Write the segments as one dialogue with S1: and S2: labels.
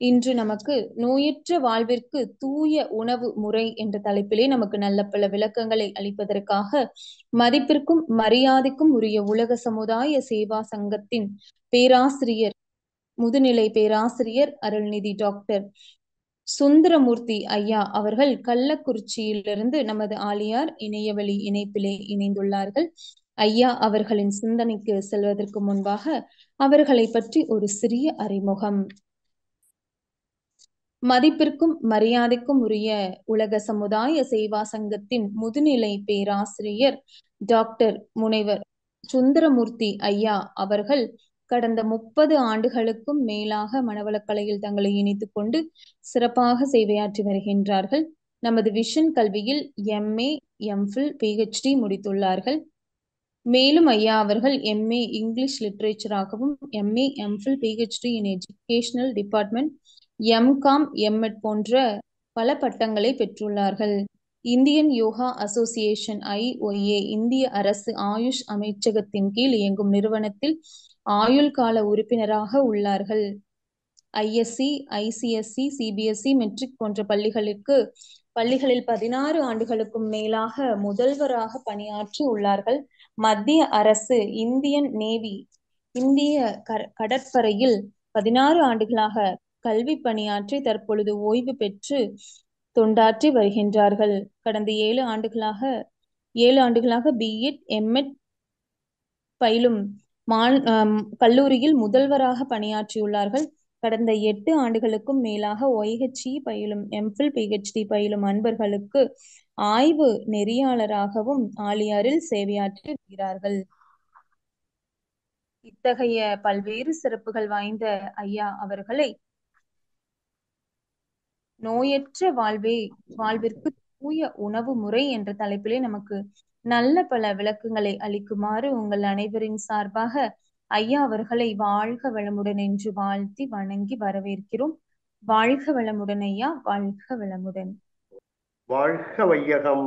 S1: இன்று நமக்கு நோயற்ற வாழ்விற்கு தூய உணவு முறை என்ற தலைப்பிலே நமக்கு நல்ல பல விளக்கங்களை அளிப்பதற்காக மதிப்பிற்கும் மரியாதைக்கும் உரிய உலக சமுதாய சேவா சங்கத்தின் பேராசிரியர், முதுநிலை பேராசிரியர் அருள்நிதி டாக்டர் சுந்தரமூர்த்தி ஐயா அவர்கள் கள்ளக்குறிச்சியிலிருந்து நமது ஆலியார் இணையவழி இணைப்பிலே இணைந்துள்ளார்கள். ஐயா அவர்களின் சிந்தனைக்கு செல்வதற்கு முன்பாக அவர்களை பற்றி ஒரு சிறிய அறிமுகம். மதிப்பிற்கும் மரியாதைக்கும் உரிய உலக சமுதாய சேவா சங்கத்தின் முதுநிலை பேராசிரியர் டாக்டர் முனைவர் சுந்தரமூர்த்தி ஐயா அவர்கள் கடந்த 30 ஆண்டுகளுக்கும் மேலாக மனவளக்கலையில் தங்களை இணைத்துக் கொண்டு சிறப்பாக சேவையாற்றி வருகின்றார்கள். நமது விஷன் கல்வியில் MA, MPhil, PhD முடித்துள்ளார்கள். மேலும் ஐயா அவர்கள் MA இங்கிலீஷ் லிட்ரேச்சராகவும் MA, MPhil, PhD in educational department, MCom, MEd போன்ற பல பட்டங்களை பெற்றுள்ளார்கள். இந்தியன் யோகா அசோசியேஷன் IOA இந்திய அரசு ஆயுஷ் அமைச்சகத்தின் கீழ் இயங்கும் நிறுவனத்தில் ஆயுள் கால உறுப்பினராக உள்ளார்கள். ISC, ICSC, CBSE, மெட்ரிக் போன்ற பள்ளிகளில் 16 ஆண்டுகளுக்கும் மேலாக முதல்வராக பணியாற்றி உள்ளார்கள். மத்திய அரசு இந்தியன் நேவி இந்திய கடற்படையில் 16 ஆண்டுகளாக கல்வி பணியாற்றி தற்பொழுது ஓய்வு பெற்று தொண்டாற்றி வருகின்றார்கள். கடந்த 7 ஆண்டுகளாக BEd, MEd பயிலும் கல்லூரியில் முதல்வராக பணியாற்றியுள்ளார்கள். கடந்த 8 ஆண்டுகளுக்கும் மேலாக OIHE பயிலும், MPhil, PhD பயிலும் அன்பர்களுக்கு ஆய்வு நெறியாளராகவும் ஆலியாரில் சேவையாற்றி வருகிறார்கள். இத்தகைய பல்வேறு சிறப்புகள் வாய்ந்த ஐயா அவர்களை நோயற்ற வாழ்விற்கு தூய உணவு முறை என்ற தலைப்பிலே நமக்கு நல்ல பல விளக்கங்களை அளிக்குமாறு உங்கள் அனைவரின் சார்பாக ஐயா அவர்களை வாழ்க வளமுடன் என்று வாழ்த்தி வணங்கி வரவேற்கிறோம். வாழ்க வளமுடன் ஐயா, வாழ்க வளமுடன்.
S2: வாழ்க வையகம்,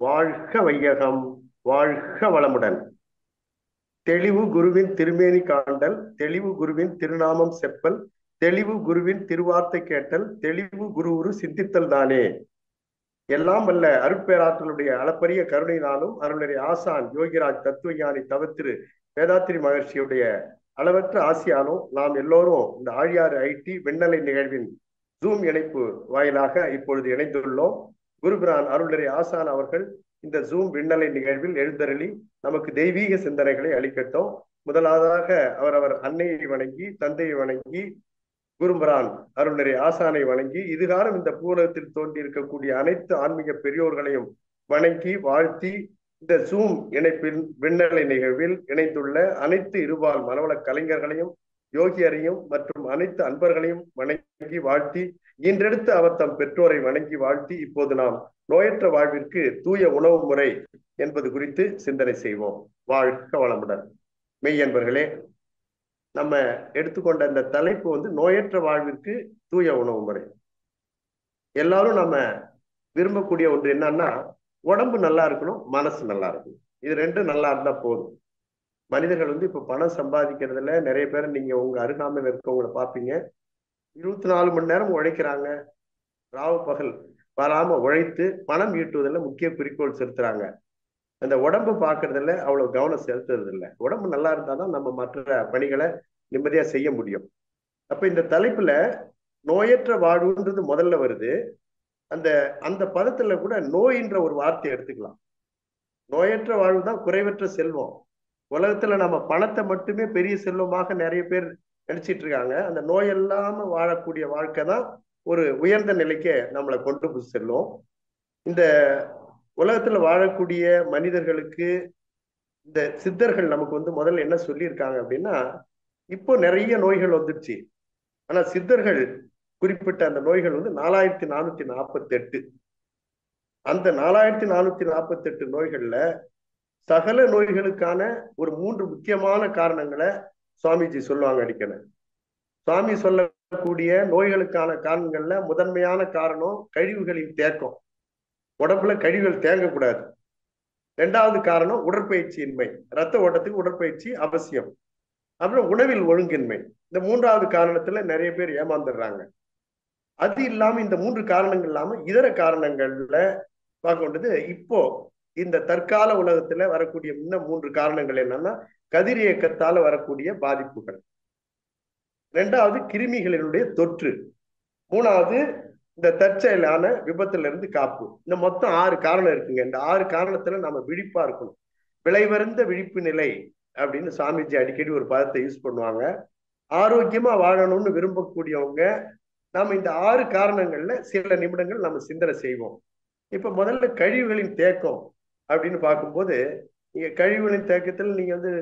S2: வாழ்க வையகம், வாழ்க வளமுடன். தெளிவு குருவின் திருமேனி காண்டல், தெளிவு குருவின் திருநாமம் செப்பல், தெளிவு குருவின் திருவார்த்தை கேட்டல், தெளிவு குரு சிந்தித்தல் தானே. எல்லாம் வல்ல அருட்பேராற்றலுடைய அளப்பரிய கருணையினாலும் அருளுடைய ஆசான் யோகிராஜ் தத்துவஞானி தவத்திரு வேதாத்திரி மகர்ஷியுடைய அளவற்ற ஆசியாலும் நாம் எல்லோரும் இந்த ஆழியாறு IT விண்ணலை நிகழ்வின் ஜூம் இணைப்பு வாயிலாக இப்பொழுது இணைந்துள்ளோம். குருபிரான் அருளுடைய ஆசான் அவர்கள் இந்த ஜூம் விண்ணலை நிகழ்வில் எழுந்தருளி நமக்கு தெய்வீக சிந்தனைகளை அளிக்கட்டும். முதலாவதாக அவர் அன்னையை வணங்கி, தந்தையை வணங்கி, குருபிரான் அருள்நிறை ஆசானை வணங்கி, இதுகாலம் இந்த பூலகத்தில் தோன்றி இருக்கக்கூடிய அனைத்து ஆன்மீக பெரியோர்களையும் வணங்கி வாழ்த்தி இந்த ஜூம் இணைப்பின் விண்ணலை நிகழ்வில் இணைந்துள்ள அனைத்து இருபால் மனவள கலைஞர்களையும், யோகியரையும் மற்றும் அனைத்து அன்பர்களையும் வணங்கி வாழ்த்தி, இன்றெடுத்து அவர் தம் பெற்றோரை வணங்கி வாழ்த்தி, இப்போது நாம் நோயற்ற வாழ்விற்கு தூய உணவு முறை என்பது குறித்து சிந்தனை செய்வோம். வாழ்க வளமுடன். மெய்யன்பர்களே, நம்ம எடுத்துக்கொண்ட இந்த தலைப்பு நோயற்ற வாழ்விற்கு தூய உணவு முறை. எல்லாரும் நம்ம விரும்பக்கூடிய ஒன்று என்னன்னா, உடம்பு நல்லா இருக்கணும், மனசு நல்லா இருக்கணும். இது ரெண்டும் நல்லா இருந்தா போதும். மனிதர்கள் இப்ப பணம் சம்பாதிக்கிறதுல நிறைய பேர் நீங்க உங்க அருகாமையில் இருக்கவங்களை பார்ப்பீங்க. 24 மணி நேரம் உழைக்கிறாங்க, ராவு பகல் வராம உழைத்து பணம் ஈட்டுவதில் முக்கிய குறிக்கோள் செலுத்துறாங்க. அந்த உடம்பு பார்க்கறதுல அவ்வளவு கவனம் செலுத்துறது இல்லை. உடம்பு நல்லா இருந்தாதான் நம்ம மற்ற பணிகளை நிம்மதியா செய்ய முடியும். அப்ப இந்த தலைப்புல நோயற்ற வாழ்வுன்றது முதல்ல வருது. அந்த பதத்துல கூட நோயின்ற ஒரு வார்த்தையை எடுத்துக்கலாம். நோயற்ற வாழ்வு தான் குறைவற்ற செல்வம். உலகத்துல நம்ம பணத்தை மட்டுமே பெரிய செல்வமாக நிறைய பேர் நினைச்சிட்டு இருக்காங்க. அந்த நோய் இல்லாம வாழக்கூடிய வாழ்க்கை தான் ஒரு உயர்ந்த நிலைக்கு நம்மளை கொண்டு செல்லும். இந்த உலகத்துல வாழக்கூடிய மனிதர்களுக்கு இந்த சித்தர்கள் நமக்கு முதல்ல என்ன சொல்லியிருக்காங்க அப்படின்னா, இப்போ நிறைய நோய்கள் வந்துடுச்சு. ஆனா சித்தர்கள் குறிப்பிட்ட அந்த நோய்கள் 4448. அந்த 4448 நோய்கள்ல சகல நோய்களுக்கான ஒரு 3 முக்கியமான காரணங்களை சுவாமிஜி சொல்லுவாங்க அடிக்கணும். சுவாமி சொல்லக்கூடிய நோய்களுக்கான காரணங்கள்ல முதன்மையான காரணம் கழிவுகளின் தேக்கம். உடம்புல கழிவுகள் தேங்கக்கூடாது. 2வது காரணம் உடற்பயிற்சியின்மை. ரத்த ஓட்டத்துக்கு உடற்பயிற்சி அவசியம். அப்புறம் உணவில் ஒழுங்கின்மை. இந்த 3வது காரணத்துல நிறைய பேர் ஏமாந்துடுறாங்க. அது இல்லாம இந்த 3 காரணங்கள் இல்லாம இதர காரணங்கள்ல பார்க்க வேண்டியது இப்போ இந்த தற்கால உலகத்துல வரக்கூடிய இன்னும் 3 காரணங்கள் என்னன்னா, கதிரியக்கத்தால வரக்கூடிய பாதிப்புகள், 2வது கிருமிகளினுடைய தொற்று, 3வது இந்த தற்செயலான விபத்துல இருந்து காப்பு. இந்த மொத்தம் 6 காரணம் இருக்குங்க. இந்த 6 காரணத்துல நம்ம விழிப்பா இருக்கணும். விளைவருந்த விழிப்பு நிலை அப்படின்னு சாமிஜி அடிக்கடி ஒரு பதத்தை யூஸ் பண்ணுவாங்க. ஆரோக்கியமா வாழணும்னு விரும்பக்கூடியவங்க நாம இந்த 6 காரணங்கள்ல சில நிமிடங்கள் நம்ம சிந்தனை செய்வோம். இப்ப முதல்ல கழிவுகளின் தேக்கம் அப்படின்னு பார்க்கும்போது, நீங்க கழிவுகளின் தேக்கத்தில் நீங்க வந்து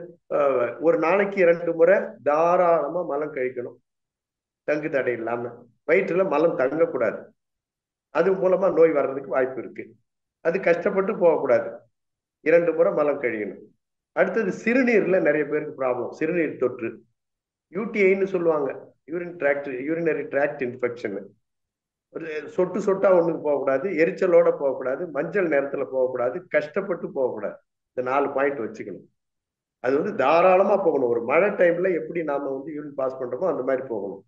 S2: ஒரு நாளைக்கு 2 முறை தாராளமா மலம் கழிக்கணும், தங்கு தடை இல்லாம. வயிற்றுல மலம் தங்கக்கூடாது, அது மூலமா நோய் வர்றதுக்கு வாய்ப்பு இருக்கு. அது கஷ்டப்பட்டு போகக்கூடாது, 2 முறை மலம் கழிக்கணும். அடுத்தது சிறுநீர்ல நிறைய பேருக்கு ப்ராப்ளம், சிறுநீர் தொற்று, யூடிஐன்னு சொல்லுவாங்க, யூரினரி ட்ராக்ட் இன்ஃபெக்ஷன். ஒரு சொட்டு சொட்டா ஒண்ணுக்கு போகக்கூடாது, எரிச்சலோட போகக்கூடாது, மஞ்சள் நேரத்துல போகக்கூடாது, கஷ்டப்பட்டு போகக்கூடாது. இந்த 4 பாயிண்ட் வச்சுக்கணும். அது வந்து தாராளமா போகணும். ஒரு மழை டைம்ல எப்படி நாம வந்து யூரின் பாஸ் பண்றோமோ அந்த மாதிரி போகணும்.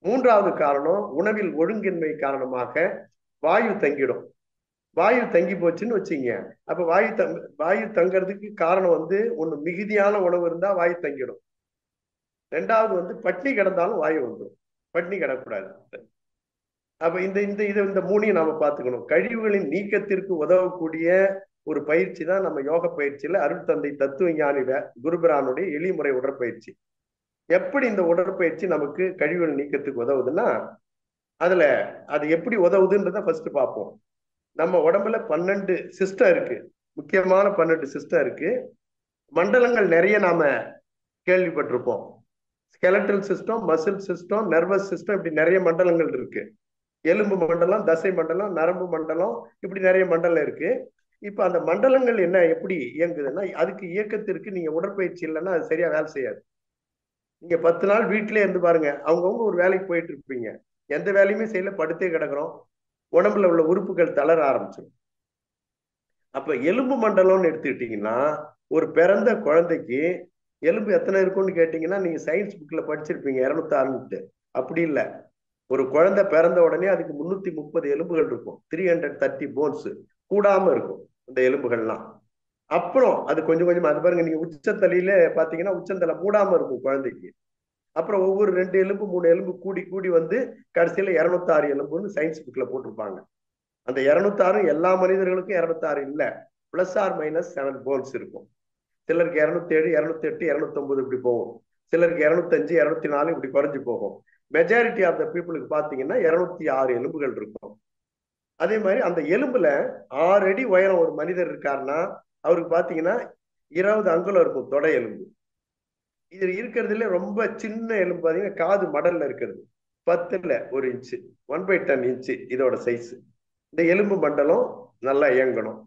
S2: 3வது காரணம், உணவில் ஒழுங்கின்மை காரணமாக வாயு தங்கிடும். வாயு தங்கி போச்சுன்னு வச்சுங்க, அப்ப வாயு தங்கறதுக்கு காரணம் வந்து ஒண்ணு மிகுதியான உணவு இருந்தா வாயு தங்கிடும். 2வது வந்து பட்னி கிடந்தாலும் வாயு வந்துடும், பட்னி கிடக்கூடாது. அப்ப இந்த 3ஐயும் நாம பார்த்துக்கணும். கழிவுகளின் நீக்கத்திற்கு உதவக்கூடிய ஒரு பயிற்சி தான் நம்ம யோக பயிற்சியில அருள் தந்தை தத்துவ ஞானி குருபிரானுடைய எளிமுறை உடற்பயிற்சி. எப்படி இந்த உடற்பயிற்சி நமக்கு கழிவுகள் நீக்கத்துக்கு உதவுதுன்னா, அதுல அது எப்படி உதவுதுன்றத ஃபர்ஸ்ட் பார்ப்போம். நம்ம உடம்புல 12 சிஸ்டம் இருக்கு, முக்கியமான 12 சிஸ்டம் இருக்கு. மண்டலங்கள் நிறைய நாம கேள்விப்பட்டிருப்போம். Skeletal system, muscle system, nervous system, இப்படி நிறைய மண்டலங்கள் இருக்கு. எலும்பு மண்டலம், தசை மண்டலம், நரம்பு மண்டலம், இப்படி நிறைய மண்டலம் இருக்கு. இப்ப அந்த மண்டலங்கள் என்ன எப்படி இயங்குதுன்னா, அதுக்கு இயக்கத்திற்கு நீங்க உடற்பயிற்சி இல்லைன்னா அது சரியா வேலை செய்யாது. நீங்க 10 நாள் வீட்டிலே இருந்து பாருங்க, அவங்கவுங்க ஒரு வேலைக்கு போயிட்டு இருப்பீங்க, எந்த வேலையுமே செய்யல, படுத்தே கிடக்குறோம், உடம்புல உள்ள உறுப்புகள் தளர ஆரம்பிச்சிடும். அப்ப எலும்பு மண்டலம்னு எடுத்துக்கிட்டீங்கன்னா, ஒரு பிறந்த குழந்தைக்கு எலும்பு எத்தனை இருக்கும்னு கேட்டீங்கன்னா, நீங்க சயின்ஸ் புக்ல படிச்சிருப்பீங்க 206. அப்படி இல்லை. ஒரு குழந்தை பிறந்த உடனே அதுக்கு 330 எலும்புகள் இருக்கும், 330 போன்ஸ் கூடாம இருக்கும் அந்த எலும்புகள்லாம். அப்புறம் அது கொஞ்சம் கொஞ்சமா, அது பாருங்க, நீங்க உச்சந்தலையில பாத்தீங்கன்னா உச்சந்தலை மூடாம இருக்கும் குழந்தைக்கு. அப்புறம் ஒவ்வொரு 2 எலும்பு 3 எலும்பு கூடி கூடி வந்து கடைசியில 206 எலும்புன்னு சயின்ஸ் புக்ல போட்டிருப்பாங்க. அந்த 206 எல்லா மனிதர்களுக்கும் 206 இல்ல, +or-7 போன்ஸ் இருக்கும். சிலருக்கு 207, 208, 209 இப்படி போகும். சிலருக்கு 205, 204 இப்படி குறைஞ்சு போகும். மெஜாரிட்டி ஆஃப் த பீப்புளுக்கு பாத்தீங்கன்னா 206 எலும்புகள் இருக்கும். அதே மாதிரி அந்த எலும்புல 6 அடி உயரம் ஒரு மனிதர் இருக்காருன்னா அவருக்கு பாத்தீங்கன்னா 20 அங்குலம் இருக்கும் தொடை எலும்பு. இது இருக்கிறதுல ரொம்ப சின்ன எலும்பு பாத்தீங்கன்னா காது மடல்ல இருக்கிறது 10ல் 1 இன்ச்சு, 1/10 இன்ச்சு இதோட சைஸ். இந்த எலும்பு மண்டலம் நல்லா இயங்கணும்.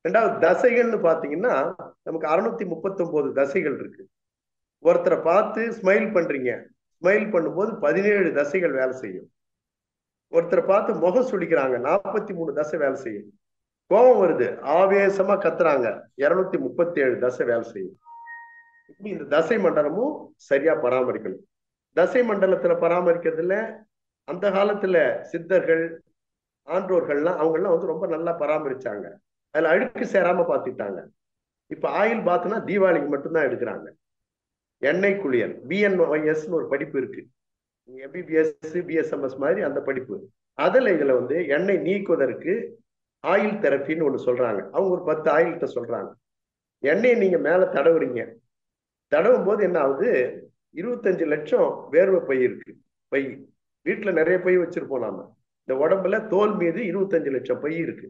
S2: 2வது தசைகள்னு பாத்தீங்கன்னா நமக்கு 639 தசைகள் இருக்கு. ஒருத்தரை பார்த்து ஸ்மைல் பண்றீங்க, ஸ்மைல் பண்ணும்போது 17 தசைகள் வேலை செய்யும். ஒருத்தரை பார்த்து முகம் சுடிக்கிறாங்க, 43 தசை வேலை செய்யும். கோபம் வருது, ஆவேசமா கத்துறாங்க, 237 தசை வேலை செய்யும். இப்படி இந்த தசை மண்டலமும் சரியா பராமரிக்கணும். தசை மண்டலத்துல பராமரிக்கிறதுல அந்த காலத்துல சித்தர்கள் ஆன்றோர்கள்லாம் அவங்கெல்லாம் வந்து ரொம்ப நல்லா பராமரிச்சாங்க. அதுல அழுக்கு சேராம பார்த்துட்டாங்க. இப்ப ஆயில் பாத்னா தீபாவளிக்கு மட்டும்தான் எடுக்கிறாங்க. எண்ணெய் குளியல், BNYSன்னு ஒரு படிப்பு இருக்கு, MBBS BSMS மாதிரி அந்த படிப்பு. அதுல இதுல வந்து எண்ணெய் நீக்குவதற்கு ஆயில் தெரப்பின்னு ஒண்ணு சொல்றாங்க. அவங்க ஒரு 10 ஆயில்கிட்ட சொல்றாங்க. எண்ணெயை நீங்க மேல தடவுறீங்க, தடவும் போது என்ன ஆகுது, 25 லட்சம் வேர்வை பை இருக்கு. பை வீட்டுல நிறைய பை வச்சிருப்போம் நாம. இந்த உடம்புல தோல் மீது 25 லட்சம் பை இருக்கு.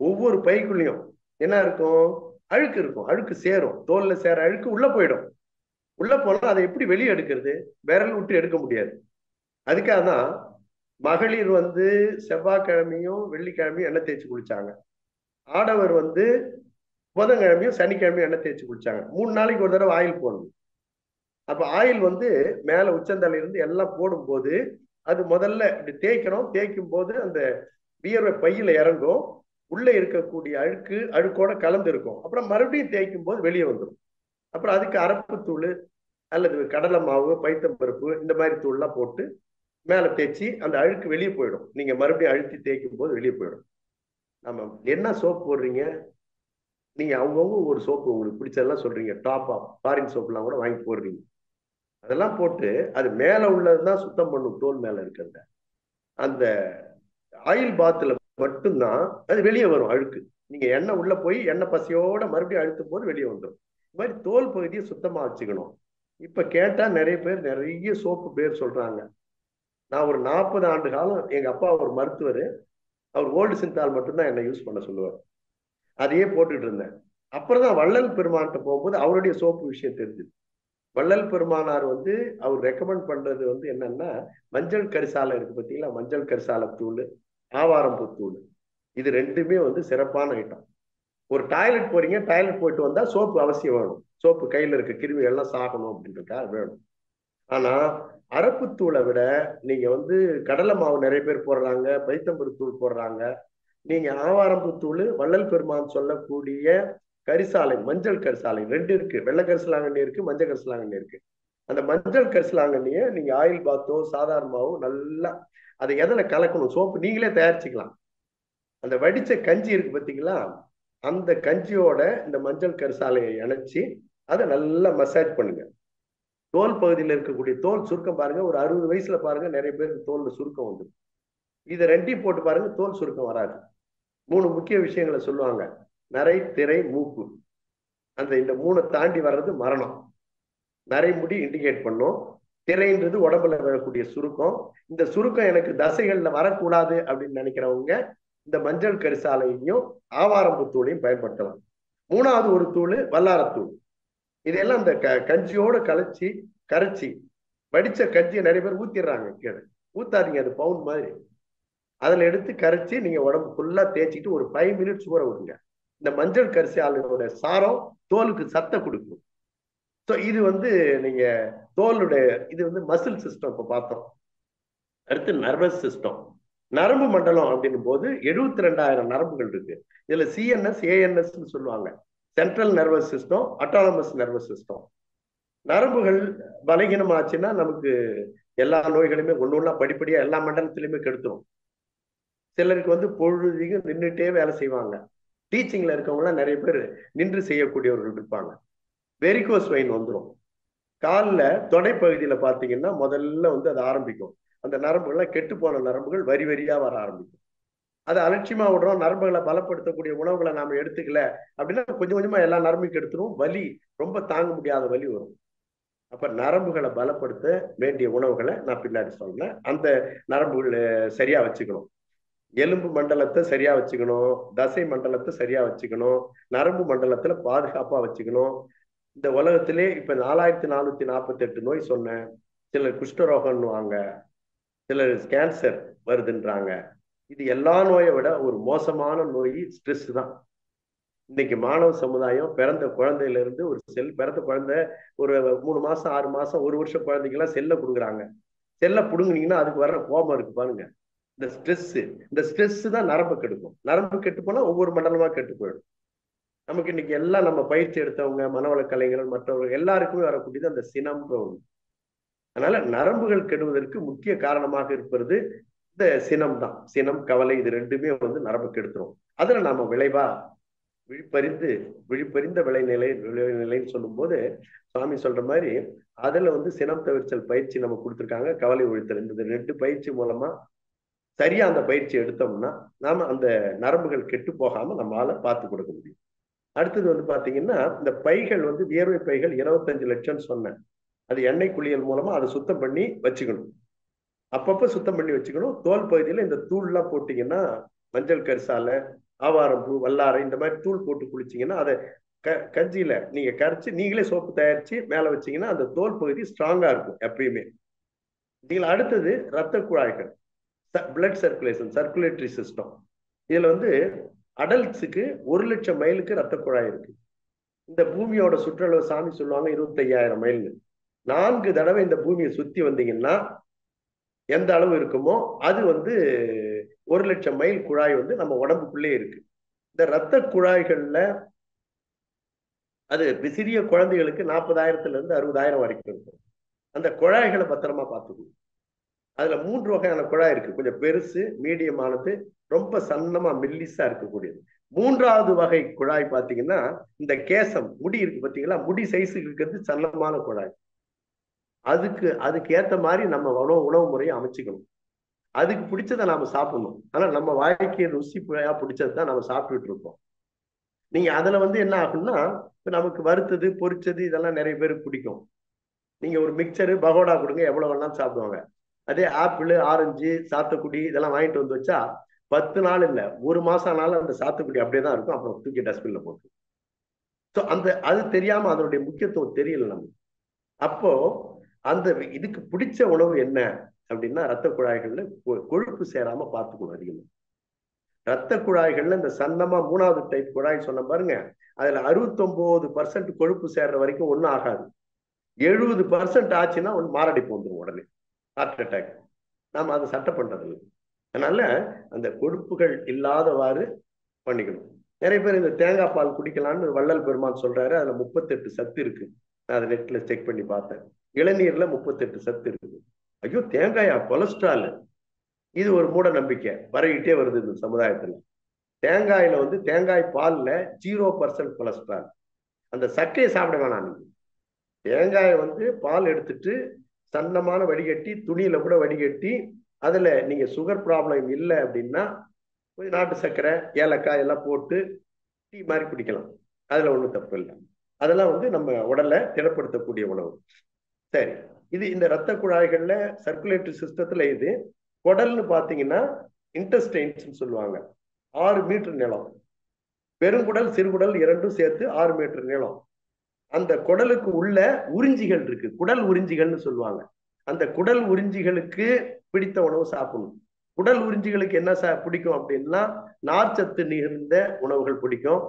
S2: ஒவ்வொரு பைக்குள்ளயும் என்ன இருக்கும், அழுக்கு இருக்கும். அழுக்கு சேரும், தோல்ல சேர அழுக்கு உள்ள போயிடும். உள்ள போனா அதை எப்படி வெளியே எடுக்கிறது, விரல் விட்டு எடுக்க முடியாது. அதுக்காக தான் மகளிர் வந்து செவ்வாய்க்கிழமையும் வெள்ளிக்கிழமையும் எண்ணெய் தேய்ச்சி குளிச்சாங்க. ஆடவர் வந்து புதன்கிழமையும் சனிக்கிழமையும் எண்ணெய் தேய்ச்சி குளிச்சாங்க. 3 நாளைக்கு ஒரு தடவை ஆயில் போடணும். அப்ப ஆயில் வந்து மேல உச்சந்தலையில இருந்து எல்லாம் போடும்போது அது முதல்ல இப்படி தேய்க்கணும். தேய்க்கும் போது அந்த வியர்வை பையில இறங்கும், உள்ள இருக்கக்கூடிய அழுக்கோட கலந்து இருக்கும். அப்புறம் மறுபடியும் தேய்க்கும் போது வெளியே வந்துடும். அப்புறம் அதுக்கு அரப்பு தூள் அல்லது கடலை மாவு, பைத்தம்பருப்பு இந்த மாதிரி தூள்லாம் போட்டு மேல தேய்ச்சி அந்த அழுக்கு வெளியே போயிடும். நீங்க மறுபடியும் அழுத்தி தேய்க்கும் போது வெளியே போயிடும். நம்ம என்ன சோப் போடுறீங்க, நீங்க அவங்கவுங்க ஒரு சோப்பு உங்களுக்கு பிடிச்சதெல்லாம் சொல்றீங்க, டாப்பா ஃபாரின் சோப்லாம் கூட வாங்கி போடுறீங்க. அதெல்லாம் போட்டு அது மேல உள்ளதுதான் சுத்தம் பண்ணும், தோல் மேல இருக்கிறத. அந்த ஆயில் பாத்துல மட்டும்தான் அது வெளியே வரும் அழுக்கு. நீங்க எண்ணெய் உள்ள போய் எண்ணெய் பசியோட மறுபடியும் அழுத்தும் போது வெளியே வந்துடும். இந்த மாதிரி தோல் பகுதியை சுத்தமா வச்சுக்கணும். இப்ப கேட்டா நிறைய பேர் நிறைய சோப்பு பேர் சொல்றாங்க. நான் ஒரு 40 ஆண்டு காலம் எங்க அப்பா ஒரு மருத்துவர், அவர் ஓல்டு சிந்தால் மட்டும்தான் என்ன யூஸ் பண்ண சொல்லுவார். அதையே போட்டுட்டு இருந்தேன். அப்புறம் தான் வள்ளல் பெருமான்கிட்ட போகும்போது அவருடைய சோப்பு விஷயம் தெரிஞ்சுது. வள்ளல் பெருமானார் வந்து அவர் ரெக்கமெண்ட் பண்றது வந்து என்னன்னா, மஞ்சள் கரிசாலை இருக்கு பார்த்தீங்களா, மஞ்சள் கரிசாலை தூள், ஆவாரம்பூ தூள், இது ரெண்டுமே வந்து சிறப்பான ஐட்டம். ஒரு டாய்லெட் போறீங்க, டாய்லெட் போயிட்டு வந்தா சோப்பு அவசியம் வேணும். சோப்பு கையில இருக்க கிருமி எல்லாம் சாகணும் அப்படின்றதுக்காக வேணும். ஆனா அரப்புத்தூளை விட நீங்க வந்து கடலை மாவு நிறைய பேர் போடுறாங்க, பைத்தம்பருத்தூள் போடுறாங்க. நீங்க ஆவாரம்பூ தூள், வள்ளல் பெருமான் சொல்லக்கூடிய கரிசாலை, மஞ்சள் கரிசாலை ரெண்டு இருக்கு. வெள்ளை கரிசலாங்கண்ணி இருக்கு, மஞ்சள் கரிசலாங்கண்ணி இருக்கு. அந்த மஞ்சள் கரிசலாங்கண்ணிய நீங்க ஆயில் பாத்தோ சாதாரணமாவோ நல்லா அதை எதில் கலக்கணும், சோப்பு நீங்களே தயாரிச்சுக்கலாம். அந்த வடிச்ச கஞ்சி இருக்கு பார்த்தீங்களா, அந்த கஞ்சியோட இந்த மஞ்சள் கரிசாலையை இணைச்சி அதை நல்லா மசாஜ் பண்ணுங்க. தோல் பகுதியில் இருக்கக்கூடிய தோல் சுருக்கம் பாருங்க, ஒரு 60 வயசுல பாருங்க நிறைய பேருக்கு தோல்ல சுருக்கம் வந்து. இதை ரெண்டையும் போட்டு பாருங்க, தோல் சுருக்கம் வராது. 3 முக்கிய விஷயங்களை சொல்லுவாங்க, நரை, திரை, மூக்கு. அந்த இந்த 3 தாண்டி வர்றது மரணம். நரைமுடி இண்டிகேட் பண்ணும், திரைன்றது உடம்புல வரக்கூடிய சுருக்கம். இந்த சுருக்கம் எனக்கு தசைகள்ல வரக்கூடாது அப்படின்னு நினைக்கிறவங்க இந்த மஞ்சள் கரிசாலையையும் ஆவாரம்பூ தூளையும் பயன்படுத்தலாம். 3வது ஒரு தூள் வல்லாரத்தூள். இதெல்லாம் இந்த கஞ்சியோட கரைச்சி வடிச்ச கஞ்சியை நிறைய பேர் ஊத்திடுறாங்க கீழே. ஊத்தாதீங்க, அது பவுன் மாதிரி. அதுல எடுத்து கரைச்சி நீங்க உடம்பு ஃபுல்லா தேய்ச்சிட்டு ஒரு 5 மினிட்ஸ் ஊற விடுங்க. இந்த மஞ்சள் கரிசாலையோட சாரம் தோலுக்கு சத்தை கொடுக்கும். ஸோ இது வந்து நீங்க தோலுடைய இது வந்து மசில் சிஸ்டம் இப்ப பார்த்தோம். அடுத்து நர்வஸ் சிஸ்டம். நரம்பு மண்டலம் அப்படின்னும் போது 72,000 நரம்புகள் இருக்கு. இதுல சிஎன்எஸ், ஏஎன்எஸ் சொல்லுவாங்க, central nervous system, autonomous nervous system. நரம்புகள் பலகீனமாச்சுன்னா நமக்கு எல்லா நோய்களுமே ஒண்ணு ஒண்ணா படிப்படியா எல்லா மண்டலத்திலுமே கெடுத்துரும். சிலருக்கு வந்து பொழுதிக்கும் நின்றுட்டே வேலை செய்வாங்க. டீச்சிங்ல இருக்கவங்க எல்லாம் நிறைய பேர் நின்று செய்யக்கூடியவர்கள் இருப்பாங்க. வெரிகோஸ் வெயின் வந்துடும். காலில் தொடைப்பகுதியில பாத்தீங்கன்னா முதல்ல வந்து அது ஆரம்பிக்கும். அந்த நரம்புகள்லாம் கெட்டு போன நரம்புகள் வரி வரியா வர ஆரம்பிக்கும். அதை அலட்சியமா விடுறோம். நரம்புகளை பலப்படுத்தக்கூடிய உணவுகளை நாம எடுத்துக்கல அப்படின்னா கொஞ்சம் கொஞ்சமா எல்லா நரம்பும் கெடுத்துரும். வலி, ரொம்ப தாங்க முடியாத வலி வரும். அப்ப நரம்புகளை பலப்படுத்த வேண்டிய உணவுகளை நான் பின்னாடி சொல்றேன். அந்த நரம்புகள் சரியா வச்சுக்கணும். எலும்பு மண்டலத்தை சரியா வச்சுக்கணும், தசை மண்டலத்தை சரியா வச்சுக்கணும், நரம்பு மண்டலத்துல பாதுகாப்பா வச்சுக்கணும். இந்த உலகத்திலே இப்ப 4448 நோய் சொன்னேன். சிலர் குஷ்டரோகம்னுவாங்க, சிலர் கேன்சர் வருதுன்றாங்க. இது எல்லா நோயை விட ஒரு மோசமான நோய் ஸ்ட்ரெஸ் தான். இன்னைக்கு மாணவ சமுதாயம் பிறந்த குழந்தையில இருந்து ஒரு பிறந்த குழந்தை ஒரு 3 மாசம் 6 மாசம் 1 வருஷம் குழந்தைக்கெல்லாம் செல்லை கொடுக்குறாங்க. செல்லை புடுங்குனீங்கன்னா அதுக்கு வர்ற கோபம் இருக்கு பாருங்க, இந்த ஸ்ட்ரெஸ் தான் நரம்பு கெடுக்கும். நரம்பு கெட்டு போனா ஒவ்வொரு மண்டலமா கெட்டு போயிடும். நமக்கு இன்னைக்கு எல்லாம் நம்ம பயிற்சி எடுத்தவங்க, மனவள கலைஞர்கள், மற்றவர்கள் எல்லாருக்குமே வரக்கூடியது அந்த சினம்ன்ற ஒன்று. அதனால நரம்புகள் கெடுவதற்கு முக்கிய காரணமாக இருப்பது இந்த சினம் தான். சினம், கவலை, இது ரெண்டுமே வந்து நரம்பு கெடுத்துரும். அதுல நாம விளைவா விழிப்பறிந்த விளைநிலைன்னு சொல்லும் போது சுவாமி சொல்ற மாதிரி அதுல வந்து சினம் தவிர்த்தல் பயிற்சி நம்ம கொடுத்துருக்காங்க, கவலை ஒழித்தல். இந்த 2 பயிற்சி மூலமா சரியா அந்த பயிற்சி எடுத்தோம்னா நாம அந்த நரம்புகள் கெட்டு போகாம நம்மளால பார்த்து கொடுக்க முடியும். அடுத்தது வந்து பாத்தீங்கன்னா, இந்த பைகள் வந்து வியர்வை பைகள் 25 லட்சம் சொன்னேன். அது எண்ணெய் குளியல் மூலமா அதை சுத்தம் பண்ணி வச்சுக்கணும். அப்பப்ப சுத்தம் பண்ணி வச்சுக்கணும். தோல் பகுதியில இந்த தூள் எல்லாம் போட்டீங்கன்னா, மஞ்சள் கரிசாலை, ஆவாரம்பூ, வல்லாரை, இந்த மாதிரி தூள் போட்டு குளிச்சிங்கன்னா அதை கஞ்சியில நீங்க கரைச்சி நீங்களே சோப்பு தயாரிச்சு மேல வச்சீங்கன்னா அந்த தோல் பகுதி ஸ்ட்ராங்கா இருக்கும் எப்பயுமே. நீங்கள் அடுத்தது ரத்த குழாய்கள், பிளட் சர்க்குலேஷன், சர்க்குலேட்டரி சிஸ்டம். இதுல வந்து அடல்ட்ஸுக்கு 1 லட்சம் மைலுக்கு ரத்த குழாய் இருக்கு. இந்த பூமியோட சுற்றளவு சாமி சொல்லுவாங்க 25,000 மைல்னு. 4 தடவை இந்த பூமியை சுத்தி வந்தீங்கன்னா எந்த அளவு இருக்குமோ அது வந்து 1 லட்சம் மைல் குழாய் வந்து நம்ம உடம்புக்குள்ளே இருக்கு. இந்த ரத்த குழாய்கள்ல அது சிறிய குழந்தைகளுக்கு 40,000 இருந்து 60,000 வரைக்கும் இருக்கும். அந்த குழாய்களை பத்திரமா பார்த்துக்கணும். அதுல 3 வகையான குழாய் இருக்கு. கொஞ்சம் பெருசு, மீடியமானது, ரொம்ப சன்னமா மெல்லிசா இருக்கக்கூடியது. 3வது வகை குழாய் பாத்தீங்கன்னா இந்த கேசம், முடி இருக்கு பாத்தீங்களா, முடி சைஸுக்கு இருக்கிறது சன்னமான குழாய். அதுக்கு ஏத்த மாதிரி நம்ம உணவு முறையை அமைச்சுக்கணும். அதுக்கு பிடிச்சதை நாம சாப்பிடணும். ஆனா நம்ம வாழ்க்கையை ருசி பிடிச்சதுதான் நம்ம சாப்பிட்டுட்டு இருக்கோம். நீங்க அதுல என்ன ஆகும்னா, நமக்கு வறுத்தது பொரிச்சது இதெல்லாம் நிறைய பேருக்கு பிடிக்கும். நீங்க ஒரு மிக்சரு பகோடா கொடுங்க, எவ்வளவு வேணாலும் சாப்பிடுவாங்க. அதே ஆப்பிள், ஆரஞ்சு, சாத்துக்குடி இதெல்லாம் வாங்கிட்டு வந்து வச்சா 10 நாள் இல்ல, 1 மாசம் ஆனாலும் அந்த சாத்துக்குடி அப்படியேதான் இருக்கும். அப்புறம் தூக்கி டஸ்ட்பின்ல போட்டு. அது தெரியாம அதனுடைய முக்கியத்துவம் தெரியல நமக்கு. அப்போ அந்த இதுக்கு பிடிச்ச உணவு என்ன அப்படின்னா, ரத்த குழாய்கள்ல கொழுப்பு சேராம பார்த்துக்கணும் அதிகமா. ரத்த குழாய்கள்ல இந்த சன்னமா 3வது டைப் குழாய் சொன்ன பாருங்க, அதுல 69% கொழுப்பு சேர்ற வரைக்கும் ஒன்றும் ஆகாது. 70% ஆச்சுன்னா மாரடைப்பு வந்துடும் உடனே, ஹார்ட் அட்டாக். நாம அதை சட்டை பண்றது இல்லை. அதனால அந்த கொழுப்புகள் இல்லாதவாறு பண்ணிக்கணும். நிறைய பேர் இந்த தேங்காய் பால் குடிக்கலாம்னு வள்ளல் பெருமான் சொல்றாரு. அதுல 38 சத்து இருக்கு. நான் அதை நெட்ல செக் பண்ணி பார்த்தேன். இளநீர்ல 38 சத்து இருக்கு. ஐயோ, தேங்காயா, கொலஸ்ட்ரால்? இது ஒரு மூட நம்பிக்கை பரவிக்கிட்டே வருது இந்த சமுதாயத்துல. தேங்காயில தேங்காய் பால்ல 0% கொலஸ்ட்ரால். அந்த சக்கையை சாப்பிட வேணாம். நீங்க தேங்காயை பால் எடுத்துட்டு சன்னமான வடிகட்டி, துணியில கூட வடிகட்டி, அதுல நீங்க சுகர் ப்ராப்ளம் இல்லை அப்படின்னா கொஞ்சம் நாட்டு சர்க்கரை, ஏலக்காய் எல்லாம் போட்டு டீ மாதிரி குடிக்கலாம். அதுல ஒண்ணும் தப்பு இல்லை. அதெல்லாம் நம்ம உடலை திடப்படுத்தக்கூடிய உணவு. சரி, இது இந்த ரத்த குழாய்கள்ல சர்க்குலேட்டரி சிஸ்டத்துல இது. குடல்னு பாத்தீங்கன்னா இன்டெஸ்டைன்ஸ் சொல்லுவாங்க. 6 மீட்டர் நீளம். பெருங்குடல் சிறுகுடல் இரண்டும் சேர்த்து 6 மீட்டர் நீளம். அந்த குடலுக்கு உள்ள உறிஞ்சிகள் இருக்கு, குடல் உறிஞ்சிகள்னு சொல்லுவாங்க. அந்த குடல் உறிஞ்சிகளுக்கு பிடித்த உணவு சாப்பிடணும். குடல் உறிஞ்சிகளுக்கு என்ன பிடிக்கும் அப்படின்னா, நார்ச்சத்து நிறைந்த உணவுகள் பிடிக்கும்,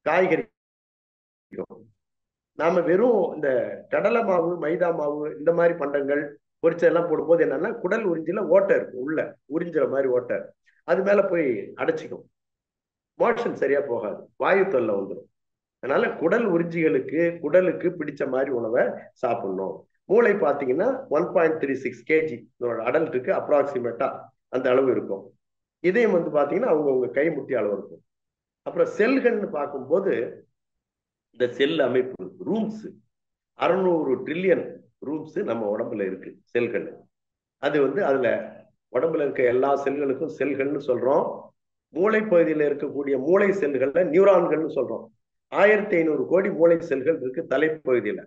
S2: காய்கறி பிடிக்கும். நாம வெறும் இந்த கடலை மாவு, மைதா மாவு இந்த மாதிரி பண்டங்கள் பொரிச்சதெல்லாம் போடும்போது என்னன்னா, குடல் உறிஞ்சில ஓட்டை இருக்கும், உள்ள உறிஞ்சுற மாதிரி ஓட்டை, அது மேல போய் அடைச்சிக்கும். மோஷன் சரியா போகாது, வாயு தொல்லை வந்துடும். அதனால குடல் உறிஞ்சிகளுக்கு குடலுக்கு பிடிச்ச மாதிரி உணவை சாப்பிடணும். மூளை பார்த்தீங்கன்னா 1.36 kg அடல்ட்டுக்கு அப்ராக்சிமேட்டா அந்த அளவு இருக்கும். இதயம் பார்த்தீங்கன்னா அவங்கவுங்க கைமுட்டி அளவு இருக்கும். அப்புறம் செல்கள்னு பார்க்கும்போது இந்த செல் அமைப்பு ரூம்ஸ் 600 ட்ரில்லியன் ரூம்ஸ் நம்ம உடம்புல இருக்கு, செல்கள். அது அதுல உடம்புல இருக்க எல்லா செல்களுக்கும் செல்கள்னு சொல்றோம். மூளை பகுதியில் இருக்கக்கூடிய மூளை செல்களை நியூரான்கள்னு சொல்றோம். 1500 கோடி மூளை செல்கள் இருக்கு தலைப்பகுதியில.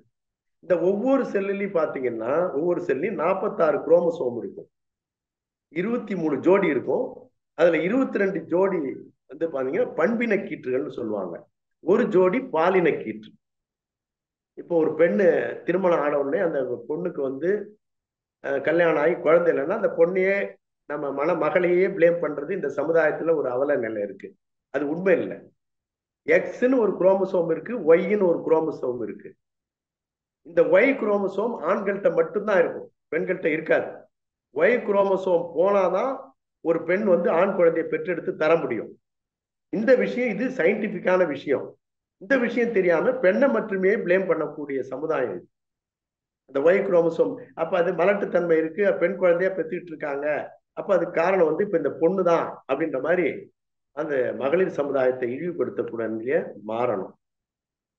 S2: இந்த ஒவ்வொரு செல்லையும் பாத்தீங்கன்னா, ஒவ்வொரு செல்லையும் 46 குரோமோசோம் இருக்கும். 23 ஜோடி இருக்கும். அதுல 22 ஜோடி பாத்தீங்கன்னா பண்பின கீற்றுகள்னு சொல்லுவாங்க. ஒரு ஜோடி பாலின கீற்று. இப்போ ஒரு பெண்ணு திருமணம் ஆன உடனே அந்த பொண்ணுக்கு கல்யாணம் ஆகி குழந்தை இல்லைன்னா அந்த பொண்ணையே நம்ம மகளையே பிளேம் பண்றது இந்த சமுதாயத்துல ஒரு அவல நிலை இருக்கு. அது உண்மை இல்லை. எக்ஸ்ன்னு ஒரு குரோமோசோம் இருக்கு, ஒய்ன்னு ஒரு குரோமோசோம் இருக்கு. இந்த ஒய் குரோமோசோம் ஆண்கள்கிட்ட மட்டும்தான் இருக்கும், பெண்கள்கிட்ட இருக்காது. ஒய் குரோமோசோம் போனாதான் ஒரு பெண் ஆண் குழந்தையை பெற்றெடுத்து தர முடியும். இந்த விஷயம் இது சயின்டிபிக்கான விஷயம். இந்த விஷயம் தெரியாம பெண்ணை மட்டுமே பிளேம் பண்ணக்கூடிய சமுதாயம் இது. அந்த ஒய் குரோமோசோம் அப்ப அது மலட்டுத்தன்மை இருக்கு, பெண் குழந்தைய பெற்றுக்கிட்டு இருக்காங்க, அப்ப அதுக்கு காரணம் இப்ப இந்த பொண்ணு தான் அப்படின்ற மாதிரி அந்த மகளிர் சமுதாயத்தை இழிவுபடுத்தக்கூடிய மாறணும்.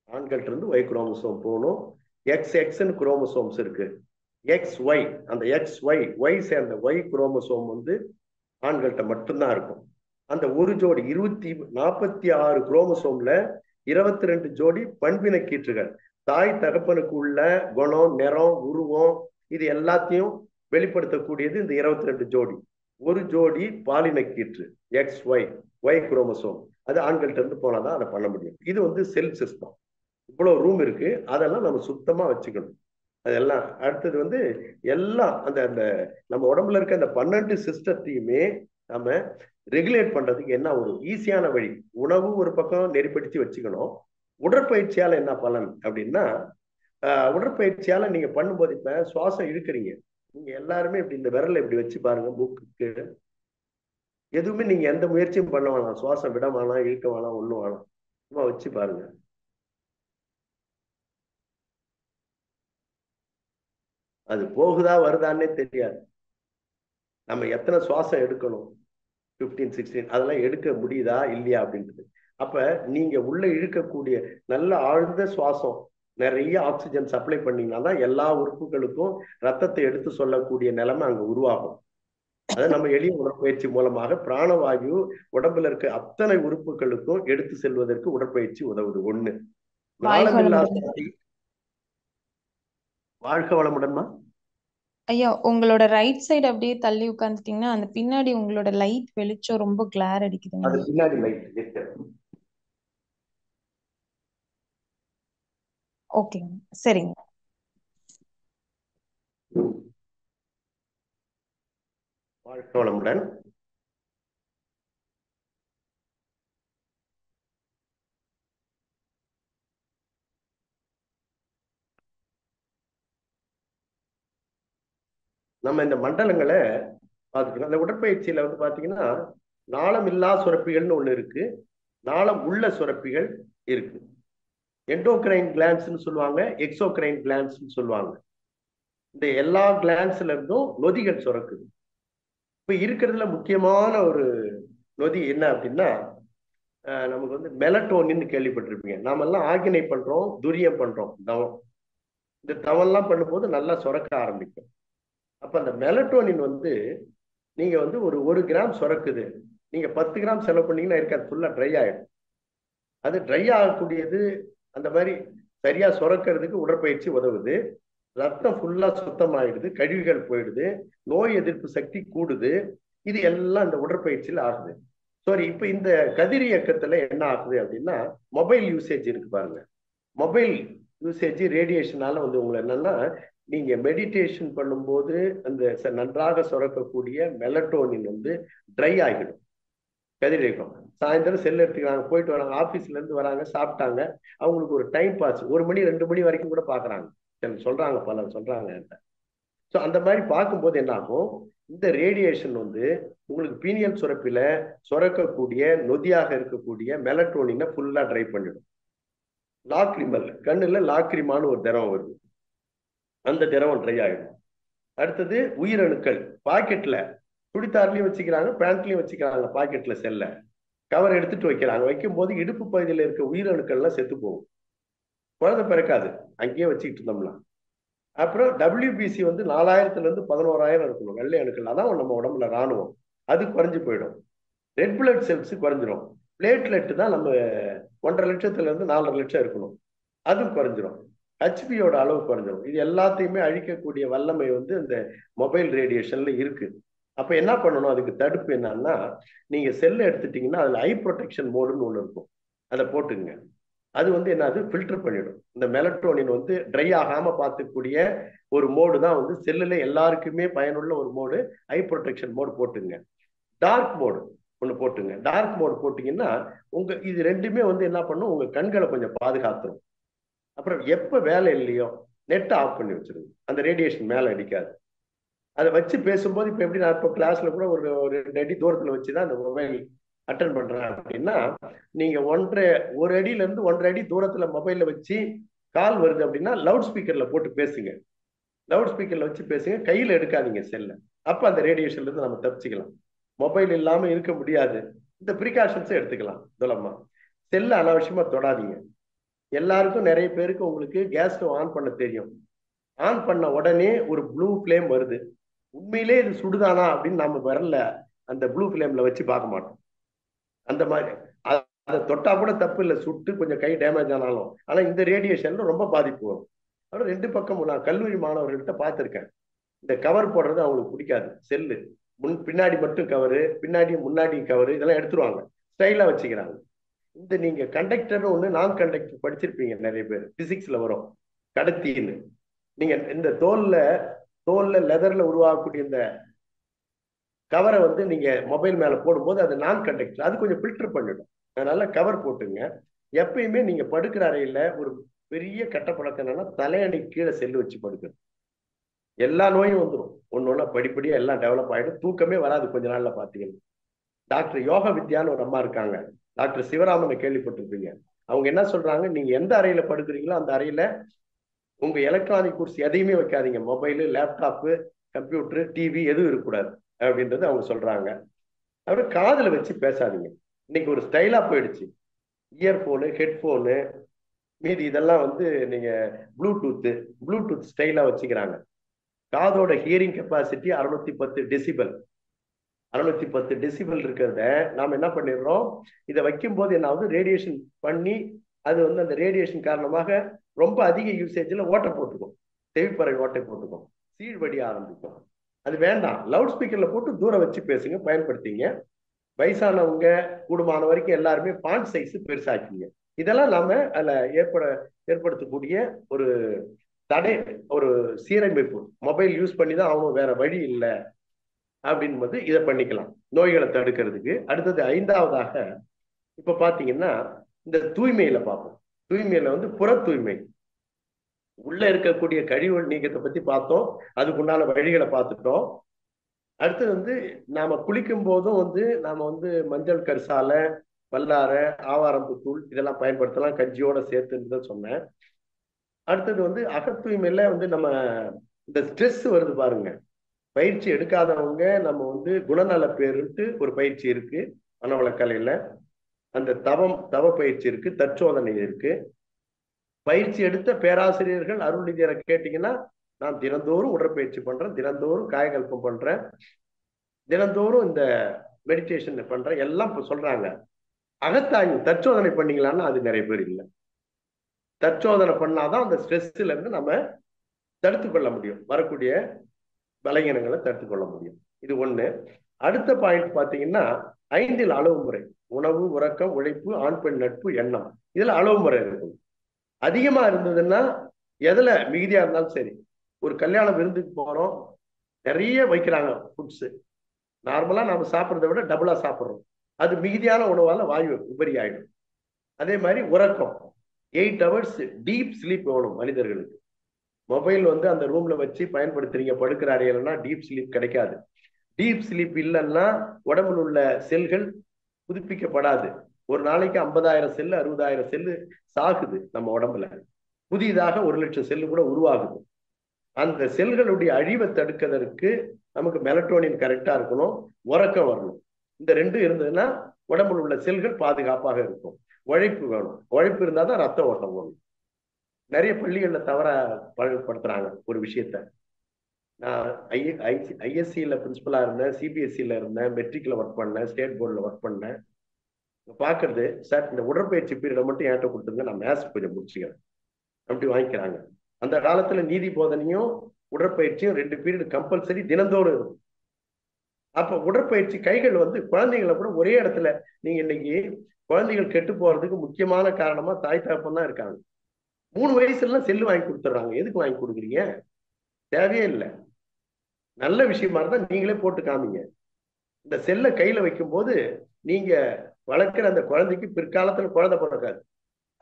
S2: ஆண்கள்ட்ட இருந்து ஒய் குரோமோசோம் போகணும். எக்ஸ்ன்னு குரோமோசோம்ஸ் இருக்கு, எக்ஸ் ஒய். அந்த எக்ஸ் ஒய் ஒய் சேர்ந்த ஒய் குரோமோசோம் ஆண்கள்கிட்ட மட்டும்தான் இருக்கும். அந்த ஒரு ஜோடி 46 குரோமோசோம்ல 22 ஜோடி பண்பின கீற்றுகள். தாய் தகப்பனுக்கு உள்ள குணம், நிறம், உருவம் இது எல்லாத்தையும் வெளிப்படுத்தக்கூடியது இந்த 22 ஜோடி. ஒரு ஜோடி பாலின கீற்று எக்ஸ் ஒய் ஒய் குரோமோசோம். அது ஆண்கள்ட்ட இருந்து போனாதான் அதை பண்ண முடியும். இது செல் சிஸ்டம். இவ்வளவு ரூம் இருக்கு, அதெல்லாம் நம்ம சுத்தமா வச்சுக்கணும். அதெல்லாம் அடுத்தது எல்லாம் அந்த அந்த நம்ம உடம்புல இருக்க அந்த 12 சிஸ்டத்தையுமே நம்ம ரெகுலேட் பண்றதுக்கு என்ன ஒரு ஈஸியான வழி. உணவு ஒரு பக்கம் நெறிப்படுத்தி வச்சுக்கணும். உடற்பயிற்சியால என்ன பலன் அப்படின்னா, உடற்பயிற்சியால நீங்க பண்ணும்போது இப்ப சுவாசம் இழுக்கிறீங்க, நீங்க எல்லாருமே இப்படி இந்த விரலை இப்படி வச்சு பாருங்க, மூக்குக்கு எதுவுமே நீங்க எந்த முயற்சியும் பண்ண வேணாம், சுவாசம் விட வேணாம், இழுக்க வேணாம், ஒண்ணும் வேணாம், சும்மா வச்சு பாருங்க. அது போகுதா வருதான்னே தெரியாது. நம்ம எத்தனை சுவாசம் எடுக்கணும், 15 16 அதெல்லாம் எடுக்க முடியுதா இல்லையா அப்படின்றது. அப்ப நீங்க உள்ள இழுக்கக்கூடிய நல்ல ஆழ்ந்த சுவாசம், நிறைய ஆக்சிஜன் சப்ளை பண்ணீங்கன்னா தான் எல்லா உறுப்புகளுக்கும் ரத்தத்தை எடுத்து சொல்லக்கூடிய நிலைமை அங்க உருவாகும். அதை நம்ம எளிய உடற்பயிற்சி மூலமாக பிராணவாயு உடம்புல இருக்க அத்தனை உறுப்புகளுக்கும் எடுத்து செல்வதற்கு உடற்பயிற்சி உதவுது. ஒண்ணு. நாளமில்லா சுரப்பி. வாழ்க வளமுடன்மா.
S1: ஐயா, உங்களோட ரைட் சைடு அப்படியே தள்ளி உட்காந்துட்டீங்கன்னா அந்த பின்னாடி உங்களோட லைட் வெளிச்சம் ரொம்ப கிளார் அடிக்குதுங்க.
S2: அது பின்னாடி லைட்.
S1: ஓகேங்க, சரிங்க.
S2: வாழ்க வளமுடன். நம்ம இந்த மண்டலங்களை பார்த்துக்கணும். அந்த உடற்பயிற்சியில வந்து பாத்தீங்கன்னா நாளமில்லா சுரப்பிகள்னு ஒண்ணு இருக்கு, நாளம் உள்ள சுரப்பிகள் இருக்கு. எண்டோகிரைன் கிளான்ஸ்ன்னு சொல்லுவாங்க, எக்ஸோகிரைன் கிளான்ஸ்ன்னு சொல்லுவாங்க. இந்த எல்லா கிளான்ஸ்ல இருந்தும் நொதிகள் சுரக்குது. இப்ப இருக்கிறதுல முக்கியமான ஒரு நொதி என்ன அப்படின்னா, நமக்கு வந்து மெலட்டோனின்னு கேள்விப்பட்டிருப்பீங்க. நாம எல்லாம் ஆகினை பண்றோம், துரியம் பண்றோம், தவம். இந்த தவம்லாம் பண்ணும்போது நல்லா சுரக்க ஆரம்பிக்கும். அப்ப அந்த மெலட்டோனின் வந்து நீங்க வந்து ஒரு கிராம் சுரக்குது, நீங்க 10 கிராம் செலவு பண்ணீங்கன்னா இருக்காது, ஃபுல்லா ட்ரை ஆயிடும். அது ட்ரை ஆகக்கூடியது. அந்த மாதிரி சரியா சுரக்கிறதுக்கு உடற்பயிற்சி உதவுது. ரத்தம் ஃபுல்லா சுத்தமாயிடுது, கழிவுகள் போயிடுது, நோய் எதிர்ப்பு சக்தி கூடுது. இது எல்லாம் இந்த உடற்பயிற்சியில ஆகுது. சாரி, இப்ப இந்த கதிர் இயக்கத்துல என்ன ஆகுது அப்படின்னா, மொபைல் யூசேஜ் இருக்கு பாருங்க. மொபைல் யூசேஜ் ரேடியேஷனால வந்து உங்களுக்கு என்னன்னா, நீங்க மெடிடேஷன் பண்ணும்போது அந்த நன்றாக சுரக்கக்கூடிய மெலட்டோனின் வந்து ட்ரை ஆகிடும். கதிரியக்கம். சாயந்தரம் செல் எடுத்துக்கிறாங்க, போயிட்டு வராங்க, ஆபீஸ்ல இருந்து வராங்க, சாப்பிட்டாங்க, அவங்களுக்கு ஒரு டைம் பாஸ், 1 மணி 2 மணி வரைக்கும் கூட பாக்குறாங்க, சொல்றாங்க, பலர் சொல்றாங்க. ஸோ அந்த மாதிரி பார்க்கும்போது என்ன ஆகும், இந்த ரேடியேஷன் வந்து உங்களுக்கு பீனியல் சுரப்பில சுரக்கக்கூடிய நொதியாக இருக்கக்கூடிய மெலட்டோனினை ஃபுல்லா ட்ரை பண்ணிடும். லாக்ரிமல், கண்ணுல லாக்ரிமான்னு ஒரு திரவம் வருது, அந்த திரவம் ட்ரை ஆகிடும். அடுத்தது உயிரணுக்கள் பாக்கெட்ல, துடித்தார்லயும் வச்சுக்கிறாங்க, பேண்ட்லயும் வச்சுக்கிறாங்க, பாக்கெட்ல செல்ல கவர் எடுத்துட்டு வைக்கிறாங்க. வைக்கும் போது இடுப்பு பகுதியில் இருக்க உயிரணுக்கள்லாம் செத்து போகும், குழந்தை பிறக்காது, அங்கேயே வச்சுக்கிட்டு இருந்தோம்னா. அப்புறம் WBC வந்து 4000ல இருந்து 11,000 இருக்கணும், வெள்ளை அணுக்கள். அதான் நம்ம உடம்புல ராணுவம், அது குறைஞ்சு போயிடும். ரெட் பிளட் செல்ஸ் குறைஞ்சிரும். பிளேட்லெட் தான் நம்ம 1.5 லட்சத்துல இருந்து 4.5 லட்சம் இருக்கணும், அது குறைஞ்சிரும். ஹெச்பியோட அளவு குறைஞ்சிரும். இது எல்லாத்தையுமே அழிக்கக்கூடிய வல்லமை வந்து இந்த மொபைல் ரேடியேஷன்ல இருக்கு. அப்ப என்ன பண்ணணும், அதுக்கு தடுப்பு என்னன்னா, நீங்க செல்ல எடுத்துட்டீங்கன்னா அதுல ஐ ப்ரொடெக்ஷன் மோடுன்னு ஒண்ணு இருக்கும், அதை போட்டுங்க. அது வந்து என்னது, ஃபில்டர் பண்ணிடும். இந்த மெலட்டோனின் வந்து ட்ரை ஆகாம பார்த்துக்கூடிய ஒரு மோடு தான் வந்து செல்லுல எல்லாருக்குமே பயனுள்ள ஒரு மோடு. ஐ ப்ரொடெக்ஷன் மோடு போட்டுங்க. டார்க் மோடு ஒன்று போட்டுங்க. டார்க் மோடு போட்டீங்கன்னா இது ரெண்டுமே வந்து என்ன பண்ணும், உங்க கண்களை கொஞ்சம் பாதுகாத்துரும். அப்புறம் எப்ப வேலை இல்லையோ நெட்டை ஆஃப் பண்ணி வச்சிருங்க, அந்த ரேடியேஷன் மேல அடிக்காது. அதை வச்சு பேசும்போது இப்ப எப்படி, நான் இப்போ கிளாஸ்ல கூட ஒரு 2 அடி தூரத்துல வச்சுதான் அந்த மொபைல் அட்டன் பண்றேன் அப்படின்னா, நீங்க 1 அடியில இருந்து 1.5 அடி தூரத்துல மொபைல்ல வச்சு கால் வருது அப்படின்னா லவுட் ஸ்பீக்கர்ல போட்டு பேசுங்க. லவுட் ஸ்பீக்கர்ல வச்சு பேசுங்க, கையில எடுக்காதீங்க செல்ல. அப்ப அந்த ரேடியேஷன்ல இருந்து நம்ம தப்பிச்சுக்கலாம். மொபைல் இல்லாம இருக்க முடியாது, இந்த ப்ரிகாஷன்ஸை எடுத்துக்கலாம். துலமா செல்ல அனாவசியமா தொடாதீங்க. எல்லாருக்கும், நிறைய பேருக்கு உங்களுக்கு கேஸ் ஸ்டவ் ஆன் பண்ண தெரியும், ஆன் பண்ண உடனே ஒரு ப்ளூ ஃபிளேம் வருது, உண்மையிலே இது சுடுதானா அப்படின்னு நம்ம வரல அந்த ப்ளூ ஃபிளேம்ல வச்சு பார்க்க மாட்டோம். அந்த மாதிரி அதை தொட்டா கூட தப்பு இல்லை, சுட்டு கொஞ்சம் கை டேமேஜ் ஆனாலும். ஆனா இந்த ரேடியேஷன்ல ரொம்ப பாதிப்பு வரும். அப்புறம் 2 பக்கமும் நான் கல்லூரி மாணவர்கள்ட்ட பார்த்துருக்கேன், இந்த கவர் போடுறது அவங்களுக்கு பிடிக்காது. செல்லு பின்னாடி மட்டும் கவரு, பின்னாடி முன்னாடி கவரு, இதெல்லாம் எடுத்துருவாங்க, ஸ்டைலா வச்சுக்கிறாங்க. இந்த நீங்க கண்டக்டர் ஒண்ணு, நான் கண்டக்டர் படிச்சிருப்பீங்க நிறைய பேர், பிசிக்ஸ்ல வரும் கடத்தின்னு. நீங்க இந்த தோல்ல லெதர்ல உருவாகக்கூடிய இந்த கவரை வந்து நீங்க மொபைல் மேல போடும்போது அது நான் கண்டக்டர், அது கொஞ்சம் ஃபில்டர் பண்ணிடும். அதனால கவர் போட்டுங்க. எப்பயுமே நீங்க படுக்கிற அறையில ஒரு பெரிய கட்ட பழக்கம் என்னன்னா, தலையணை கீழே செல்லு வச்சு படுக்கிறது. எல்லா நோயும் வந்துடும், ஒன்னொன்னா படிப்படியா எல்லாம் டெவலப் ஆயிடும், தூக்கமே வராது கொஞ்ச நாள்ல. பாத்தீங்கன்னா டாக்டர் யோக வித்யான்னு ஒரு அம்மா இருக்காங்க, டாக்டர் சிவராமனை கேள்விப்பட்டிருப்பீங்க. அவங்க என்ன சொல்றாங்க, நீங்க எந்த அறையில படுக்கிறீங்களோ அந்த அறையில உங்க எலக்ட்ரானிக் கூட்ஸ் எதையுமே வைக்காதீங்க, மொபைலு, லேப்டாப்பு, கம்ப்யூட்டர், டிவி எதுவும் இருக்கக்கூடாது. அப்படின்றது அவங்க சொல்றாங்க. அப்புறம் காதுல வச்சு பேசாதீங்க. இன்னைக்கு ஒரு ஸ்டைலா போயிடுச்சு. இயர்போனு, ஹெட்போனு, மீதி இதெல்லாம் வந்து நீங்க ப்ளூடூத் ஸ்டைலா வச்சுக்கிறாங்க. காதோட ஹியரிங் கெப்பாசிட்டி 610 டெசிபல். 610 டெசிபல் இருக்கிறத நாம என்ன பண்ணிடுறோம், இதை வைக்கும் போது என்ன ஆகுது, ரேடியேஷன் பண்ணி அது வந்து அந்த ரேடியேஷன் காரணமாக ரொம்ப அதிக யூசேஜ்ல ஓட்டை போட்டுக்கும், செவிப்பறை ஓட்டை போட்டுக்கும், சீழ்வடிய ஆரம்பிக்கும். அது வேண்டாம். லவுட் ஸ்பீக்கர்ல போட்டு தூரம் வச்சு பேசுங்க, பயன்படுத்திங்க. வயசானவங்க கூடுமான வரைக்கும் எல்லாருமே பாண்ட் சைஸ் பெருசாக்கிங்க. இதெல்லாம் நாம அதுல ஏற்படுத்தக்கூடிய ஒரு தடை, ஒரு சீரமைப்பு. மொபைல் யூஸ் பண்ணி தான் ஆகணும், வேற வழி இல்லை அப்படின்போது இதை பண்ணிக்கலாம் நோய்களை தடுக்கிறதுக்கு. அடுத்தது 5வதாக இப்ப பாத்தீங்கன்னா இந்த தூய்மையில பார்ப்போம். தூய்மையில வந்து புற தூய்மை, உள்ள இருக்கக்கூடிய கழிவு நீக்கத்தை பத்தி பார்த்தோம், அதுக்குண்டான வழிகளை பார்த்துட்டோம். அடுத்தது வந்து நாம குளிக்கும் போதும் வந்து நாம வந்து மஞ்சள் கரிசாலை, வல்லாரை, ஆவாரம்பு தூள் இதெல்லாம் பயன்படுத்தலாம், கஞ்சியோட சேர்த்துன்னு சொன்னேன். அடுத்தது வந்து அகத்தூய்மையில வந்து நம்ம இந்த ஸ்ட்ரெஸ் வருது பாருங்க, பயிற்சி எடுக்காதவங்க நம்ம வந்து குணநல பேருன்ட்டு ஒரு பயிற்சி இருக்கு மனவளக்கலையில. அந்த தவ பயிற்சி இருக்கு, தற்சோதனை இருக்கு. பயிற்சி எடுத்த பேராசிரியர்கள் அருள்நிதியரை கேட்டீங்கன்னா, நான் தினந்தோறும் உடற்பயிற்சி பண்றேன், தினந்தோறும் காயகல்பம் பண்றேன், தினந்தோறும் இந்த மெடிடேஷன் பண்றேன் எல்லாம் சொல்றாங்க. அகத்தாய்வு தற்சோதனை பண்ணீங்களான்னா அது நிறைய பேர் இல்லை. தற்சோதனை பண்ணாதான் அந்த ஸ்ட்ரெஸ்ல இருந்து நம்ம தடுத்து கொள்ள முடியும், வரக்கூடிய பலகீனங்களை தடுத்து கொள்ள முடியும். இது ஒண்ணு. அடுத்த பாயிண்ட் பாத்தீங்கன்னா 5 அளவு முறை: உணவு, உறக்கம், உழைப்பு, ஆண் பெண் நட்பு, எண்ணம். இதுல அளவு முறை இருக்கும். அதிகமா இருந்ததுன்னா எதுல மிகுதியா இருந்தாலும் சரி, ஒரு கல்யாண விருந்துக்கு போறோம், நிறைய வைக்கிறாங்க ஃபுட்ஸ், நார்மலா நம்ம சாப்பிட்றதை விட டபுளா சாப்பிட்றோம், அது மிகுதியான உணவால வாயு உபரி ஆயிடும். அதே மாதிரி உறக்கம் 8 ஹவர்ஸ் டீப் ஸ்லீப் வேணும் மனிதர்களுக்கு. மொபைல் வந்து அந்த ரூம்ல வச்சு பயன்படுத்துறீங்க, படுக்கிற அறையிலன்னா டீப் ஸ்லீப் கிடைக்காது. டீப் ஸ்லீப் இல்லைன்னா உடம்புல உள்ள செல்கள் புதுப்பிக்கப்படாது. ஒரு நாளைக்கு 50,000 செல்லு 60,000 செல்லு சாகுது நம்ம உடம்புல, புதிதாக 1,00,000 செல்லு கூட உருவாகுது. அந்த செல்களுடைய அழிவை தடுக்கிறதுக்கு நமக்கு மெலட்டோனின் கரெக்டா இருக்கணும், உறக்கம் வரணும். இந்த 2 இருந்ததுன்னா உடம்புல உள்ள செல்கள் பாதுகாப்பாக இருக்கும். உழைப்பு வேணும், உழைப்பு இருந்தால் தான் ரத்த ஓட்டம் வரும். நிறைய பள்ளிகள்ல தவற பழக்கப்படுத்துறாங்க ஒரு விஷயத்த. நான் ஐஎஸ்சியில் பிரின்சிபலா இருந்தேன், சிபிஎஸ்சியில் இருந்தேன், மெட்ரிக்ல ஒர்க் பண்ணேன், ஸ்டேட் போர்டில் ஒர்க் பண்ணேன். பார்க்கறது, சார் இந்த உடற்பயிற்சி பீரியடை மட்டும் என்கிட்ட கொடுத்துருங்க, நான் மேத்ஸ் கொஞ்சம் முடிச்சுக்கிறேன் அப்படி வாங்கிக்கிறாங்க. அந்த காலத்துல நீதி போதனையும் உடற்பயிற்சியும் 2 பீரியட் கம்பல்சரி தினந்தோறும் இருக்கும். அப்ப உடற்பயிற்சி கைகள் வந்து குழந்தைங்களை கூட ஒரே இடத்துல, நீங்க இன்னைக்கு குழந்தைகள் கெட்டு போறதுக்கு முக்கியமான காரணமா தாய் தகப்பன் தான் இருக்காங்க. 3 வயசுல செல்லு வாங்கி கொடுத்துட்றாங்க. எதுக்கு வாங்கி கொடுக்குறீங்க? தேவையே இல்லை. நல்ல விஷயமா இருந்தா நீங்களே போட்டு காமிங்க. இந்த செல்லை கையில வைக்கும் போது நீங்க வளர்க்கிற அந்த குழந்தைக்கு பிற்காலத்துல குழந்தை பிறக்காது,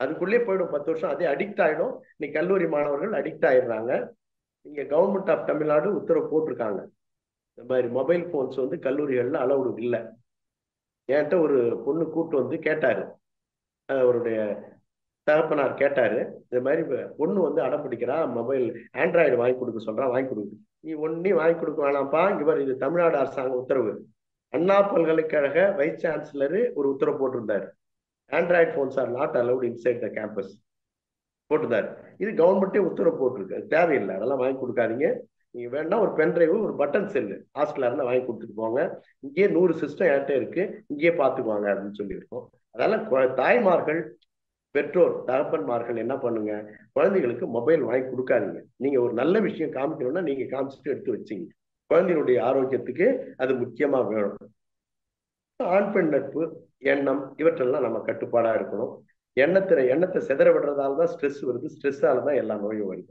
S2: அதுக்குள்ளே போயிடும் 10 வருஷம், அதே அடிக்ட் ஆயிடும். இன்னைக்கு கல்லூரி மாணவர்கள் அடிக்ட் ஆயிடுறாங்க. நீங்க கவர்மெண்ட் ஆஃப் தமிழ்நாடு உத்தரவு போட்டிருக்காங்க, இந்த மாதிரி மொபைல் போன்ஸ் வந்து கல்லூரிகள்ல அலௌடு இல்லை. என்கிட்ட ஒரு பொண்ணு கூட்டு வந்து கேட்டாரு, அவருடைய தகப்பனார் கேட்டாரு, இந்த மாதிரி பொண்ணு வந்து அடம் பிடிக்கிறா, மொபைல் ஆண்ட்ராய்டு வாங்கி கொடுக்க சொல்றா, வாங்கி கொடுக்கு. நீ ஒன்னையும் வாங்கி கொடுக்க வேணாம்ப்பா, இவர் இது தமிழ்நாடு அரசாங்க உத்தரவு. அண்ணா பல்கலைக்கழக வைஸ் சான்சலரு ஒரு உத்தரவு போட்டிருந்தாரு, Android phones are not allowed inside the campus போட்டிருந்தாரு. இது கவர்மெண்ட்டே உத்தரவு போட்டிருக்கு, தேவையில்லை, அதெல்லாம் வாங்கி கொடுக்காதீங்க. நீங்க வேணா ஒரு பென்ட்ரைவு, ஒரு பட்டன் செல்லு ஹாஸ்டல்ல இருந்தா வாங்கி கொடுத்துட்டு போங்க, இங்கேயே 100 சிஸ்டம் என்கிட்ட இருக்கு, இங்கேயே பார்த்துக்குவாங்க அப்படின்னு சொல்லியிருக்கோம். அதனால தாய்மார்கள், பெற்றோர், தகப்பன்மார்கள் என்ன பண்ணுங்க, குழந்தைகளுக்கு மொபைல் வாங்கி கொடுக்காதீங்க. நீங்க ஒரு நல்ல விஷயம் காமிக்கணும்னா நீங்க காமிச்சிட்டு எடுத்து வச்சிங்க. குழந்தைகளுடைய ஆரோக்கியத்துக்கு அது முக்கியமா வேணும். ஆண் பெண் நட்பு, எண்ணம், இவற்றெல்லாம் நம்ம கட்டுப்பாடா இருக்கணும். எண்ணத்தை சிதற விடுறதால தான் ஸ்ட்ரெஸ் வருது, ஸ்ட்ரெஸ்ஸால தான் எல்லா நோயும் வருது.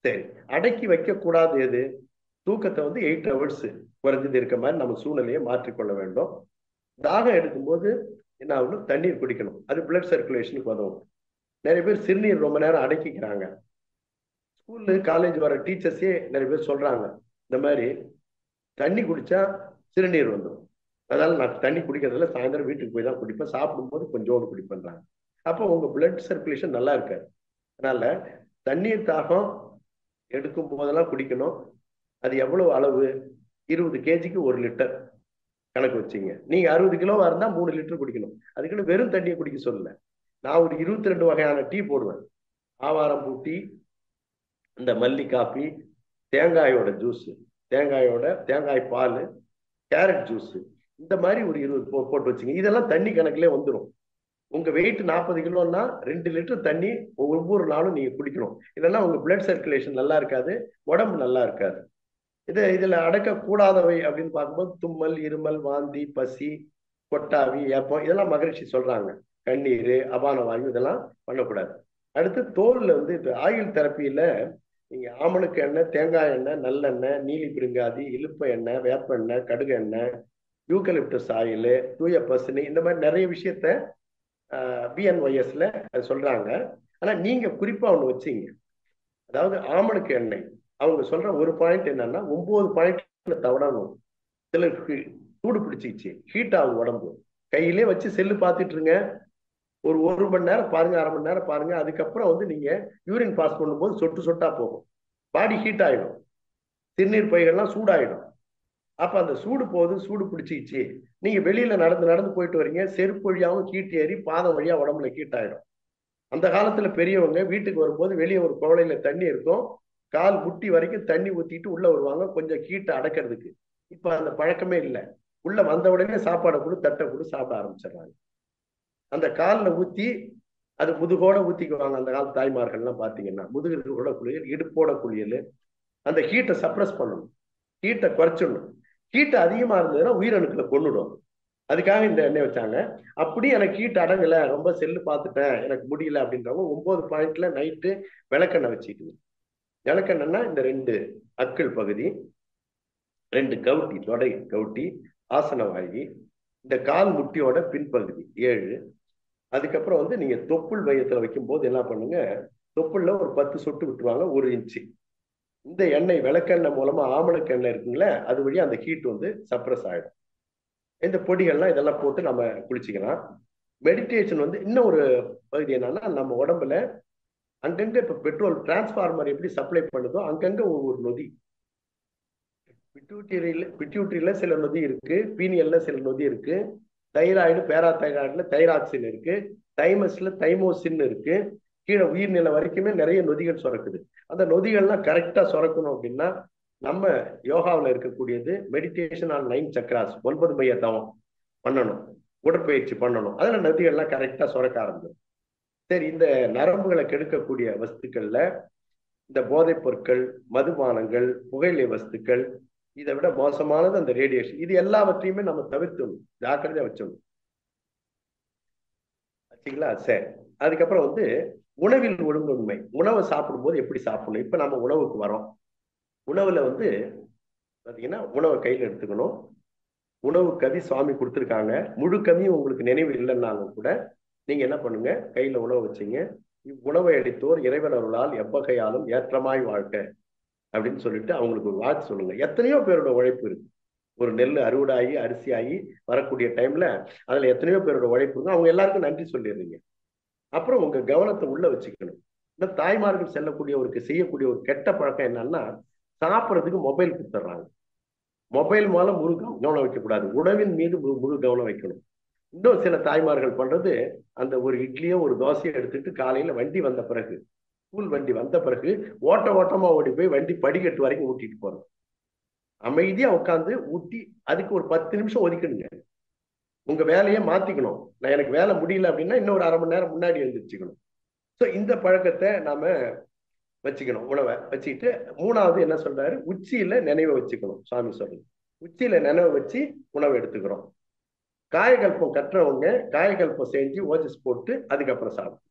S2: சரி, அடக்கி வைக்க கூடாது எது? தூக்கத்தை வந்து 8 ஹவர்ஸ் குறைஞ்சது இருக்க மாதிரி நம்ம சூழ்நிலையை மாற்றிக்கொள்ள வேண்டும். தாகம் எடுக்கும்போது என்ன ஆகணும், தண்ணீர் குடிக்கணும், அது பிளட் சர்க்குலேஷனுக்கு உதவும். நிறைய பேர் சிறுநீர் ரொம்ப நேரம் அடக்கிக்கிறாங்க. ஸ்கூலு காலேஜ் வர டீச்சர்ஸே நிறைய பேர் சொல்றாங்க, இந்த மாதிரி தண்ணி குடிச்சா சிறுநீர் வந்துடும், அதனால நான் தண்ணி குடிக்கிறதுல சாயந்தரம் வீட்டுக்கு போய் தான் குடிப்பேன், சாப்பிடும்போது கொஞ்சோடு குடிப்பேன்றாங்க. அப்போ உங்க பிளட் சர்க்குலேஷன் நல்லா இருக்காது. அதனால தண்ணீர் தாகம் எடுக்கும் போதெல்லாம் குடிக்கணும். அது எவ்வளவு அளவு, 20 kgக்கு 1 லிட்டர் கணக்கு வச்சுங்க. நீங்க 60 கிலோவா இருந்தா 3 லிட்டர் குடிக்கணும். அதுக்குன்னு வெறும் தண்ணியை குடிக்க சொல்லல. நான் ஒரு 22 வகையான டீ போடுவேன். ஆவாரம்பூ டீ, இந்த மல்லி காஃபி, தேங்காயோட ஜூஸ், தேங்காய் பால், கேரட் ஜூஸ், இந்த மாதிரி ஒரு 20 போட்டு வச்சுங்க. இதெல்லாம் தண்ணி கணக்குல வந்துடும். உங்க வெயிட் 40 கிலோன்னா 2 லிட்டர் தண்ணி ஒவ்வொரு நாளும் நீங்க குடிக்கணும். இல்லைன்னா உங்க பிளட் சர்க்குலேஷன் நல்லா இருக்காது, உடம்பு நல்லா இருக்காது. இதுல அடக்கக்கூடாதவை அப்படின்னு பார்க்கும்போது தும்மல், இருமல், வாந்தி, பசி, கொட்டாவி, ஏப்பம், இதெல்லாம் மகிழ்ச்சி சொல்றாங்க. கண்ணீர், அபான வாயு, இதெல்லாம் பண்ணக்கூடாது. அடுத்து தோல்ல வந்து இப்ப ஆயுள் தெரப்பியில நீங்க ஆமணுக்கு எண்ணெய், தேங்காய் எண்ணெய், நல்லெண்ணெய், நீலி பிருங்காதி, இலுப்ப எண்ணெய், வேப்ப எண்ணெய், கடுகு எண்ணெய், யூக்கலிப்டஸ் ஆயில், தூய பசுனி, இந்த மாதிரி நிறைய விஷயத்த பிஎன்ஒய்எஸ்ல சொல்றாங்க. ஆனா நீங்க குறிப்பா ஒண்ணு வச்சீங்க. அதாவது ஆமணுக்கு எண்ணெய் அவங்க சொல்ற ஒரு பாயிண்ட் என்னன்னா 9 பாயிண்ட்ல தவறணும். சிலருக்கு சூடு பிடிச்சிச்சு, ஹீட் ஆகும் உடம்பு. கையிலே வச்சு செல்லு பார்த்துட்டு இருங்க. ஒரு மணி நேரம் பாருங்க, அரை மணி நேரம் பாருங்க. அதுக்கப்புறம் வந்து நீங்க யூரின் பாஸ் பண்ணும்போது சொட்டு சொட்டா போகும். பாடி ஹீட் ஆயிடும், சிறுநீர் பைகள்லாம் சூடாயிடும். அப்ப அந்த சூடு பிடிச்சிச்சு. நீங்க வெளியில நடந்து போயிட்டு வரீங்க, செருப்பு வழியாவும் ஹீட் ஏறி பாதம் வழியா உடம்புல ஹீட் ஆயிடும். அந்த காலத்துல பெரியவங்க வீட்டுக்கு வரும்போது வெளியே ஒரு குவளையில தண்ணி இருக்கும், கால் முட்டி வரைக்கும் தண்ணி ஊத்திட்டு உள்ள வருவாங்க, கொஞ்சம் ஹீட்டை அடக்கிறதுக்கு. இப்ப அந்த பழக்கமே இல்லை. உள்ள வந்த உடனே சாப்பாடை கூட தட்டை கூட சாப்பிட ஆரம்பிச்சிடுறாங்க. அந்த காலில் ஊத்தி அது முதுகோட ஊத்திக்குவாங்க. அந்த கால தாய்மார்கள்லாம் பாத்தீங்கன்னா முதுகோட குளியல், இடுப்போட குளியல். அந்த ஹீட்டை சப்ரஸ் பண்ணணும், ஹீட்டை குறைச்சிடணும். ஹீட் அதிகமா இருந்ததுன்னா உயிரணுக்களை கொண்டுடும். அதுக்காக இந்த எண்ணெய் வச்சாங்க. அப்படி எனக்கு ஹீட் அடங்கல, ரொம்ப செல்லு பார்த்துட்டேன், எனக்கு முடியல அப்படின்றவங்க 9 பாயிண்ட்ல நைட்டு விளக்கெண்ணெய் வச்சுக்கணும். விளக்கெண்ணெய்னா இந்த 2 அக்கிள் பகுதி, 2 கவுட்டி, தொடை கவுட்டி, ஆசன வாயி, இந்த கால் முட்டியோட பின்பகுதி 7. அதுக்கப்புறம் வந்து நீங்க தொப்புள் மையத்துல வைக்கும் போது என்ன பண்ணுங்க, தொப்புள்ள ஒரு 10 சொட்டு விட்டுருவாங்க, 1 இன்ச்சு. இந்த எண்ணெய் விளக்கெண்ணெய் மூலமா ஆமணக்கு எண்ணெய் இருக்குங்களே, அது வழியா அந்த ஹீட் வந்து சப்ரஸ் ஆயிடும். இந்த பொடிகள்லாம் இதெல்லாம் போட்டு நம்ம குளிச்சுக்கலாம். மெடிடேஷன் வந்து இன்னும் ஒரு பகுதி என்னன்னா, நம்ம உடம்புல அங்கங்க இப்ப பெட்ரோல் டிரான்ஸ்பார்மர் எப்படி சப்ளை பண்ணுதோ அங்கங்க ஒவ்வொரு நொதி. பிட்யூட்டரியில சில நொதி இருக்கு, பீனியல்ல சில நொதி இருக்கு, தைராய்டு பேராதைராய்டுல தைராக்சின் இருக்கு, தைமஸ்ல தைமோசின் இருக்கு. கீழே உயிர்நிலை வரைக்குமே நிறைய நொதிகள் சுரக்குது. அந்த நொதிகள்லாம் கரெக்டா சுரக்கணும் அப்படின்னா நம்ம யோகாவில் இருக்கக்கூடியது மெடிடேஷன் ஆன் 9 சக்ராஸ், 9 மைய தவம் பண்ணணும், உடற்பயிற்சி பண்ணணும். அதுல நொதிகள்லாம் கரெக்டா சுரக்க ஆரம்பிக்கும். சரி, இந்த நரம்புகளை கெடுக்கக்கூடிய வஸ்துக்கள்ல இந்த போதைப் பொருட்கள், மதுபானங்கள், புகையிலை வஸ்துக்கள், இதை விட மோசமானது அந்த ரேடியேஷன். இது எல்லாவற்றையுமே நம்ம தவிர்த்துணும், ஜாக்கிரதையா வச்சிடணும். வச்சுங்களா? சரி. அதுக்கப்புறம் வந்து உணவில் ஒழுங்குண்மை. உணவை சாப்பிடும்போது எப்படி சாப்பிடணும்? இப்ப நம்ம உணவுக்கு வரோம். உணவுல வந்து பாத்தீங்கன்னா உணவை கையில் எடுத்துக்கணும். உணவு கவி சுவாமி கொடுத்துருக்காங்க. முழு கவியும் உங்களுக்கு நினைவு இல்லைன்னாலும் கூட நீங்க என்ன பண்ணுங்க, கையில உணவு வச்சுங்க. இவ்வுணவை அளித்தோர் இறைவன் அருளால் எவ்வகையாலும் ஏற்றமாய் வாழ்க அப்படின்னு சொல்லிட்டு அவங்களுக்கு ஒரு வாழ்த்து சொல்லுங்க. எத்தனையோ பேரோட உழைப்பு இருக்கு. ஒரு நெல் அறுவடாகி அரிசி ஆகி வரக்கூடிய டைம்ல அதுல எத்தனையோ பேரோட உழைப்பு இருக்கு. அவங்க எல்லாருக்கும் நன்றி சொல்லிடுறீங்க. அப்புறம் உங்க கவனத்தை உள்ள வச்சுக்கணும். இந்த தாய்மார்கள் செல்லக்கூடியவருக்கு செய்யக்கூடிய ஒரு கெட்ட பழக்கம் என்னன்னா, சாப்பிட்றதுக்கு மொபைல் கொடுத்துட்றாங்க. மொபைல் மூலம் முழு கவனம் வைக்கக்கூடாது, உணவின் மீது முழு கவனம் வைக்கணும். இன்னும் சில தாய்மார்கள் பண்றது, அந்த ஒரு இட்லியோ ஒரு தோசையோ எடுத்துட்டு காலையில வண்டி வந்த பிறகு, ஸ்கூல் வண்டி வந்த பிறகு ஓட்டமா ஓடி போய் வண்டி படிக்கட்டு வரைக்கும் ஊட்டிட்டு போறோம். அமைதியா உட்காந்து ஊட்டி அதுக்கு ஒரு 10 நிமிஷம் ஒதுக்கணுங்க. உங்க வேலையை மாத்திக்கணும். நான் எனக்கு வேலை முடியல அப்படின்னா இன்னொரு அரை மணி நேரம் முன்னாடி எழுந்திரிச்சுக்கணும். ஸோ இந்த பழக்கத்தை நாம வச்சுக்கணும். உணவை வச்சுக்கிட்டு 3வது என்ன சொல்றாரு, உச்சியில நினைவை வச்சுக்கணும். சுவாமி சொல்றது உச்சியில நினைவை வச்சு உணவு எடுத்துக்கிறோம். காயகல்பம் கற்றவங்க காயகல்பம் செஞ்சு ஓஜஸ் போட்டு அதுக்கப்புறம் சாப்பிடும்.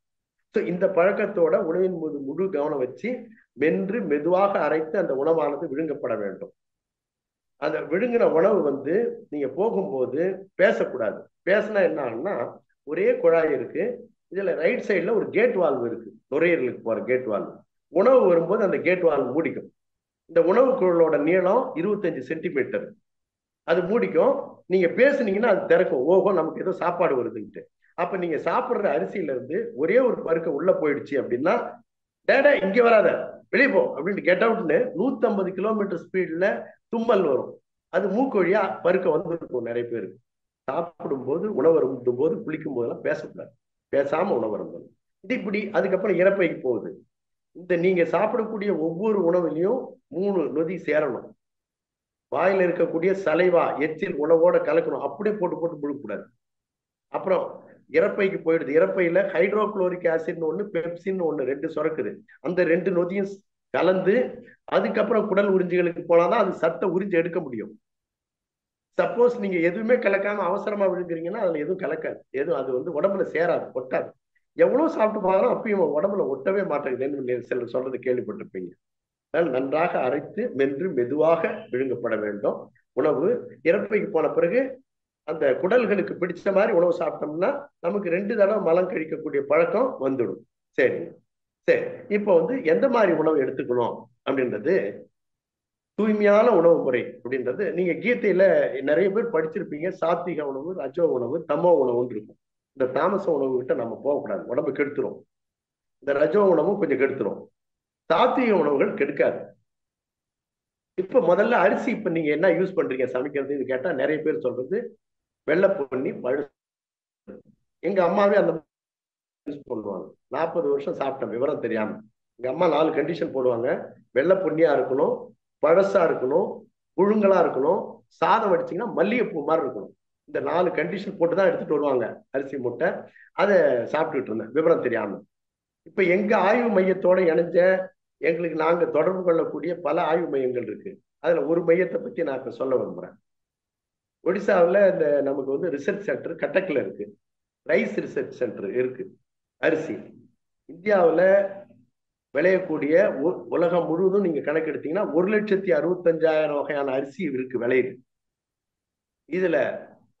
S2: ஸோ இந்த பழக்கத்தோட உணவின் மீது முழு கவனம் வச்சு மென்று மெதுவாக அரைத்து அந்த உணவானது விழுங்கப்பட வேண்டும். அந்த விழுங்கின உணவு வந்து நீங்க போகும்போது பேசக்கூடாது. பேசினா என்ன ஆகும்னா, ஒரே குழாய் இருக்கு, இதுல ரைட் சைட்ல ஒரு கேட் வால்வு இருக்கு, நுரையீரலுக்கு போற கேட் வால்வு. உணவு வரும்போது அந்த கேட் வால்வு மூடிக்கும். இந்த உணவு குழலோட நீளம் 25 சென்டிமீட்டர். அது மூடிக்கும். நீங்க பேசுனீங்கன்னா அது திறக்கும். ஓஹோ, நமக்கு ஏதோ சாப்பாடு வருதுன்ட்டு. அப்ப நீங்க சாப்பிடுற அரிசியில இருந்து ஒரே ஒரு பருக்க உள்ள போயிடுச்சு அப்படின்னா, டேடா இங்க வராத, வெளியே போ அப்படின்னு கெட் அவுட்னு 150 கிலோமீட்டர் ஸ்பீட்ல தும்மல் வரும். அது மூக்கு வழியா பருக்க வந்துருக்கும் நிறைய பேருக்கு. சாப்பிடும்போது உணவு அருந்தும் போது குளிக்கும் போதெல்லாம் பேசக்கூடாது, பேசாம உணவு அருந்தணும். இது இப்படி அதுக்கப்புறம் இறப்பைக்கு போகுது. இந்த நீங்க சாப்பிடக்கூடிய ஒவ்வொரு உணவுலையும் 3 நொதி சேரணும். வாயில இருக்கக்கூடிய சலைவா எச்சில் உணவோட கலக்கணும், அப்படியே போட்டு போட்டு முழுக்கூடாது. அப்புறம் இறப்பைக்கு போயிடுது. இறப்பையில ஹைட்ரோகுளோரிக் ஆசிட்னு ஒண்ணு, பெப்சின்னு ஒண்ணு, 2 சுரக்குது. அந்த 2 நொதியும் கலந்து அதுக்கப்புறம் குடல் உறிஞ்சிகளுக்கு போனாதான் அது சத்தை உறிஞ்சி எடுக்க முடியும். சப்போஸ் நீங்க எதுவுமே கலக்காம அவசரமா விழுங்குறீங்கன்னா அதுல எதுவும் கலக்காது, எதுவும் அது வந்து உடம்புல சேராது, ஒட்டாது. எவ்வளவு சாப்பிட்டு போனாலும் அப்பயும் உடம்புல ஒட்டவே மாட்டேங்குதுன்னு சிலர் சொல்றது கேள்விப்பட்டிருப்பீங்க. நன்றாக அரைத்து மென்று மெதுவாக விழுங்கப்பட வேண்டும் உணவு. இறப்பைக்கு போன பிறகு அந்த குடல்களுக்கு பிடிச்ச மாதிரி உணவு சாப்பிட்டோம்னா நமக்கு 2 தடவை மலம் கழிக்கக்கூடிய பழக்கம் வந்துடும். சரி சரி, இப்போ வந்து எந்த மாதிரி உணவு எடுத்துக்கணும் அப்படின்றது, தூய்மையான உணவு முறை அப்படின்றது நீங்க கீதையில நிறைய பேர் படிச்சிருப்பீங்க. சாத்விக உணவு, ரஜோ உணவு, தமோ உணவுன்னு இருக்கும். இந்த தாமச உணவு கிட்ட நம்ம போகக்கூடாது, உடம்பு கெடுத்துரும். இந்த ரஜோ உணவும் கொஞ்சம் கெடுத்துரும், சாத்விக உணவுகள் கெடுக்காது. இப்ப முதல்ல அரிசி இப்ப நீங்க என்ன யூஸ் பண்றீங்க சமைக்கிறது கேட்டா நிறைய பேர் சொல்றது வெள்ளை பொன்னி பழு. எங்க அம்மாவே அந்த யூஸ் பண்ணுவாங்க. 40 வருஷம் சாப்பிட்டேன் விவரம் தெரியாம. எங்க அம்மா 4 கண்டிஷன் போடுவாங்க. வெள்ளை பொன்னியா இருக்கணும், பழசா இருக்கணும், புழுங்கலா இருக்கணும், சாதம் வடிச்சிங்கன்னா மல்லிகைப்பூ மாதிரி இருக்கணும். இந்த 4 கண்டிஷன் போட்டுதான் எடுத்துட்டு வருவாங்க அரிசி மூட்டை. அதை சாப்பிட்டுட்டு இருந்தேன் விவரம் தெரியாம. இப்ப எங்க ஆய்வு மையத்தோட இணைஞ்ச எங்களுக்கு நாங்க தொடர்பு கொள்ளக்கூடிய பல ஆய்வு மையங்கள் இருக்கு. அதுல ஒரு மையத்தை பத்தி நான் இப்ப சொல்ல விரும்புறேன். ஒடிசாவில் இந்த நமக்கு வந்து ரிசர்ச் சென்டர் கட்டக்ல இருக்கு, ரைஸ் ரிசர்ச் சென்டர் இருக்கு. அரிசி இந்தியாவில் விளையக்கூடிய உலகம் முழுவதும் நீங்க கணக்கெடுத்தீங்கன்னா 1,65,000 வகையான அரிசி இருக்கு விளையுது. இதுல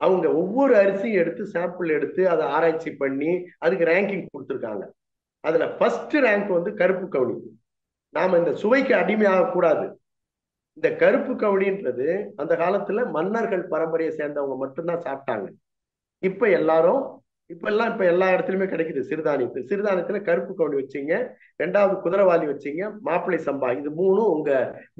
S2: அவங்க ஒவ்வொரு அரிசியும் எடுத்து சாம்பிள் எடுத்து அதை ஆராய்ச்சி பண்ணி அதுக்கு ரேங்கிங் கொடுத்துருக்காங்க. அதுல ஃபர்ஸ்ட் ரேங்க் வந்து கருப்பு கவுனி. நாம இந்த சுவைக்கு அடிமையாக கூடாது. இந்த கருப்பு கவுனின்றது அந்த காலத்துல மன்னர்கள் பரம்பரையை சேர்ந்தவங்க மட்டும்தான் சாப்பிட்டாங்க. இப்ப எல்லாரும் இப்ப எல்லா இடத்துலயுமே கிடைக்குது. சிறுதானியத்துல கருப்பு கவுனி வச்சீங்க, 2வது குதிரைவாலி வச்சீங்க, மாப்பிள்ளை சம்பா, இது 3ம் உங்க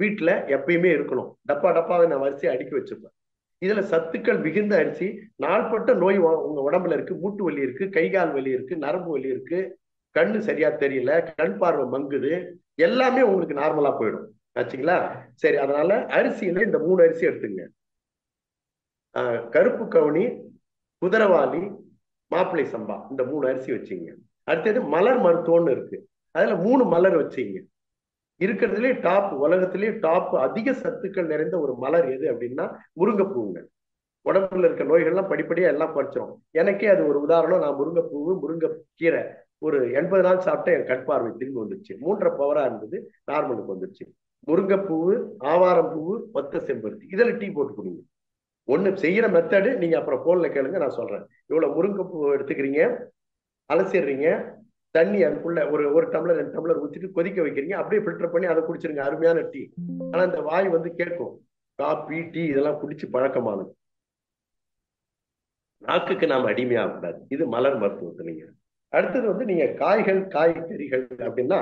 S2: வீட்டுல எப்பயுமே இருக்கணும். டப்பா டப்பாவை நான் வரிசையை அடுக்கி வச்சிருப்பேன். இதுல சத்துக்கள் மிகுந்த அரிசி. நாள்பட்ட நோய் உங்க உடம்புல இருக்கு, மூட்டு வலி இருக்கு, கைகால் வலி இருக்கு, நரம்பு வலி இருக்கு, கண்ணு சரியா தெரியல, கண் பார்வை மங்குது, எல்லாமே உங்களுக்கு நார்மலா போயிடும் ஆச்சுங்களா. சரி, அதனால அரிசியில இந்த 3 அரிசி எடுத்துங்க. கருப்பு கவுனி, குதிரைவாலி, மாப்பிள்ளை சம்பா, இந்த 3 அரிசி வச்சுங்க. அடுத்தது மலர் மருத்துவம்னு இருக்கு, அதுல 3 மலர் வச்சுங்க. இருக்கிறதுலே டாப், உலகத்திலேயே டாப் அதிக சத்துக்கள் நிறைந்த ஒரு மலர் எது அப்படின்னா முருங்கைப்பூங்க. உடம்புல இருக்க நோய்கள்லாம் படிப்படியா எல்லாம் படிச்சிடும். எனக்கே அது ஒரு உதாரணம். நான் முருங்கைப்பூவு, முருங்கைக்கீரை ஒரு 80 நாள் சாப்பிட்டு என் கண் பார்வை திரும்பி வந்துருச்சு. 3.5 பவரா இருந்தது, நார்மலுக்கு வந்துருச்சு. முருங்கைப்பூவு, ஆவாரம் பூவு, ஒத்த செம்பருத்தி, இதுல டீ போட்டு குடிங்க. ஒண்ணு செய்யற மெத்தடு நீங்க அப்புறம் போன்ல கேளுங்க, நான் சொல்றேன். இவ்வளவு முருங்கைப்பூ எடுத்துக்கிறீங்க, அலசிடுறீங்க, தண்ணி அதுக்குள்ள ஒரு டம்ளர் 2 டம்ளர் ஊற்றிட்டு கொதிக்க வைக்கிறீங்க. அப்படியே ஃபில்டர் பண்ணி அதை குடிச்சிருங்க, அருமையான டீ. ஆனா இந்த வாய் வந்து கேட்கும், காபி டீ இதெல்லாம் குடிச்சு பழக்கமானது. நாக்குக்கு நாம அடிமையாகக்கூடாது. இது மலர் மருத்துவத்தை. நீங்க அடுத்தது வந்து நீங்க காய்கள் காய்கறிகள் அப்படின்னா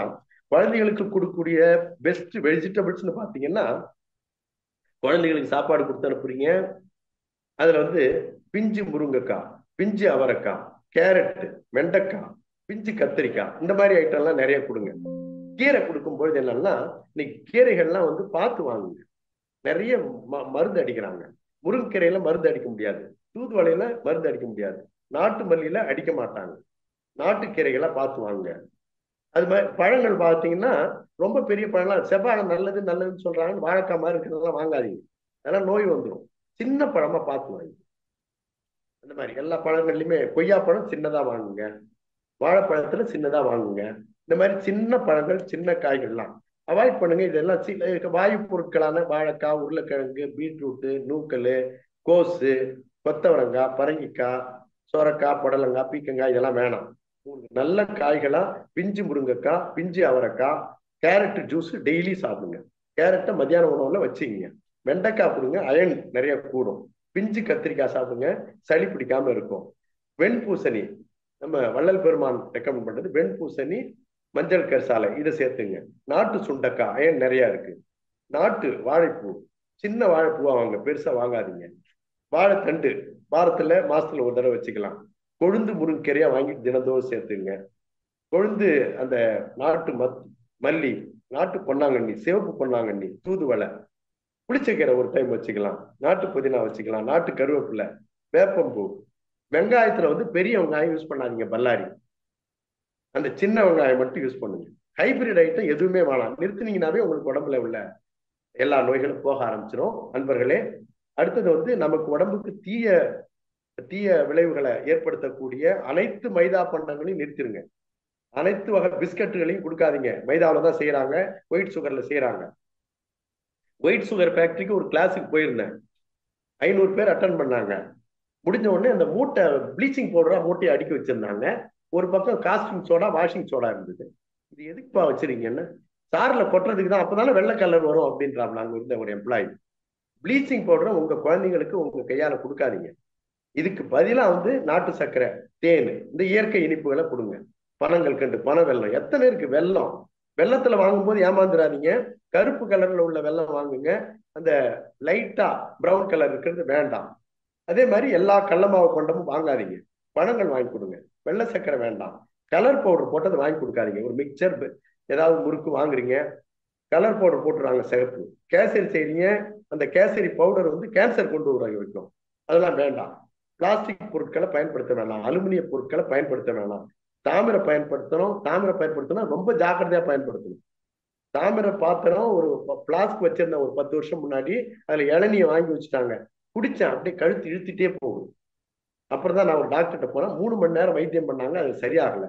S2: குழந்தைகளுக்கு கொடுக்கக்கூடிய பெஸ்ட் வெஜிடபிள்ஸ்னு பாத்தீங்கன்னா, குழந்தைகளுக்கு சாப்பாடு கொடுத்து அனுப்புறீங்க, அதுல வந்து பிஞ்சு முருங்கைக்காய், பிஞ்சு அவரைக்காய், கேரட், வெண்டைக்காய், பிஞ்சு கத்திரிக்காய், இந்த மாதிரி ஐட்டம் எல்லாம் நிறைய கொடுங்க. கீரை கொடுக்கும்பொழுது என்னன்னா, இன்னைக்கு கீரைகள்லாம் வந்து பார்த்து வாங்குங்க. நிறைய மருந்து அடிக்கிறாங்க. முருங்கைக்கீரையில மருந்து அடிக்க முடியாது, தூதுவளையில மருந்து அடிக்க முடியாது, நாட்டு மல்லியில அடிக்க மாட்டாங்க. நாட்டுக்கீரைகளை பார்த்து வாங்க. அது மாதிரி பழங்கள் பார்த்தீங்கன்னா ரொம்ப பெரிய பழம்லாம், செவ்வாழை நல்லது நல்லதுன்னு சொல்றாங்க, வாழைக்காய் மாதிரி இருக்கிறதெல்லாம் வாங்காதீங்க, அதெல்லாம் நோய் வந்துடும். சின்ன பழமா பார்த்து வாங்க. அந்த மாதிரி எல்லா பழங்கள்லையுமே கொய்யா பழம் சின்னதா வாங்குங்க, வாழைப்பழத்துல சின்னதா வாங்குங்க. இந்த மாதிரி சின்ன பழங்கள் சின்ன காய்கள்லாம் அவாய்ட் பண்ணுங்க. இதெல்லாம் வாயு பொருட்களான வாழைக்காய், உருளைக்கிழங்கு, பீட்ரூட்டு, நூக்கல், கோசு, கொத்தவரங்காய், பரங்கிக்காய், சொரக்காய், புடலங்காய், பீக்கங்காய் இதெல்லாம் வேணாம். நல்ல காய்களா பிஞ்சு முருங்கைக்காய், பிஞ்சு அவரைக்காய், கேரட் ஜூஸ் டெய்லி சாப்பிடுங்க. கேரட்டை மத்தியான உணவுல வச்சுங்க. வெண்டைக்காய் கொடுங்க, அயன் நிறைய கூடும். பிஞ்சு கத்திரிக்காய் சாப்பிடுங்க, சளி பிடிக்காம இருக்கும். வெண்பூசணி, நம்ம வள்ளல் பெருமான் ரெக்கமெண்ட் பண்றது வெண்பூசணி, மஞ்சள் கரிசாலை, இதை சேர்த்துங்க. நாட்டு சுண்டக்காய் அயன் நிறைய இருக்கு. நாட்டு வாழைப்பூ, சின்ன வாழைப்பூவா வாங்க, பெருசா வாங்காதீங்க. வாழைத்தண்டு மாசத்துல ஒரு தடவை வச்சுக்கலாம். கொழுந்து முருங்கைக்கீரையா வாங்கி தினந்தோறும் சேர்த்துங்க. கொழுந்து அந்த நாட்டு மல்லி, நாட்டு பொன்னாங்கண்ணி, சிவப்பு பொன்னாங்கண்ணி, தூதுவளை, புளிச்சக்கீரை ஒரு டைம் வச்சுக்கலாம். நாட்டு புதினா வச்சுக்கலாம். நாட்டு கருவேப்பிலை, வேப்பம்பூ. வெங்காயத்துல பெரிய வெங்காயம் யூஸ் பண்ணாதீங்க, பல்லாரி. அந்த சின்ன வெங்காயம் மட்டும் யூஸ் பண்ணுங்க. ஹைபிரிட் ஐட்டம் எதுவுமே வேணாம். நிறுத்தினீங்கன்னாவே உங்களுக்கு உடம்புல உள்ள எல்லா நோய்களும் போக ஆரம்பிச்சிடும் அன்பர்களே. அடுத்தது நமக்கு உடம்புக்கு தீய தீய விளைவுகளை ஏற்படுத்தக்கூடிய அனைத்து மைதா பண்டங்களையும் நிறுத்திடுங்க. அனைத்து வகை பிஸ்கட்டுகளையும் கொடுக்காதீங்க. மைதாவில தான் செய்யறாங்க, ஒயிட் சுகர்ல செய்யறாங்க. ஒயிட் சுகர் ஃபேக்டரிக்கு ஒரு கிளாஸுக்கு போயிருந்தேன். 500 பேர் அட்டன் பண்ணாங்க. முடிஞ்ச உடனே அந்த மூட்டை ப்ளீச்சிங் பவுடரா மூட்டையை அடுக்கி வச்சிருந்தாங்க. ஒரு பக்கம் காஸ்டிங் சோடா, வாஷிங் சோடா இருந்தது. இது எதுக்குப்பா வச்சிருக்கீங்கன்னு, சார்ல கொட்டுறதுக்கு தான், அப்பதானே வெள்ளை கலர் வரும் அப்படின்றாங்க அங்க இருந்த ஒரு எம்ப்ளாயி. ப்ளீச்சிங் பவுடரை உங்க குழந்தைங்களுக்கு உங்க கையால கொடுக்காதீங்க. இதுக்கு பதிலா நாட்டு சர்க்கரை, தேன், இந்த இயற்கை இனிப்புகளை கொடுங்க. பனங்கள் கண்டு, பனை வெல்லம் எத்தனை இருக்கு. வெல்லம், வெள்ளத்துல வாங்கும்போது ஏமாந்துடாதீங்க. கருப்பு கலர்ல உள்ள வெல்லம் வாங்குங்க. அந்த லைட்டா பிரவுன் கலர் இருக்கிறது வேண்டாம். அதே மாதிரி எல்லா கடல மாவு கொண்டமும் வாங்காதீங்க. பழங்கள் வாங்கி கொடுங்க. வெள்ளை சர்க்கரை வேண்டாம். கலர் பவுடர் போட்டது வாங்கி கொடுக்காதீங்க. ஒரு மிக்சர் ஏதாவது முறுக்கு வாங்குறீங்க, கலர் பவுடர் போட்டுறாங்க சிகப்பு. கேசரி செய்றீங்க, அந்த கேசரி பவுடர் கேன்சர் கொண்டு வர வைக்கும். அதெல்லாம் வேண்டாம். பிளாஸ்டிக் பொருட்களை பயன்படுத்த வேணாம். அலுமினிய பொருட்களை பயன்படுத்த வேணாம். தாமிரை பயன்படுத்தணும். ரொம்ப ஜாக்கிரதையா பயன்படுத்தணும். தாமிர பாத்திரம் ஒரு பிளாஸ்க் வச்சிருந்த ஒரு 10 வருஷம் முன்னாடி, அதுல இளநியை வாங்கி வச்சுட்டாங்க. குடிச்சேன், அப்படியே கழுத்து இழுத்துட்டே போகும். அப்புறம் தான் நான் ஒரு டாக்டர்கிட்ட போனேன். 3 மணி நேரம் வைத்தியம் பண்ணாங்க, அது சரியாகல.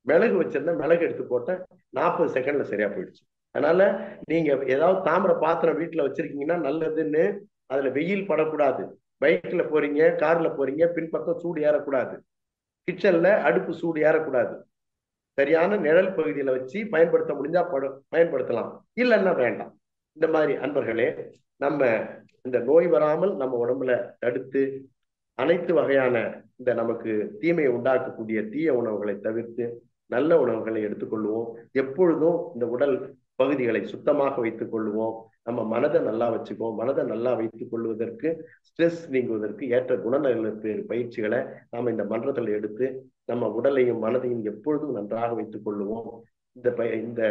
S2: மிளகு வச்சிருந்தேன், மிளகு எடுத்து போட்டேன், 40 செகண்ட்ல சரியா போயிடுச்சு. அதனால நீங்க ஏதாவது தாமிர பாத்திரம் வீட்டுல வச்சிருக்கீங்கன்னா நல்லதுன்னு. அதுல வெயில் படக்கூடாது. பைக்ல போறீங்க, கார்ல போறீங்க, பின்பக்கம் சூடு ஏறக்கூடாது. கிச்சன்ல அடுப்பு சூடு ஏறக்கூடாது. சரியான நிழல் பகுதியில வச்சு பயன்படுத்த முடிஞ்சா பயன்படுத்தலாம், இல்லைன்னா வேண்டாம். இந்த மாதிரி அன்பர்களே, நம்ம இந்த நோய் வராமல் நம்ம உடம்புல தடுத்து அனைத்து வகையான இந்த நமக்கு தீமையை உண்டாக்கக்கூடிய தீய உணவுகளை தவிர்த்து நல்ல உணவுகளை எடுத்துக்கொள்வோம். எப்பொழுதும் இந்த உடல் பகுதிகளை சுத்தமாக வைத்துக் கொள்வோம். நம்ம மனதை நல்லா வச்சுக்குவோம். மனதை நல்லா வைத்துக் கொள்வதற்கு, ஸ்ட்ரெஸ் நீங்குவதற்கு ஏற்ற குணநல பயிற்சிகளை நாம இந்த மன்றத்தில் எடுத்து நம்ம உடலையும் மனதையும் எப்பொழுதும் நன்றாக வைத்துக் கொள்ளுவோம். இந்த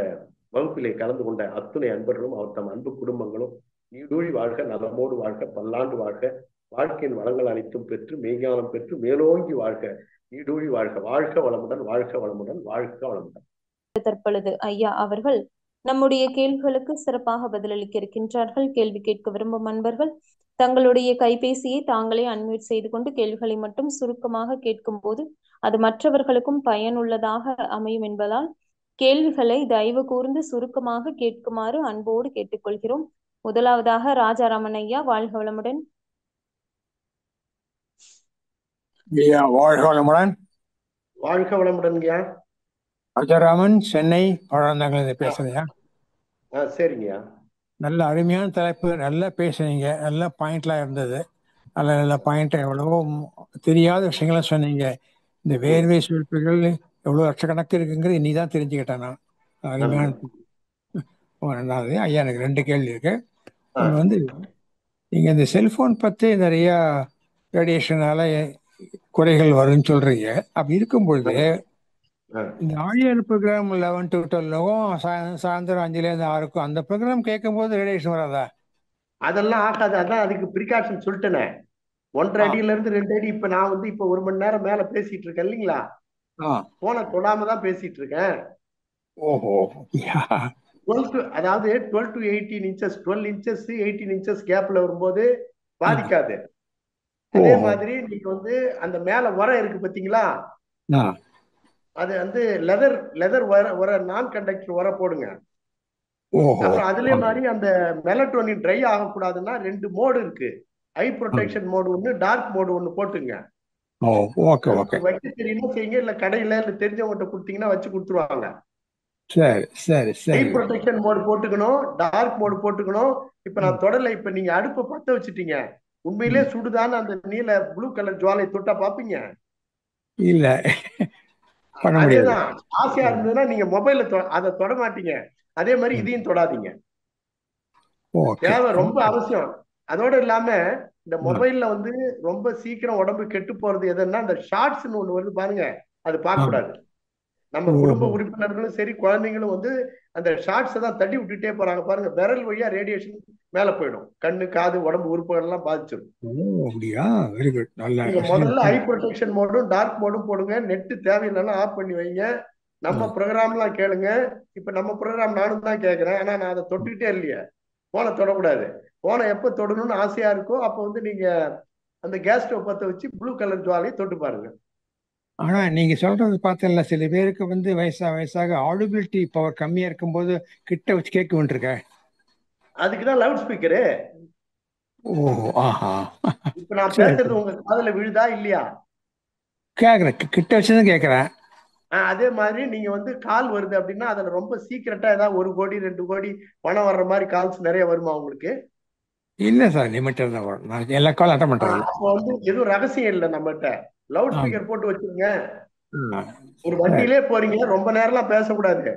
S2: வகுப்பிலே கலந்து கொண்ட அத்துணை அன்பர்களும் அவர் தம் அன்பு குடும்பங்களும் நீடூழி வாழ்க, நலமோடு வாழ்க, பல்லாண்டு வாழ்க, வாழ்க்கையின் வளங்கள் அனைத்தும் பெற்று மெய்ஞானம் பெற்று மேலோங்கி வாழ்க, நீடூழி வாழ்க. வாழ்க வளமுடன், வாழ்க வளமுடன், வாழ்க வளமுடன்.
S1: தற்பொழுது ஐயா அவர்கள் நம்முடைய கேள்விகளுக்கு சிறப்பாக பதிலளிக்க இருக்கின்றார்கள். கேள்வி கேட்க விரும்பும் அன்பர்கள் தங்களுடைய கைபேசியை தாங்களே அன்மியூட் செய்து கொண்டு கேள்விகளை மட்டும் சுருக்கமாக கேட்கும் போது அது மற்றவர்களுக்கும் பயனுள்ளதாக அமையும் என்பதால் கேள்விகளை தயவு கூர்ந்து சுருக்கமாக கேட்குமாறு அன்போடு கேட்டுக்கொள்கிறோம். முதலாவதாக ராஜாராமன் ஐயா, வாழ்க வளமுடன்.
S3: வாழ்க வளமுடன்.
S2: வாழ்க வளமுடன் ஐயா.
S3: ராஜாராமன், சென்னை பழந்தங்கள் பேசுறீங்க.
S2: சரிங்கய்யா.
S3: நல்ல அருமையான தலைப்பு, நல்லா பேசுனீங்க, நல்ல பாயிண்ட்லாம் இருந்தது. நல்ல நல்ல பாயிண்ட், எவ்வளவோ தெரியாத விஷயங்கள்லாம் சொன்னீங்க. இந்த வேர்வை சுருப்புகள் எவ்வளோ லட்சக்கணக்கு இருக்குங்கிறது இன்னைக்கு தான் தெரிஞ்சுக்கிட்டேன் நான். அருமையான ரெண்டாவது ஐயா, எனக்கு 2 கேள்வி இருக்கு. ஒன்று நீங்கள் இந்த செல்ஃபோன் பற்றி நிறையா ரேடியேஷனால குறைகள் வரும்னு சொல்றீங்க. அப்படி இருக்கும்பொழுது இந்த ஆழியார் ப்ரோக்ராம் 11 to 12 சாயந்தரம் 5லேருந்து 6க்கும் அந்த ப்ரோக்ராம் கேட்கும் போது ரேடியேஷன் வராதா?
S2: அதெல்லாம் ஆகாது. அதான் அதுக்கு ப்ரிகாஷன் சொல்லிட்டேனே. 1.5 அடியில இருந்து 2 அடி. இப்ப நான் இப்ப 1 மணி நேரம் மேல பேசிட்டு இருக்கேன் இல்லைங்களா? போன தொடாம தான் பேசிட்டு இருக்கேன்.
S3: ஓஹோ.
S2: 12 to 18 இன்ச்சஸ், 12 இன்ச்சஸ் 18 இன்ச்சஸ் கேப்ல வரும்போது பாதிக்காது. அதே மாதிரி நீங்க அந்த மேல உரம் இருக்கு பாத்தீங்களா, அது லெதர் உர, நான் கண்டக்டர் உர போடுங்க. அப்புறம் அதுலயே மாதிரி அந்த மெலட்டோனின் ட்ரை ஆகக்கூடாதுன்னா 2 மோடு இருக்கு. ஐ ப்ரொடெக்ஷன் மோடு ஒண்ணு, டார்க் மோடு ஒண்ணு போட்டுங்க. வைக்க தெரியுமா செய்யுங்க, இல்ல கடையில இல்ல தெரிஞ்சவங்ககிட்ட கொடுத்தீங்கன்னா வச்சு கொடுத்துருவாங்க. ஐ ப்ரொடெக்ஷன் மோடு போட்டுக்கணும், டார்க் மோடு போட்டுக்கணும். இப்ப நான் தொடல, இப்ப நீங்க அடுப்பை பத்த வச்சுட்டீங்க, உண்மையிலே சுடுதான்னு அந்த நீல ப்ளூ கலர் ஜுவாலை தொட்டா பாப்பீங்க?
S3: இல்ல,
S2: அதேதான். ஆசையா இருந்ததுன்னா நீங்க மொபைல்ல அதை தொட மாட்டீங்க. அதே மாதிரி இதையும் தொடாதீங்க. தேவை ரொம்ப அவசியம். அதோட இல்லாம இந்த மொபைல்ல வந்து ரொம்ப சீக்கிரம் உடம்பு கெட்டு போறது எதுன்னா இந்த ஷார்ட்ஸ்னு ஒண்ணு வருது பாருங்க, அது பார்க்க கூடாது. நம்ம குடும்ப உறுப்பினர்களும் சரி குழந்தைங்களும் வந்து அந்த ஷார்ட்ஸை தான் தட்டி விட்டுட்டே போறாங்க பாருங்க, விரல் வழியா ரேடியேஷன் மேல போயிடும், கண்ணு காது உடம்பு உறுப்புகள் எல்லாம் பாதிச்சிடும்.
S3: அப்படியா? Very good. நல்ல
S2: நீங்க முதல்ல ஹை ப்ரொடெக்ஷன் மோடும் டார்க் மோடும் போடுங்க, நெட் தேவையில்லைன்னா ஆஃப் பண்ணி வைங்க, நம்ம ப்ரோக்ராம்லாம் கேளுங்க. இப்ப நம்ம ப்ரோக்ராம் நானும் தான் கேட்கறேன், ஆனா நான் அதை தொட்டுக்கிட்டே இல்லையே. போனை தொடக்கூடாது. போனை எப்ப தொடணும்னு ஆசையா இருக்கோ அப்ப வந்து நீங்க அந்த கேஸ் ஸ்டவ் பத்த வச்சு ப்ளூ கலர் ஜுவாலையை தொட்டு பாருங்க.
S3: ஆனா நீங்க சொல்றது பார்த்தல, சில பேருக்கு வந்து வயசாக ஆடிபிலிட்டி பவர் கம்மியா இருக்கும்போது கிட்ட வச்சு கேட்க வேண்டியிருக்க.
S2: அதுக்குதான் லவுட் ஸ்பீக்கரு.
S3: ஓ, ஆஹா.
S2: இப்ப நான்
S3: சரி,
S2: பேசுறது உங்க காதுல விழுதா இல்லையா?
S3: கேக்குறேன், கிட்ட வச்சுதான் கேக்குறேன்.
S2: அதே மாதிரி நீங்க வந்து கால் வருது அப்படின்னா அதுல ரொம்ப சீக்கிரட்டா ஏதாவது 1 கோடி 2 கோடி பணம் வர்ற மாதிரி கால்ஸ் நிறைய வருமா உங்களுக்கு?
S3: இல்ல சார், லிமிட்டட் தான் வரும். நான் எல்லா காலும் அட்டன் பண்றது இல்ல.
S2: அப்ப வந்து எதுவும் ரகசியம் இல்லை நம்மகிட்ட. லவுட் ஸ்பீக்கர் போட்டு வச்சிருங்க.
S3: ஆ.
S2: ஒரு
S3: சரி.
S2: வண்டியிலே போறீங்க, ரொம்ப நேரம்லாம் பேசக்கூடாது.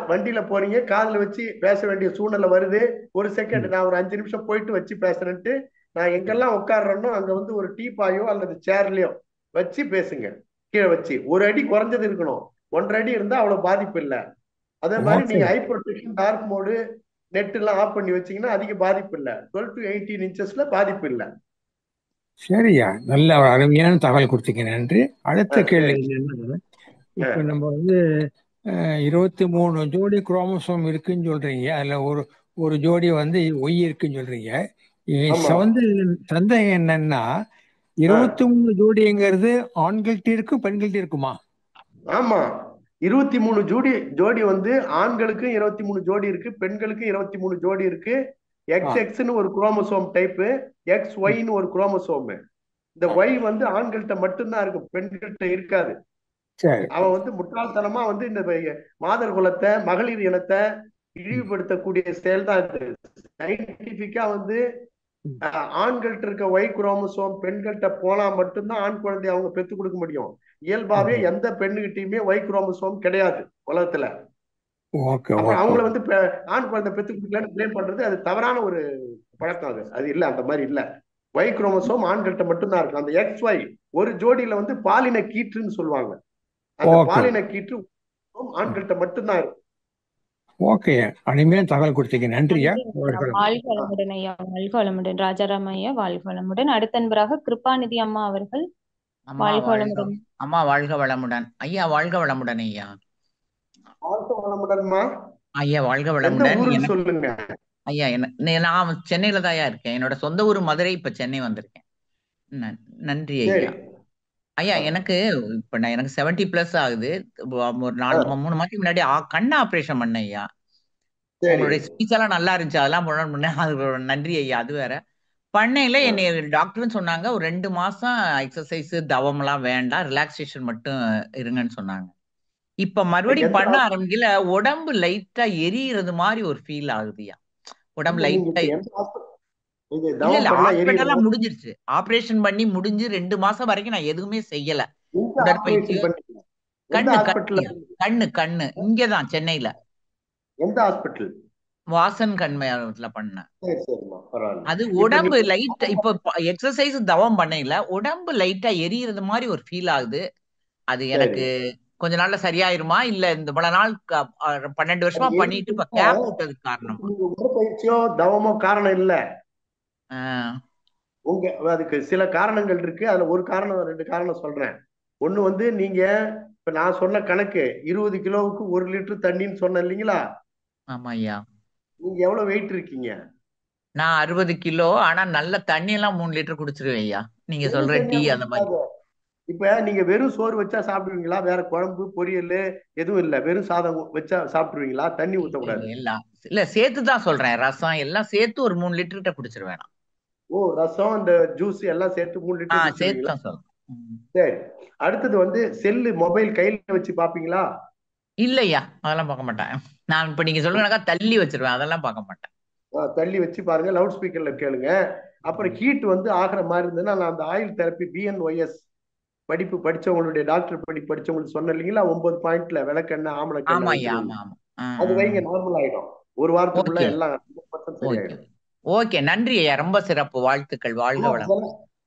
S2: வண்டியில போறீங்க, காதுல வச்சு பேச வேண்டிய சூழ்நிலை வருது, ஒரு செகண்ட் நான் ஒரு 5 நிமிஷம் போயிட்டு வச்சு பேசுறேன்ட்டு நான் எங்கெல்லாம் உட்காடுறேனோ அங்க வந்து ஒரு டீப்பாயோ அல்லது சேர்லயோ வச்சு பேசுங்க. கீழே வச்சு 1 அடி குறைஞ்சது இருக்கணும், 1.5 அடி இருந்தா அவ்வளவு பாதிப்பு இல்லை. அதே மாதிரி
S3: ஓகே.
S2: நீங்க high protection dark mode net எல்லாம் ஆஃப் பண்ணி வச்சீங்கன்னா அதிக பாதிப்பு இல்லை. 12 to 18 இன்ச்சஸ்ல பாதிப்பு இல்லை.
S3: சரியா, நல்ல ஒரு அருமையான தகவல் கொடுத்தீங்க, நன்றி. அடுத்த கேள்வி
S2: சரி.
S3: என்னன்னா, இப்ப நம்ம வந்து 23 ஜோடி குரோமோசோம் இருக்குன்னு சொல்றீங்க. அதுல ஒரு ஒரு ஜோடி வந்து ஒய் இருக்குன்னு சொல்றீங்க.
S2: ஆமா.
S3: சந்தேகம் என்னன்னா, 23 ஜோடிங்கிறது ஆண்கள்ட்ட இருக்கு, பெண்கள்ட்ட இருக்குமா?
S2: ஆமா, 23 ஜோடி வந்து ஆண்களுக்கு 23 ஜோடி இருக்கு, பெண்களுக்கு 23 ஜோடி இருக்கு.
S3: ஆ,
S2: XX ஒரு குரோமோசோம் டைப்பு, XY ஒரு குரோமோசோம். இந்த Y வந்து ஆண்கள்கிட்ட மட்டும்தான் இருக்கும், பெண்கள்கிட்ட இருக்காது.
S3: சரி.
S2: அவன் வந்து முட்டாள்தனமா வந்து இந்த மாதர் குலத்தை மகளிர் இனத்தை இழிவுபடுத்தக்கூடிய செயல் தான் இது. சயின்டிபிக்கா வந்து ஆண்கள்ட்ட இருக்க ஒய் குரோமோசோம் பெண்கள்கிட்ட போனா மட்டும்தான் ஆண் குழந்தைய அவங்க பெத்து கொடுக்க முடியும். இயல்பாவே எந்த பெண்ணுகிட்டயுமே ஒய் குரோமோசோம் கிடையாது உலகத்துல.
S3: ஓகே,
S2: அப்புறம்
S3: ஓகே.
S2: அவங்கள வந்து ஆண் குழந்தை பெத்து கொடுக்கலன்னு பிளேம் பண்றது அது தவறான ஒரு பழக்கம். அது இல்ல, அந்த மாதிரி இல்ல. ஒய் குரோமோசோம் ஆண்கள்ட்ட மட்டும்தான் இருக்கும். அந்த XY ஒரு ஜோடியில வந்து பாலின கீற்றுன்னு சொல்லுவாங்க. அந்த
S3: ஓகே,
S2: பாலின கீற்று ஆண்கள்ட்ட மட்டும்தான் இருக்கும்.
S3: ஓகே. அருமையான தகவல் கொடுத்தீங்க, நன்றியா.
S1: நன்றி ஐயா. வாழ்க வளமுடன் ஐயா. வாழ்க வளமுடன் ராஜாராம் ஐயா. வாழ்க வளமுடன். அடுத்த நண்பராக கிருபாநிதி அம்மா அவர்கள்.
S4: அம்மா
S1: வாழ்க
S4: வாழ்க
S1: வளமுடன்.
S4: அம்மா வாழ்க வளமுடன். ஐயா வாழ்க வளமுடன் ஐயா.
S2: வாழ்க வளமுடன்மா.
S4: ஐயா வாழ்க
S2: எந்த
S4: வளமுடன்.
S2: ஊருன்னு சொல்லுங்க.
S4: ஐயா நான் சென்னையில தான்யா இருக்கேன். என்னோட சொந்த ஊர் மதுரை, இப்ப சென்னை வந்திருக்கேன். நன்றி ஐயா. ஐயா எனக்கு இப்ப எனக்கு 70+ ஆகுது. ஒரு 3 மாசத்துக்கு முன்னாடி கண் ஆபரேஷன் பண்ணேன் ஐயா. உங்களுடைய ஸ்பீச் எல்லாம் நல்லா இருந்துச்சு, அதெல்லாம் பண்ணேன். அது நன்றி ஐயா. அது வேற பண்ணையில என்னை டாக்டர்னு சொன்னாங்க, ஒரு 2 மாசம் எக்ஸசைஸ் தவம் எல்லாம் வேண்டாம், ரிலாக்ஸேஷன் மட்டும் இருங்கன்னு சொன்னாங்க. இப்ப மறுபடியும் பண்ண ஆரம்பிக்கல, உடம்பு லைட்டா எரியிறது மாதிரி ஒரு ஃபீல் ஆகுதுயா. உடம்பு லைட்டா இல்ல ஹாஸ்பிட்டல்லாம் முடிஞ்சிருச்சு. ஆபரேஷன் பண்ணி முடிஞ்சு 2 மாசம் வரைக்கும் நான் எதுவுமே செய்யல. உடற்பயிற்சி. கண்ணு இங்கதான் சென்னையில.
S2: எந்த ஹாஸ்பிட்டல்?
S4: வாசன் கண்மையத்துல பண்ணேன். அது உடம்பு லைட் இப்ப எக்ஸசைஸ் தவம் பண்ணல, உடம்பு லைட்டா எரியிறது மாதிரி ஒரு ஃபீல் ஆகுது. அது எனக்கு கொஞ்ச நாள்ல சரியாயிருமா, இல்ல இந்த பல நாள் 12 வருஷமா பண்ணிட்டு இப்ப கேப் விட்டதுக்கு காரணம்?
S2: உடற்பயிற்சியோ தவமோ காரணம் இல்ல. அதுக்கு சில காரணங்கள் இருக்கு. அதுல ஒரு காரணம் 2 காரணம் சொல்றேன். ஒண்ணு வந்து நீங்க இப்ப நான் சொன்ன கணக்கு 20 கிலோவுக்கு 1 லிட்டர் தண்ணின்னு சொன்னேன் இல்லைங்களா?
S4: ஆமா ஐயா.
S2: நீங்க எவ்வளவு வெயிட் இருக்கீங்க?
S4: நான் 60 கிலோ. ஆனா நல்ல தண்ணி எல்லாம் 3 லிட்டர் குடிச்சிருவேன் ஐயா. நீங்க சொல்ற டீ அந்த மாதிரி.
S2: இப்ப நீங்க வெறும் சோறு வச்சா சாப்பிடுவீங்களா? வேற குழம்பு பொரியல் எதுவும் இல்ல, வெறும் சாதம் வச்சா சாப்பிடுவீங்களா? தண்ணி ஊத்தக்கூடாது.
S4: இல்ல சேர்த்துதான் சொல்றேன், ரசம் எல்லாம் சேர்த்து ஒரு 3 லிட்டர் கிட்ட குடிச்சிருவேன்.
S2: ஓ, ரசம் இந்த ஜூஸ் எல்லாம் சேர்த்து 3 லிட்டர் குடிச்சிருவீங்களா? சரி. அடுத்தது வந்து செல்லு மொபைல் கையில வச்சு பாப்பீங்களா?
S4: இல்லையா, அதெல்லாம் பார்க்க மாட்டேன். நான் இப்ப நீங்க சொல்லுங்க தள்ளி வச்சிருவேன், அதெல்லாம் பார்க்க மாட்டேன்.
S2: தள்ளி வச்சு பாருங்க, லவுட் ஸ்பீக்கர்ல கேளுங்க. அப்புறம் ஹீட் வந்து ஆகிற மாதிரி இருந்ததுன்னா நான் அந்த ஆயில் தெரப்பி BNYS படிப்பு படிச்சவங்களுடைய டாக்டர் படிச்சவங்களுக்கு சொன்ன இல்லைங்களா, 9 பாயிண்ட்ல விளக்கெண்ணெய் ஆமணக்கெண்ணெய், அது வைங்க, நார்மல் ஆயிடும். ஒரு வாரத்துக்குள்ள எல்லாம் சரியாயிடும்.
S4: ஓகே, நன்றி ஐயா, ரொம்ப சிறப்பு, வாழ்த்துக்கள், வாழ்க வளம்.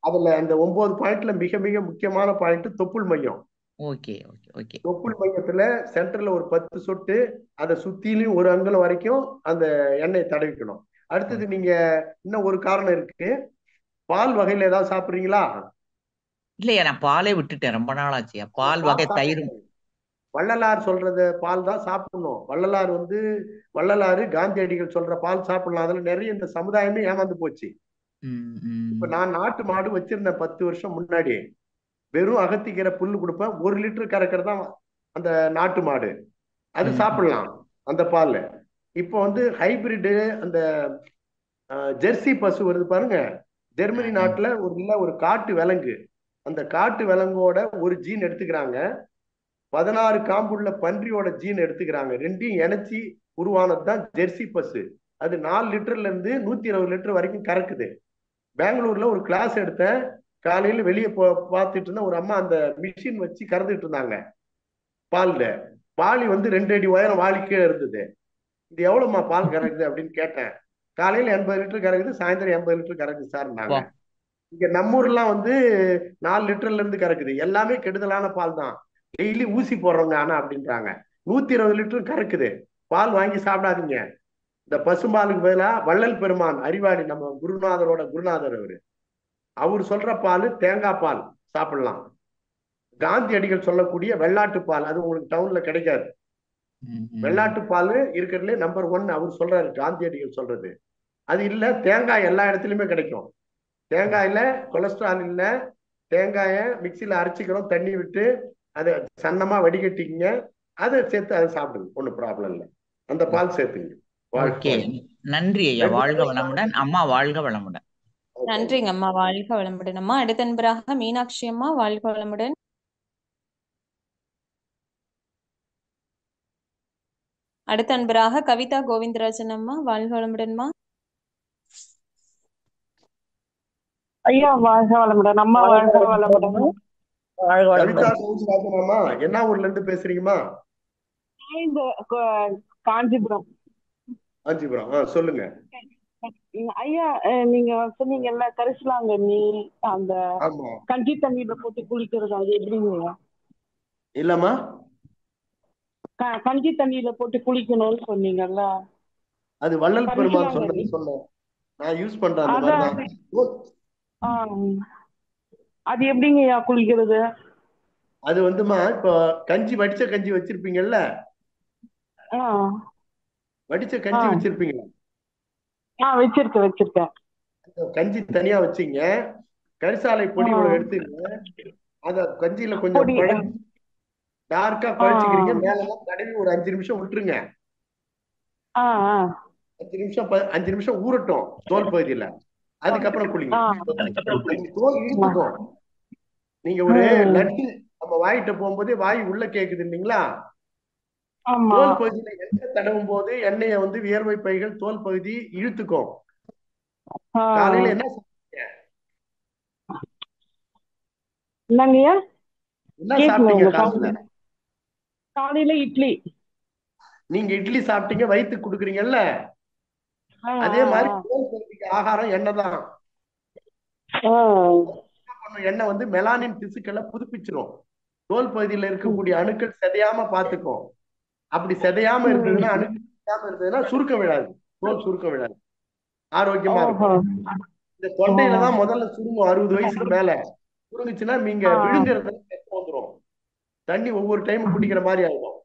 S2: அதுல அந்த 9 பாயிண்ட்ல மிக மிக முக்கியமான பாயிண்ட் தொப்புள் மையம்.
S4: Okay okay okay.
S2: தொப்புள் மையத்துல சென்டர்ல ஒரு 10 சொட்டு, அதை சுத்திலையும் ஒரு அங்குலம் வரைக்கும் அந்த எண்ணெய் தடவிக்கணும். அடுத்தது நீங்க இன்னும் ஒரு காரணம் இருக்கு, பால் வகையில ஏதாவது சாப்பிடுறீங்களா?
S4: இல்லையா, நான் பாலே விட்டுட்டேன், ரொம்ப நாள் ஆச்சு. பால் வகை தயிரும்.
S2: வள்ளலார் சொல்றது பால் தான் சாப்பிடணும். வள்ளலாறு காந்தியடிகள் சொல்ற பால் சாப்பிடலாம். அதுல நிறைய இந்த சமுதாயமே ஏமாந்து போச்சு. இப்ப நான் நாட்டு மாடு வச்சிருந்தேன் 10 வருஷம் முன்னாடி. வெறும் அகத்திக்கீரை புல்லு கொடுப்பேன், 1 லிட்டர் கறக்கிறது தான் அந்த நாட்டு மாடு. அது சாப்பிடலாம் அந்த பால். இப்போ ஹைபிரிடு அந்த ஜெர்சி பசு வருது பாருங்க, ஜெர்மனி நாட்டுல ஒரு காட்டு விலங்கு, அந்த காட்டு விலங்கோட ஒரு ஜீன் எடுத்துக்கிறாங்க, 16 காம்புள்ள பன்றியோட ஜீன் எடுத்துக்கிறாங்க, ரெண்டையும் இணைச்சி உருவானது தான் ஜெர்சி பசு. அது 4 லிட்டர்ல இருந்து 120 லிட்டர் வரைக்கும் கறக்குது. பெங்களூர்ல ஒரு கிளாஸ் எடுத்தேன், காலையில வெளியே பார்த்துட்டு இருந்தேன், ஒரு அம்மா அந்த மிஷின் வச்சு கறந்துட்டு இருந்தாங்க. வாளி 2 அடி உயரம் வாளி கீழே இருந்தது. இது எவ்வளவுமா பால் கறக்குது அப்படின்னு கேட்டேன். காலையில 80 லிட்டர் கறக்குது, சாயந்தரம் 80 லிட்டர் கறக்குது சார். இங்க நம்ம ஊர்லாம் 4 லிட்டர்ல இருந்து கறக்குது. எல்லாமே கெடுதலான பால் தான், டெய்லி ஊசி போடுறவங்க ஆனா அப்படின்றாங்க. 120 லிட்டர் கறக்குது. பால் வாங்கி சாப்பிடாதீங்க. இந்த பசும்பாலுக்கு பதிலா வள்ளல் பெருமான் அறிவாளி, நம்ம குருநாதரோட குருநாதர் அவர் சொல்ற பால் தேங்காய் பால் சாப்பிடலாம். காந்தி அடிகள் சொல்லக்கூடிய வெள்ளாட்டு பால், அது உங்களுக்கு டவுன்ல கிடைக்காது. வெள்ளாட்டு பால் இருக்கிறதுல நம்பர் 1 அவர் சொல்றாரு, காந்தி அடிகள் சொல்றது. அது இல்ல, தேங்காய் எல்லா இடத்துலயுமே கிடைக்கும். தேங்காயில கொலஸ்ட்ரால் இல்ல. தேங்காயை மிக்சியில அரைச்சிக்கிறோம், தண்ணி விட்டு அதை சன்னமா வடிகட்டிங்க, அதை சேர்த்து அதை சாப்பிடுங்க, ஒன்றும் ப்ராப்ளம் இல்லை. அந்த பால் சேர்த்துங்க.
S4: ஓகே, நன்றி ஐயா, வாழ்க வளமுடன். அம்மா வாழ்க வளமுடன்.
S1: நன்றிங்க அம்மா, வாழ்க வளமுடன் அம்மா. அடுத்த நண்பராக மீனாட்சி அம்மா, வாழ்க வளமுடன். அடுத்த நண்பராக கவிதா கோவிந்தராஜன் அம்மா, வாழ்க வளமுடன்மா.
S5: ஐயா வாழ்க வளமுடன் அம்மா, வாழ்க வளமுடன்.
S2: கவிதா கோவிந்தராஜன் அம்மா, என்ன ஊர்ல இருந்து பேசுறீங்கம்மா?
S5: இந்த காஞ்சிபுரம்.
S2: காஞ்சிபுரம், சொல்லுங்க
S5: ஐயா. நீங்க சொன்னீங்கல்ல கரிசலாங்கண்ணி, அந்த கஞ்சி தண்ணியில போட்டு குளிக்கிறது, அது எப்படிங்க?
S2: இல்லம்மா,
S5: கஞ்சி தண்ணியில போட்டு குளிக்கணும்னு சொன்னீங்கல்ல,
S2: அது வள்ளல் பெருமான் சொன்னேன், நான் யூஸ் பண்றேன்.
S5: அது எப்படிங்கய்யா குளிக்கிறது?
S2: அது இப்போ கஞ்சி, வடிச்ச கஞ்சி வச்சிருப்பீங்கல்ல, வடிச்ச கஞ்சி வச்சிருப்பீங்க.
S5: வச்சிருக்கேன்.
S2: கஞ்சி தனியா வச்சீங்க, கரிசாலை பொடி எடுத்துங்க, அத கஞ்சியில கொஞ்சம் டார்க்கா குழைச்சிக்கிறீங்க, மேலெல்லாம் தடவி ஒரு 5 நிமிஷம் விட்டுருங்க. 5 நிமிஷம் ஊறட்டும் தோல் பகுதியில, அதுக்கப்புறம் குளிங்க. தோல் இழுத்துக்கும். நீங்க ஒரு லட்டு நம்ம வாயிட்ட போகும்போதே வாய் உள்ள கேக்குது இல்லைங்களா, தோல் பகுதியில எண்ணெய் தடவும் போது எண்ணெய வியர்வை பைகள் தோல் பகுதி இழுத்துக்கும். காலையில என்ன சாப்பிட்டீங்க?
S5: காலையில இட்லி.
S2: நீங்க இட்லி சாப்பிட்டீங்க, வயிற்றுக்கு கொடுக்குறீங்கல்ல, அதே மாதிரி தோல் பகுதிக்கு ஆகாரம் எண்ணெய் தான். எண்ணெய் மெலானின் திசுக்களை புதுப்பிச்சிரும், தோல் பகுதியில இருக்கக்கூடிய அணுக்கள் செதையாம பாத்துக்கும். அப்படி செதையாம இருந்ததுன்னா, அணுக்கள் செதையாம இருந்ததுன்னா சுருக்கம் விழாது, தோல் சுருக்கம் விழாது, ஆரோக்கியமா இருக்கும். இந்த தொண்டையில தான் முதல்ல சுருங்கும் 60 வயசுக்கு மேல. சுருங்குச்சுன்னா நீங்க விழுங்குறது வந்துடும், தண்ணி ஒவ்வொரு டைம் குடிக்கிற மாதிரி ஆகும்.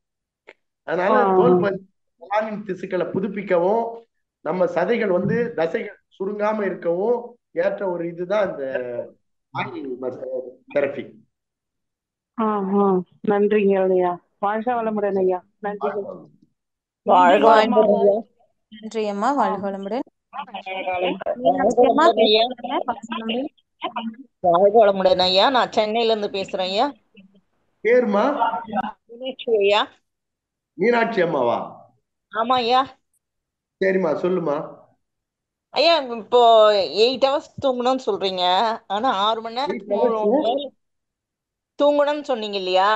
S2: அதனால தோல் மெலானின் திசுக்களை புதுப்பிக்கவும், நம்ம சதைகள் தசைகள் சுருங்காம இருக்கவும் ஏற்ற ஒரு இதுதான் இந்த தெரபி.
S5: நன்றிங்க ஐயா, வாழ்க வளமுடன் ஐயா. நன்றி.
S1: நன்றி அம்மா, வாழ்க வளமுடன்.
S6: வாழ்க வளமுடன் ஐயா, நான் சென்னையில இருந்து பேசுறேன் ஐயா.
S2: பேருமா?
S6: மீனாட்சி ஐயா.
S2: மீனாட்சி அம்மாவா?
S6: ஆமா ஐயா.
S2: சரிம்மா, சொல்லுமா
S6: ஐயா. இப்போ 8 hours தூங்கணும்னு சொல்றீங்க, ஆனா 6 மணி நேரத்துக்கு தூங்கணும்னு சொன்னீங்க இல்லையா?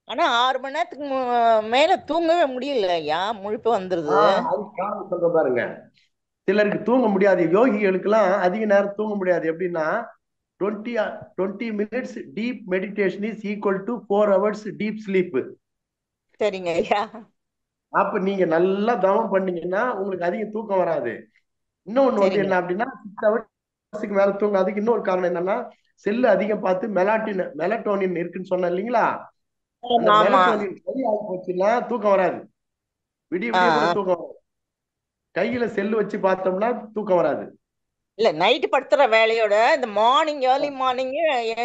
S6: ஆனா 6 மணி நேரத்துக்கு மேல தூங்கவே முடியல ஐயா, முழிப்பு வந்துருது.
S2: சொல்ற பாருங்க, சிலருக்கு தூங்க முடியாது. யோகிகளுக்கெல்லாம் அதிக நேரம் தூங்க முடியாது. எப்படின்னா 20 minutes deep meditation is equal to 4 hours deep sleep.
S6: சரிங்க ஐயா.
S2: அப்ப நீங்க நல்லா தவம் பண்ணீங்கன்னா உங்களுக்கு அதிக தூக்கம் வராது. இன்னொன்னு வந்து
S6: சரிங்க
S2: என்ன அப்படின்னா 6 hours மேல தூங்க. அதுக்கு இன்னொரு காரணம் என்னன்னா செல்லு அதிகம் பார்த்து மெலட்டோனின் இருக்குன்னு சொன்னேன் இல்லைங்களா? அந்த
S6: ஆமா ஆமா.
S2: மெலட்டோனின் சரியாகி போச்சுன்னா தூக்கம் வராது. விடிய
S6: ஆ
S2: விடிய கூட
S6: ஆ.
S2: தூக்கம் வராது. கையில செல்லு வச்சு பார்த்தோம்னா தூக்கம் வராது.
S6: இல்ல நைட்டு படுத்துற வேலையோட இந்த மார்னிங் ஏர்லி மார்னிங்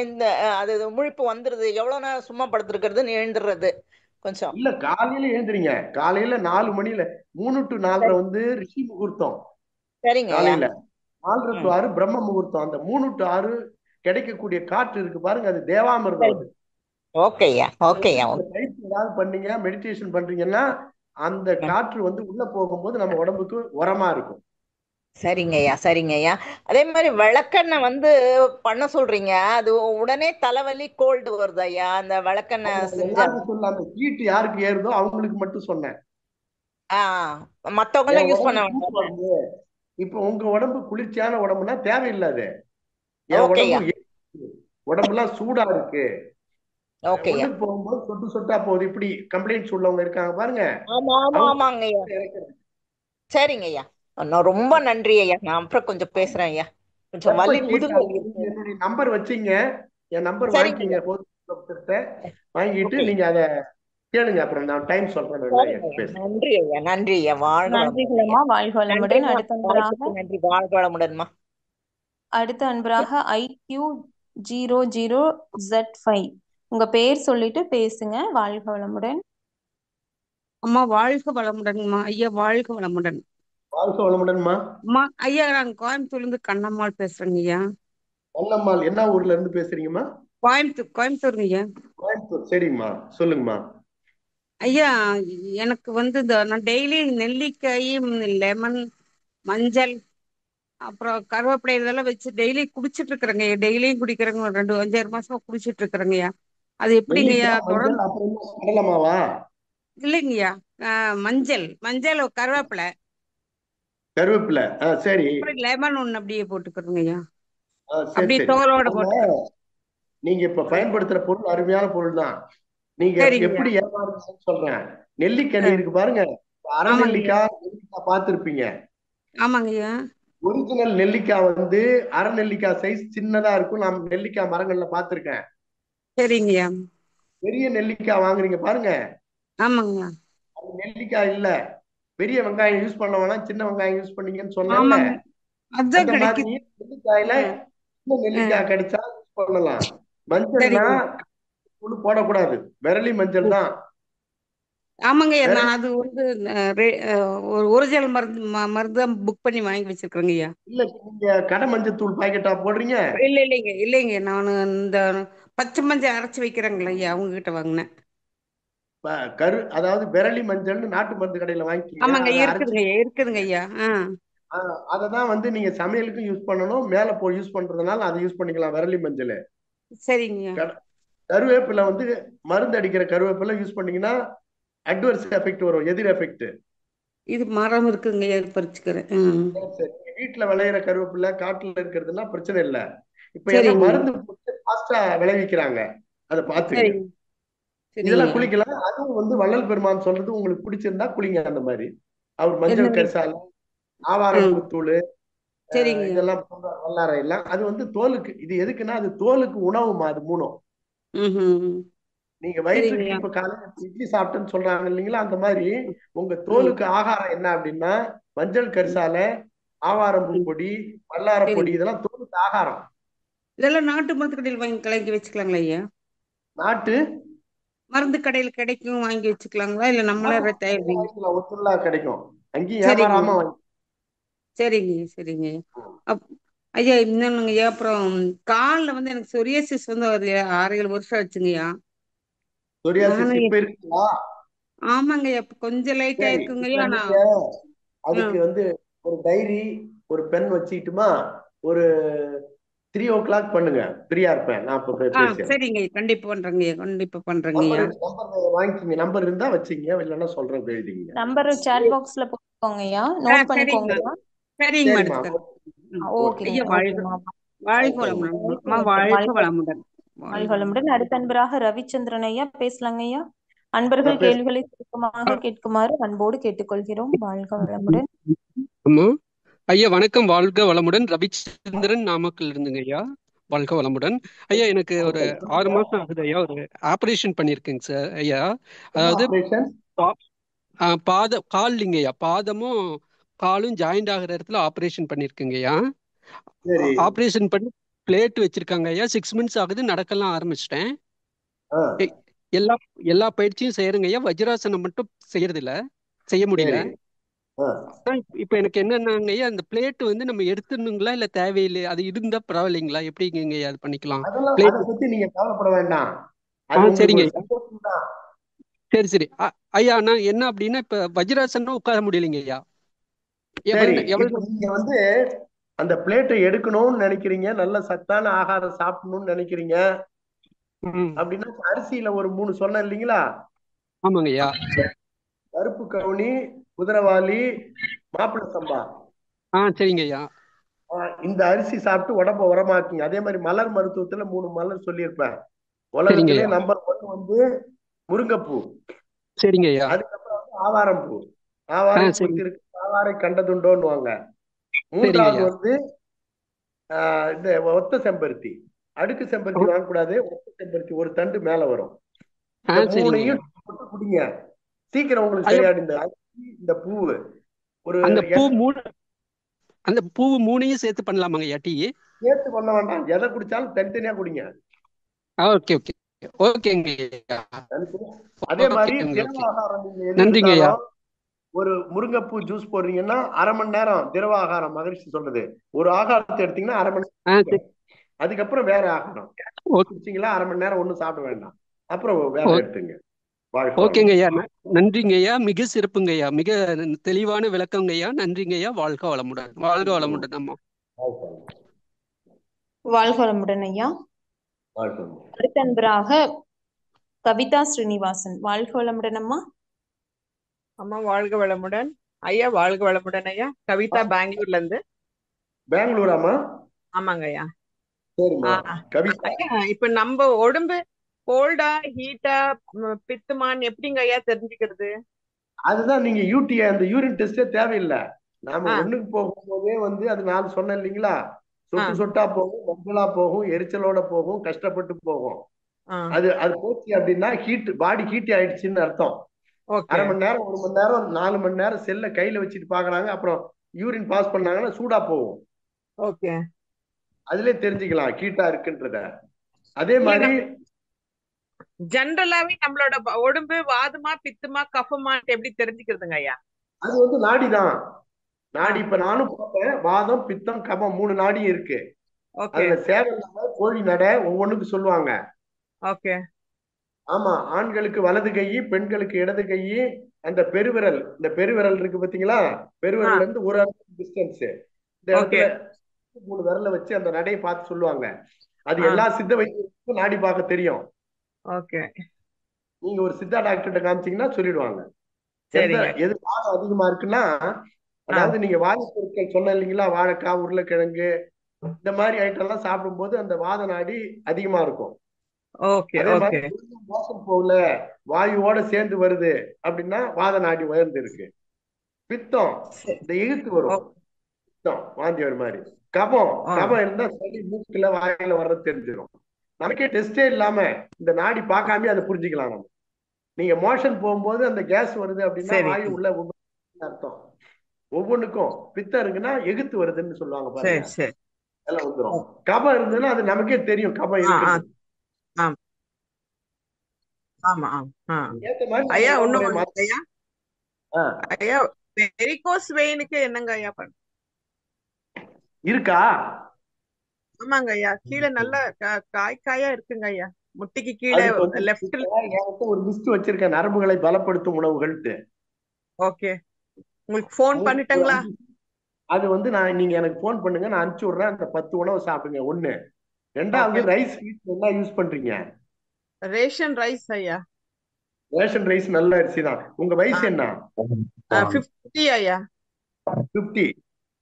S6: இந்த அது முழிப்பு வந்துருது. எவ்வளவு நேரம் சும்மா படுத்துருக்கிறதுன்னு எழுந்துடுறது கொஞ்சம்.
S2: இல்ல காலையில எழுந்துறீங்க. காலையில 4 மணில 3 to 4:30
S6: சரி
S2: வந்து ரிஷி முகூர்த்தம்.
S6: சரிங்க ஐயா.
S2: காலையில 4:30 to
S6: ம்
S2: 6 பிரம்ம முகூர்த்தம். அந்த 3 to 6 கிடைக்கக்கூடிய காற்று இருக்கு பாருங்க, அது தேவாமிர்தம்.
S6: சரி.
S2: அது
S6: ஓகே ஐயா
S2: அதை
S6: ஓகே
S2: வந்து
S6: ஐயா.
S2: நீங்க பயிற்சி ஏதாவது பண்ணீங்க, மெடிடேஷன் பண்றீங்கன்னா அந்த
S6: ம்.
S2: காற்று வந்து உள்ள போகும்போது நம்ம உடம்புக்கு உரமா இருக்கும்.
S6: சரிங்க ஐயா சரிங்க ஐயா. அதே மாதிரி விளக்கெண்ணெய் வந்து பண்ண சொல்றீங்க. அது உடனே தலைவலி கோல்டு வருது ஐயா அந்த விளக்கெண்ணெய்
S2: அது
S6: செஞ்சா.
S2: எல்லாருக்கும் சொல்ல, அந்த ஹீட் யாருக்கு ஏறுதோ அவங்களுக்கு மட்டும் சொன்னேன்.
S6: ஆ மத்தவங்க எல்லாம்
S2: என்
S6: யூஸ்
S2: உடம்பு
S6: பண்ண
S2: சூடு
S6: வேண்டாம்.
S2: வருது. இப்போ உங்க உடம்பு குளிர்ச்சியான உடம்புனா தேவையில்லாது. என்
S6: ஓகே
S2: உடம்பு
S6: ஐயா
S2: உடம்புலாம் சூடா இருக்கு.
S6: ஓகே ஐயா.
S2: உள்ளுக்கு போகும்போது சொட்டு சொட்டா போகுது. இப்படி கம்ப்ளைண்ட்ஸ் உள்ளவங்க இருக்காங்க பாருங்க,
S6: ஆமா ஆமா
S2: அவங்க
S6: ஆமாங்க ஐயா.
S2: இறக்குறது.
S6: சரிங்க ஐயா. நான் ரொம்ப நன்றி ஐயா. நான் அப்புறம் கொஞ்சம் பேசுறேன் ஐயா. கொஞ்சம்
S2: வெப்ப
S6: வலி
S2: ஹீட்
S6: முதுகு வலி
S2: ஆகுது. நீங்க
S6: இருக்கு.
S2: என்னுடைய நம்பர் வச்சீங்க, என் நம்பர்
S6: சரிங்க
S2: வாங்கிக்கிங்க.
S6: ஐயா.
S2: பொதுத்த வாங்கிட்டு
S6: ஓகே
S2: நீங்க அதை கேளுங்க. அப்புறம் நான் டைம் சொல்றேன்,
S6: சரிங்க ஐயா.
S2: பேசுறேன்.
S6: நன்றி ஐயா நன்றி ஐயா. வாழ்க வளமுடன் ஐயா.
S1: நன்றிகளம்மா, வாழ்க வளமுடன்.
S6: நன்றிம்மா.
S1: அடுத்த அன்பராக
S6: வாய்ப்புக்கு நன்றி. வாழ்க வளமுடன்மா.
S1: அடுத்த அன்பராக IQ00Z5 உங்க பேர் சொல்லிட்டு பேசுங்க. வாழ்க வளமுடன்.
S5: அம்மா வாழ்க வளமுடன்மா. ஐயா வாழ்க வளமுடன்.
S2: வாழ்க வளமுடன்மா.
S5: அம்மா ஐயா நான் கோயம்புத்தூர்ல இருந்து கண்ணம்மாள் பேசுறேங்க ஐயா.
S2: பொன்னம்மாள் என்ன ஊர்ல இருந்து பேசுறீங்கம்மா?
S5: கோயம்புத்தூருங்க ஐயா.
S2: கோயம்புத்தூர். சரிங்கம்மா, சொல்லுங்கம்மா.
S5: ஐயா எனக்கு வந்து நான் டெய்லி நெல்லிக்காயும் லெமன் மஞ்சள் அப்புறம் கருவேப்பிலை இதெல்லாம் வச்சு டெய்லி குடிச்சிட்டு இருக்கிறேங்க. டெய்லியும் குடிக்கிறேங்க. ஒரு 5-6 மாசமா குடிச்சிட்டு இருக்கிறேங்கய்யா. அது எப்படிங்கய்யா
S2: நெல்லிக்காய்,
S5: தொடர்ந்து?
S2: மஞ்சள், அப்புறம் என்ன, கடலமாவா?
S5: இல்லைங்கய்யா. மஞ்சள் கருவேப்பிலை
S2: கருவேப்பிலை. சரி.
S5: அப்புறம் லெமன் ஒண்ணு அப்படியே போட்டுக்கிறோங்கய்யா.
S2: சரி
S5: அப்படியே
S2: சரி.
S5: தோலோட
S2: அதுல
S5: போட்டுக்கிறோம்.
S2: நீங்க இப்ப பயன்படுத்துற பொருள் அருமையான பொருள் தான். நீங்க
S5: சரிங்கய்யா.
S2: எப்படி ஏமாறுறீங்கன்னு சொல்றேன். நெல்லிக்கனி இருக்கு பாருங்க, அரை
S5: ஆமாங்கய்யா.
S2: நெல்லிக்காய் பார்த்திருப்பீங்க.
S5: ஆமாங்கய்யா.
S2: ஒரிஜினல் நெல்லிக்காய் வந்து அரை நெல்லிக்காய் சைஸ் சின்னதா இருக்கும். நான் நெல்லிக்காய் மரங்கள்ல பார்த்திருக்கேன்.
S5: சரிங்கய்யா.
S2: பெரிய நெல்லிக்காய் வாங்குறீங்க பாருங்க,
S5: ஆமாங்கய்யா.
S2: அது நெல்லிக்காய் இல்ல. பெரிய வெங்காயம் யூஸ் பண்ண வேணாம், சின்ன வெங்காயம் யூஸ் பண்ணீங்கன்னு சொன்னேன்ல.
S5: ஆமாங்க. அதுதான்
S2: அந்த மாதிரி
S5: கிடைக்குது.
S2: நெல்லிக்காயில
S5: ம்,
S2: சின்ன
S5: ம்.
S2: நெல்லிக்காய் கிடைச்சா யூஸ் பண்ணலாம். மஞ்சள்னா
S5: சரிங்க.
S2: புழு போடக்கூடாது, விரலி மஞ்சள் தான்.
S5: ஆமாங்கய்யா.
S2: விரலி
S5: நான் அது வந்து ஒரு ஒரிஜினல் மருந்து தான் புக் பண்ணி வாங்கி வச்சிருக்கிறேங்கய்யா.
S2: இல்ல, நீங்க கடை மஞ்சள் தூள் பாக்கெட்டா போடுறீங்க?
S5: இல்லைங்க. நான் இந்த பச்சை மஞ்சள் அரைச்சி வைக்கிறேங்களா ஐயா, அவங்க கிட்ட வாங்கினேன்.
S2: அதாவது விரலி மஞ்சள்னு நாட்டு மருந்து கடையில வாங்கிக்கிங்க.
S5: ஆமாங்க
S2: அதை அரைச்சு
S5: இருக்குதுங்க ஐயா.
S2: அதை தான் வந்து நீங்க சமையலுக்கும் யூஸ் பண்ணணும். மேல யூஸ் பண்றதுனால அதை யூஸ் பண்ணிக்கலாம், விரலி மஞ்சள்.
S5: சரிங்கய்யா.
S2: கருவேப்பிலை வந்து மருந்து அடிக்கிற கருவேப்பிலை யூஸ் பண்ணீங்கன்னா அட்வர்ஸ் எஃபெக்ட் வரும், எதிர் எஃபெக்ட்.
S5: இது மரம் இருக்குங்க ஐயா, பறிச்சுக்கிறேன்.
S2: வீட்டுல விளையிற கருவேப்பிலை காட்டுல இருக்கிறதுனா பிரச்சனை இல்லை. இப்ப எல்லாம்
S5: சரிங்க.
S2: மருந்து போட்டு ஃபாஸ்டா விளைவிக்கிறாங்க, அதை பாத்துங்க.
S5: சரிங்க.
S2: இதெல்லாம்
S5: சரிங்கய்யா.
S2: குளிக்கலாம். அதுவும் வந்து வள்ளல் பெருமான் சொல்றது உங்களுக்கு பிடிச்சிருந்தா குளிங்க. அந்த மாதிரி அவர் மஞ்சள்
S5: என்னங்க?
S2: கரிசாலை, ஆவாரம்
S5: ம்.
S2: பூத்தூள்,
S5: சரிங்கய்யா.
S2: இதெல்லாம் வல்லாரை எல்லாம் அது வந்து தோலுக்கு. இது எதுக்குன்னா அது தோலுக்கு உணவுமா, அது மூணும்.
S5: ம்.
S2: நீங்க வயிற்றுக்கு
S5: சரிங்கய்யா.
S2: இப்ப காலையில இட்லி சாப்பிட்டேன்னு சொல்றாங்க இல்லைங்களா, அந்த மாதிரி உங்க
S5: ம்.
S2: தோலுக்கு ஆகாரம் என்ன அப்படின்னா மஞ்சள் கரிசாலை, ஆவாரம்பூ
S5: ம்.
S2: பொடி, வல்லார பொடி,
S5: சரிங்க.
S2: இதெல்லாம் தோலுக்கு ஆகாரம்.
S5: இதெல்லாம் நாட்டு மருந்து கடையில் வாங்கி கலக்கி வச்சுக்கலாங்களா ஐயா?
S2: நாட்டு
S5: மருந்து கடையில் கிடைக்கும், வாங்கி வச்சுக்கலாங்களா இல்ல நம்மளே தயார் பண்ணி?
S2: வாங்கிக்கலாம், ஒரிஜினலா கிடைக்கும். அங்கேயும்
S5: சரிங்க.
S2: ஏமாறாம வாங்கி.
S5: சரிங்க. அப்- ஐயா இன்னொன்னுங்கய்யா, அப்புறம் காலில் வந்து எனக்கு சொரியாசிஸ் வந்து ஒரு 6-7 வருஷம் ஆச்சுங்கய்யா.
S2: சொரியாசிஸ்
S5: நானும்
S2: இப்ப இருக்குங்களா?
S5: ஆமாங்கய்யா, இப்ப கொஞ்சம் லைட்டா
S2: சரி.
S5: இருக்குங்கய்யா.
S2: இப்ப நீங்க அதுக்கு வந்து ஒரு டைரி, ஒரு பென் வச்சுக்கிட்டுமா, ஒரு 3 o'clock பண்ணுங்க. ஃப்ரீயா இருப்பேன் நான். இப்ப பேசுறேன்.
S5: சரிங்க. கண்டிப்பா பண்றேங்கய்யா.
S2: நம்பர் வாங்கிக்கிங்க. நம்பர் இருந்தா வச்சுங்க, இல்லைன்னா சொல்றேன், எழுதிங்க.
S1: நம்பர் சாட் பாக்ஸ்ல போட்டுக்கோங்கய்யா, நோட்
S5: சரிங்க.
S1: பண்ணிக்கோங்கய்யா.
S5: சரிங்கம்மா
S2: சரிம்மா.
S5: எடுத்துக்கிறேன்.
S1: ஓகேங்க
S5: ஐயா வாழ்க
S1: ஓகேம்மா.
S5: வாழ்க வளமுடன் அம்மா, வாழ்க வளமுடன்.
S1: வாழ்க வளமுடன். அடுத்த அன்பராக ரவிச்சந்திரன் ஐயா பேசலாங்க ஐயா. அன்பர்கள்
S2: பேச
S1: கேள்விகளை சுருக்கமாக கேட்குமாறு அன்போடு கேட்டுக்கொள்கிறோம். வாழ்க வளமுடன்.
S7: அம்மா ஐயா வணக்கம், வாழ்க வளமுடன். ரவிச்சந்திரன் நாமக்கல் இருந்துங்க ஐயா. வாழ்க வளமுடன் ஐயா. எனக்கு ஒரு 6 மாசம் ஆகுது ஐயா. ஒரு ஆபரேஷன் பண்ணிருக்கேங்க சார் ஐயா. அதாவது
S2: ஆபரேஷன்
S7: கால்லிங்க ஐயா, பாதமும் காலும் ஜாயிண்ட் ஆகிற இடத்துல ஆபரேஷன் பண்ணிருக்கேங்க ஐயா.
S2: சரி.
S7: ஆபரேஷன் பண்ணி பிளேட் வச்சிருக்காங்க ஐயா. 6 months ஆகுது, நடக்கலாம் ஆரம்பிச்சிட்டேன்.
S2: ஆ,
S7: எல்லா பயிற்சியும் செய்யறேங்க ஐயா. வஜ்ராசனம் மட்டும் செய்யறது இல்ல, செய்ய முடியல.
S2: சரி. ஆ.
S7: இப்ப எனக்கு என்னன்னாங்க ஐயா, அந்த பிளேட் வந்து நம்ம எடுத்துடணுங்களா இல்ல தேவையில்லை? அது இருந்தா பரவாயில்லைங்களா? எப்படிங்க ஐயா அது பண்ணிக்கலாம்?
S2: அதெல்லாம்
S7: பிளேட்.
S2: அதை பத்தி நீங்க கவலைப்பட வேண்டாம். அது உங்களுக்கு
S7: சரிங்க
S2: ஒரு
S7: ஐயா.
S2: சந்தோஷம் தான்.
S7: சரி சரி ஐயா, நான் என்ன அப்படின்னா இப்ப வஜ்ராசனம் உட்கார முடியலைங்க ஐயா.
S2: சரி, இப்ப
S7: எவ்வளவு
S2: நீங்க வந்து அந்த பிளேட்டை எடுக்கணும்னு நினைக்கிறீங்க, நல்ல சத்தான ஆகாரம் சாப்பிடணும்னு நினைக்கிறீங்க அப்படின்னா அரிசியில ஒரு 3 சொன்னேன் இல்லைங்களா?
S7: ஆமாங்க ஐயா.
S2: கருப்பு கவுனி, குதிரவாளி, மாப்பிள்ளை சம்பா.
S7: சரிங்க ஐயா.
S2: இந்த அரிசி சாப்பிட்டு உடம்ப உரமாக்குங்க. அதே மாதிரி மலர் மருத்துவத்துல 3 மலர் சொல்லியிருப்பேன்.
S7: சரிங்க
S2: உலகத்திலே
S7: ஐயா.
S2: நம்பர் 1 வந்து முருங்கைப்பூ.
S7: சரிங்க ஐயா.
S2: அதுக்கப்புறம் வந்து ஆவாரம் பூ. ஆவாரை
S7: சரி.
S2: பூத்திருக்கு, ஆவாரை கண்டதுண்டோன்னுவாங்க.
S7: சரிங்க
S2: 3வது
S7: ஐயா.
S2: வந்து இந்த ஒத்த செம்பருத்தி. அடுக்கு செம்பருத்தி வாங்கக்கூடாது, ஒத்த செம்பருத்தி ஒரு தண்டு மேல வரும். இந்த
S7: சரிங்க ஐயா.
S2: 3ஐயும் போட்டு குடிங்க, சீக்கிரம் உங்களுக்கு
S7: ஐயா,
S2: சரியாடு. இந்த அரிசி, இந்த பூவு ஒரு
S7: அந்த பூ 3ஐயும் சேர்த்து பண்ணலாமாங்க ஐயா டீ?
S2: சேர்த்து பண்ண வேண்டாம், எதை குடிச்சாலும் தனித்தனியா குடிங்க.
S7: ஓகே ஓகே ஓகேங்க ஐயா.
S2: அதே மாதிரி
S7: ஓகேங்க,
S2: திரவ
S7: ஓகே.
S2: ஆகாரம் நீங்க எது
S7: நன்றிங்க ஐயா.
S2: எடுத்தாலும் ஒரு முருங்கைப்பூ ஜூஸ் போடுறீங்கன்னா 1/2 மணி நேரம் திரவ ஆகாரம் மகிழ்ச்சி சொல்றது. ஒரு ஆகாரத்தை எடுத்தீங்கன்னா 1/2 மணி நேரம்,
S7: சரி.
S2: அதுக்கப்புறம் வேற ஆகாரம் குடிச்சீங்களா 1/2 மணி நேரம் ஒண்ணும் சாப்பிட வேண்டாம், அப்புறம் வேற எடுத்துங்க.
S7: ஓகேங்க ஐயா. நன்றிங்க ஐயா. மிக சிறப்புங்க ஐயா. மிக தெளிவான விளக்கங்க ஐயா. நன்றிங்க ஐயா. வாழ்க வளமுடன். வாழ்க வளமுடன் அம்மா.
S1: வாழ்க வளமுடன் ஐயா. அடுத்த அன்பராக கவிதா ஸ்ரீனிவாசன். வாழ்க வளமுடன் அம்மா.
S8: அம்மா வாழ்க வளமுடன் ஐயா. வாழ்க வளமுடன் ஐயா. கவிதா பெங்களூர்ல இருந்து.
S2: பெங்களூராமா?
S8: ஆமாங்க ஐயா.
S2: சரிம்மா கவிதா.
S8: ஐயா இப்ப நம்ம உடம்பு கோல்டா ஹீட்டா பித்துமான் எப்படிங்க ஐயா தெரிஞ்சுக்கிறது?
S2: அதுதான் நீங்க யூடிஐ அந்த யூரின் டெஸ்டே தேவையில்லை. நாம ஒண்ணுக்கு போகும்போதே வந்து அது நான் சொன்னேன் இல்லைங்களா, சொட்டு சொட்டா போகும், மஞ்சளா போகும், எரிச்சலோட போகும், கஷ்டப்பட்டு போகும். அது போச்சு அப்படின்னா ஹீட், பாடி ஹீட் ஆயிடுச்சுன்னு அர்த்தம். 1/2 மணி நேரம் 1 மணி நேரம் 4 மணி நேரம் செல்ல கையில வச்சுட்டு பாக்குறாங்க, அப்புறம் யூரின் பாஸ் பண்ணாங்கன்னா சூடா போகும்.
S8: ஓகே,
S2: அதுலயே தெரிஞ்சுக்கலாம் ஹீட்டா இருக்குன்றத. அதே மாதிரி
S8: ஜெனரலாவே நம்மளோட உடம்பு வாதமா பித்தமா கஃபமா எப்படி தெரிஞ்சுக்கிறதுங்க ஐயா?
S2: அது வந்து நாடிதான். நாடி இப்ப நானும் பார்த்தேன், வாதம் பித்தம் கபம் 3 நாடியும் இருக்கு. அதுல சேவல் கோழி நடை ஒவ்வொன்றுக்கு சொல்லுவாங்க.
S8: ஓகே.
S2: ஆமா, ஆண்களுக்கு வலது கை, பெண்களுக்கு இடது கை. அந்த பெருவிரல், இந்த பெருவிரல் இருக்கு பாத்தீங்களா, பெருவிரல்ல இருந்து ஒரு டிஸ்டன்ஸ், இந்த இடத்துல 3 விரல வச்சு அந்த நடையை பார்த்து சொல்லுவாங்க. அது எல்லா சித்த வைத்தியருக்கும் நாடி பார்க்க தெரியும்.
S8: ஓகே.
S2: நீங்க ஒரு சித்தா டாக்டர்கிட்ட காமிச்சீங்கன்னா சொல்லிடுவாங்க எது வாதம் அதிகமா இருக்குன்னா. அதாவது நீங்க வாழை பொருட்கள் சொன்ன இல்லைங்களா, வாழைக்காய், உருளைக்கிழங்கு, இந்த மாதிரி ஐட்டம் எல்லாம் சாப்பிடும் போது அந்த வாத நாடி அதிகமா இருக்கும். அதே மாதிரி மோசம் போகல, வாயுவோட சேர்ந்து வருது அப்படின்னா வாத நாடி உயர்ந்து இருக்கு. பித்தம், இந்த இழுத்து வரும், பித்தம் வாந்தி வர மாதிரி. கபம், கபம் இருந்தா சளி மூக்குல வாயில வர்றது தெரிஞ்சிடும். நமக்கே டெஸ்டே இல்லாம இந்த நாடி பார்க்காம அதை புரிஞ்சுக்கலாம். நம்ம நீங்க மோஷன் போகும்போது அந்த கேஸ் வருது அப்படின்னா வாயு உள்ள அர்த்தம். ஒவ்வொன்றுக்கும் பித்தம் இருக்குன்னா எகுத்து வருதுன்னு சொல்லுவாங்க பாருங்க, எல்லாம் வந்துடும். கபம் இருந்ததுன்னா அது நமக்கே தெரியும் கபம் இருக்கு.
S8: ஐயா ஐயா வெரிகோஸ் வெயினுக்கு என்னங்க ஐயா பண்ண
S2: இருக்கா?
S8: ஆமாங்க ஐயா, கீழே நல்ல காயா இருக்குங்க ஐயா, முட்டிக்கு கீழே லெஃப்ட்ல.
S2: ஒரு லிஸ்ட் வச்சிருக்கேன், நரம்புகளை பலப்படுத்தும் உணவுகள்.
S8: ஓகே, உங்களுக்கு போன் பண்ணிட்டங்களா?
S2: அது வந்து நீங்க எனக்கு போன் பண்ணுங்க, நான் அனுப்பிச்சு விடுறேன். அந்த 10 உணவு சாப்பிடுங்க. 1. 2வது ரைஸ் என்ன யூஸ் பண்றீங்க?
S8: ரேஷன் ரைஸ் ஐயா.
S2: ரேஷன் ரைஸ் நல்ல அரிசி தான். உங்க வயசு என்ன?
S8: 50 ஐயா.
S2: 50.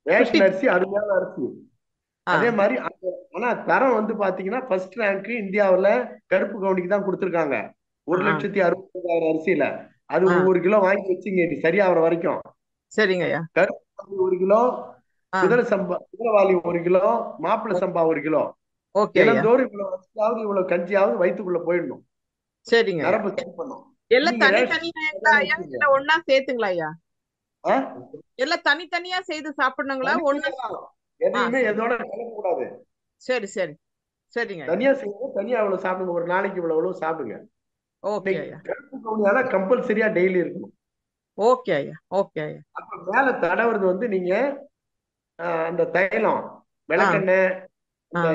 S8: குட்டி
S2: ரேஷன் அரிசி அருமையான அரிசி.
S8: ஆ
S2: அதே மாதிரி ஆனா தரம் வந்து பாத்தீங்கன்னா ஃபர்ஸ்ட் ரேங்க் இந்தியாவுல கருப்பு கவுனிக்கு தான் கொடுத்திருக்காங்க.
S8: ஆ
S2: 1,65,000 அரிசியில அது
S8: ஆ
S2: ஒவ்வொரு கிலோ வாங்கி வச்சுங்க நீ சரியாகிற வரைக்கும்.
S8: சரிங்க ஐயா.
S2: கருப்பு கவுனி 1 கிலோ,
S8: ஆ
S2: குதிரவாளி 1 கிலோ, மாப்பிள்ளை சம்பா 1 கிலோ,
S8: ஓகே ஐயா.
S2: தினந்தோறும் இவ்வளவு அரிசியாவது இவ்வளவு கஞ்சியாவது வயிற்றுக்குள்ள போயிடணும்.
S8: சரிங்க ஐயா.
S2: நரம்பு சரி பண்ணும்.
S8: எல்லாம்
S2: நீங்க ரேஷன்
S8: தனித்தனியா ஐயா
S2: வச்சுங்க.
S8: இல்ல ஒண்ணா சேர்த்துங்களா ஐயா?
S2: ஆ?
S8: எல்லாம் தனித்தனியா செய்து சாப்பிடணுங்களா ஒண்ணா?
S2: தனித்தனியா தான்.
S8: ஆ
S2: எதையுமே
S8: சரி
S2: எதோட கலக்க கூடாது.
S8: சரி சரி சரிங்க ஐயா.
S2: தனியா செய்யுங்க, தனியா இவ்வளவு சாப்பிடுங்க. ஒரு நாளைக்கு இவ்வளவு சாப்பிடுங்க.
S8: ஓகே
S2: இன்னைக்கு
S8: ஐயா.
S2: கருப்பு கவுனியால கம்பல்சரியா டெய்லி இருக்கணும்.
S8: ஓகே ஐயா. ஓகே ஐயா.
S2: அப்ப மேல தடவுறது வந்து நீங்க அந்த தைலம்,
S8: ஆ
S2: விளக்கெண்ணெய்,
S8: ஆ
S2: இந்த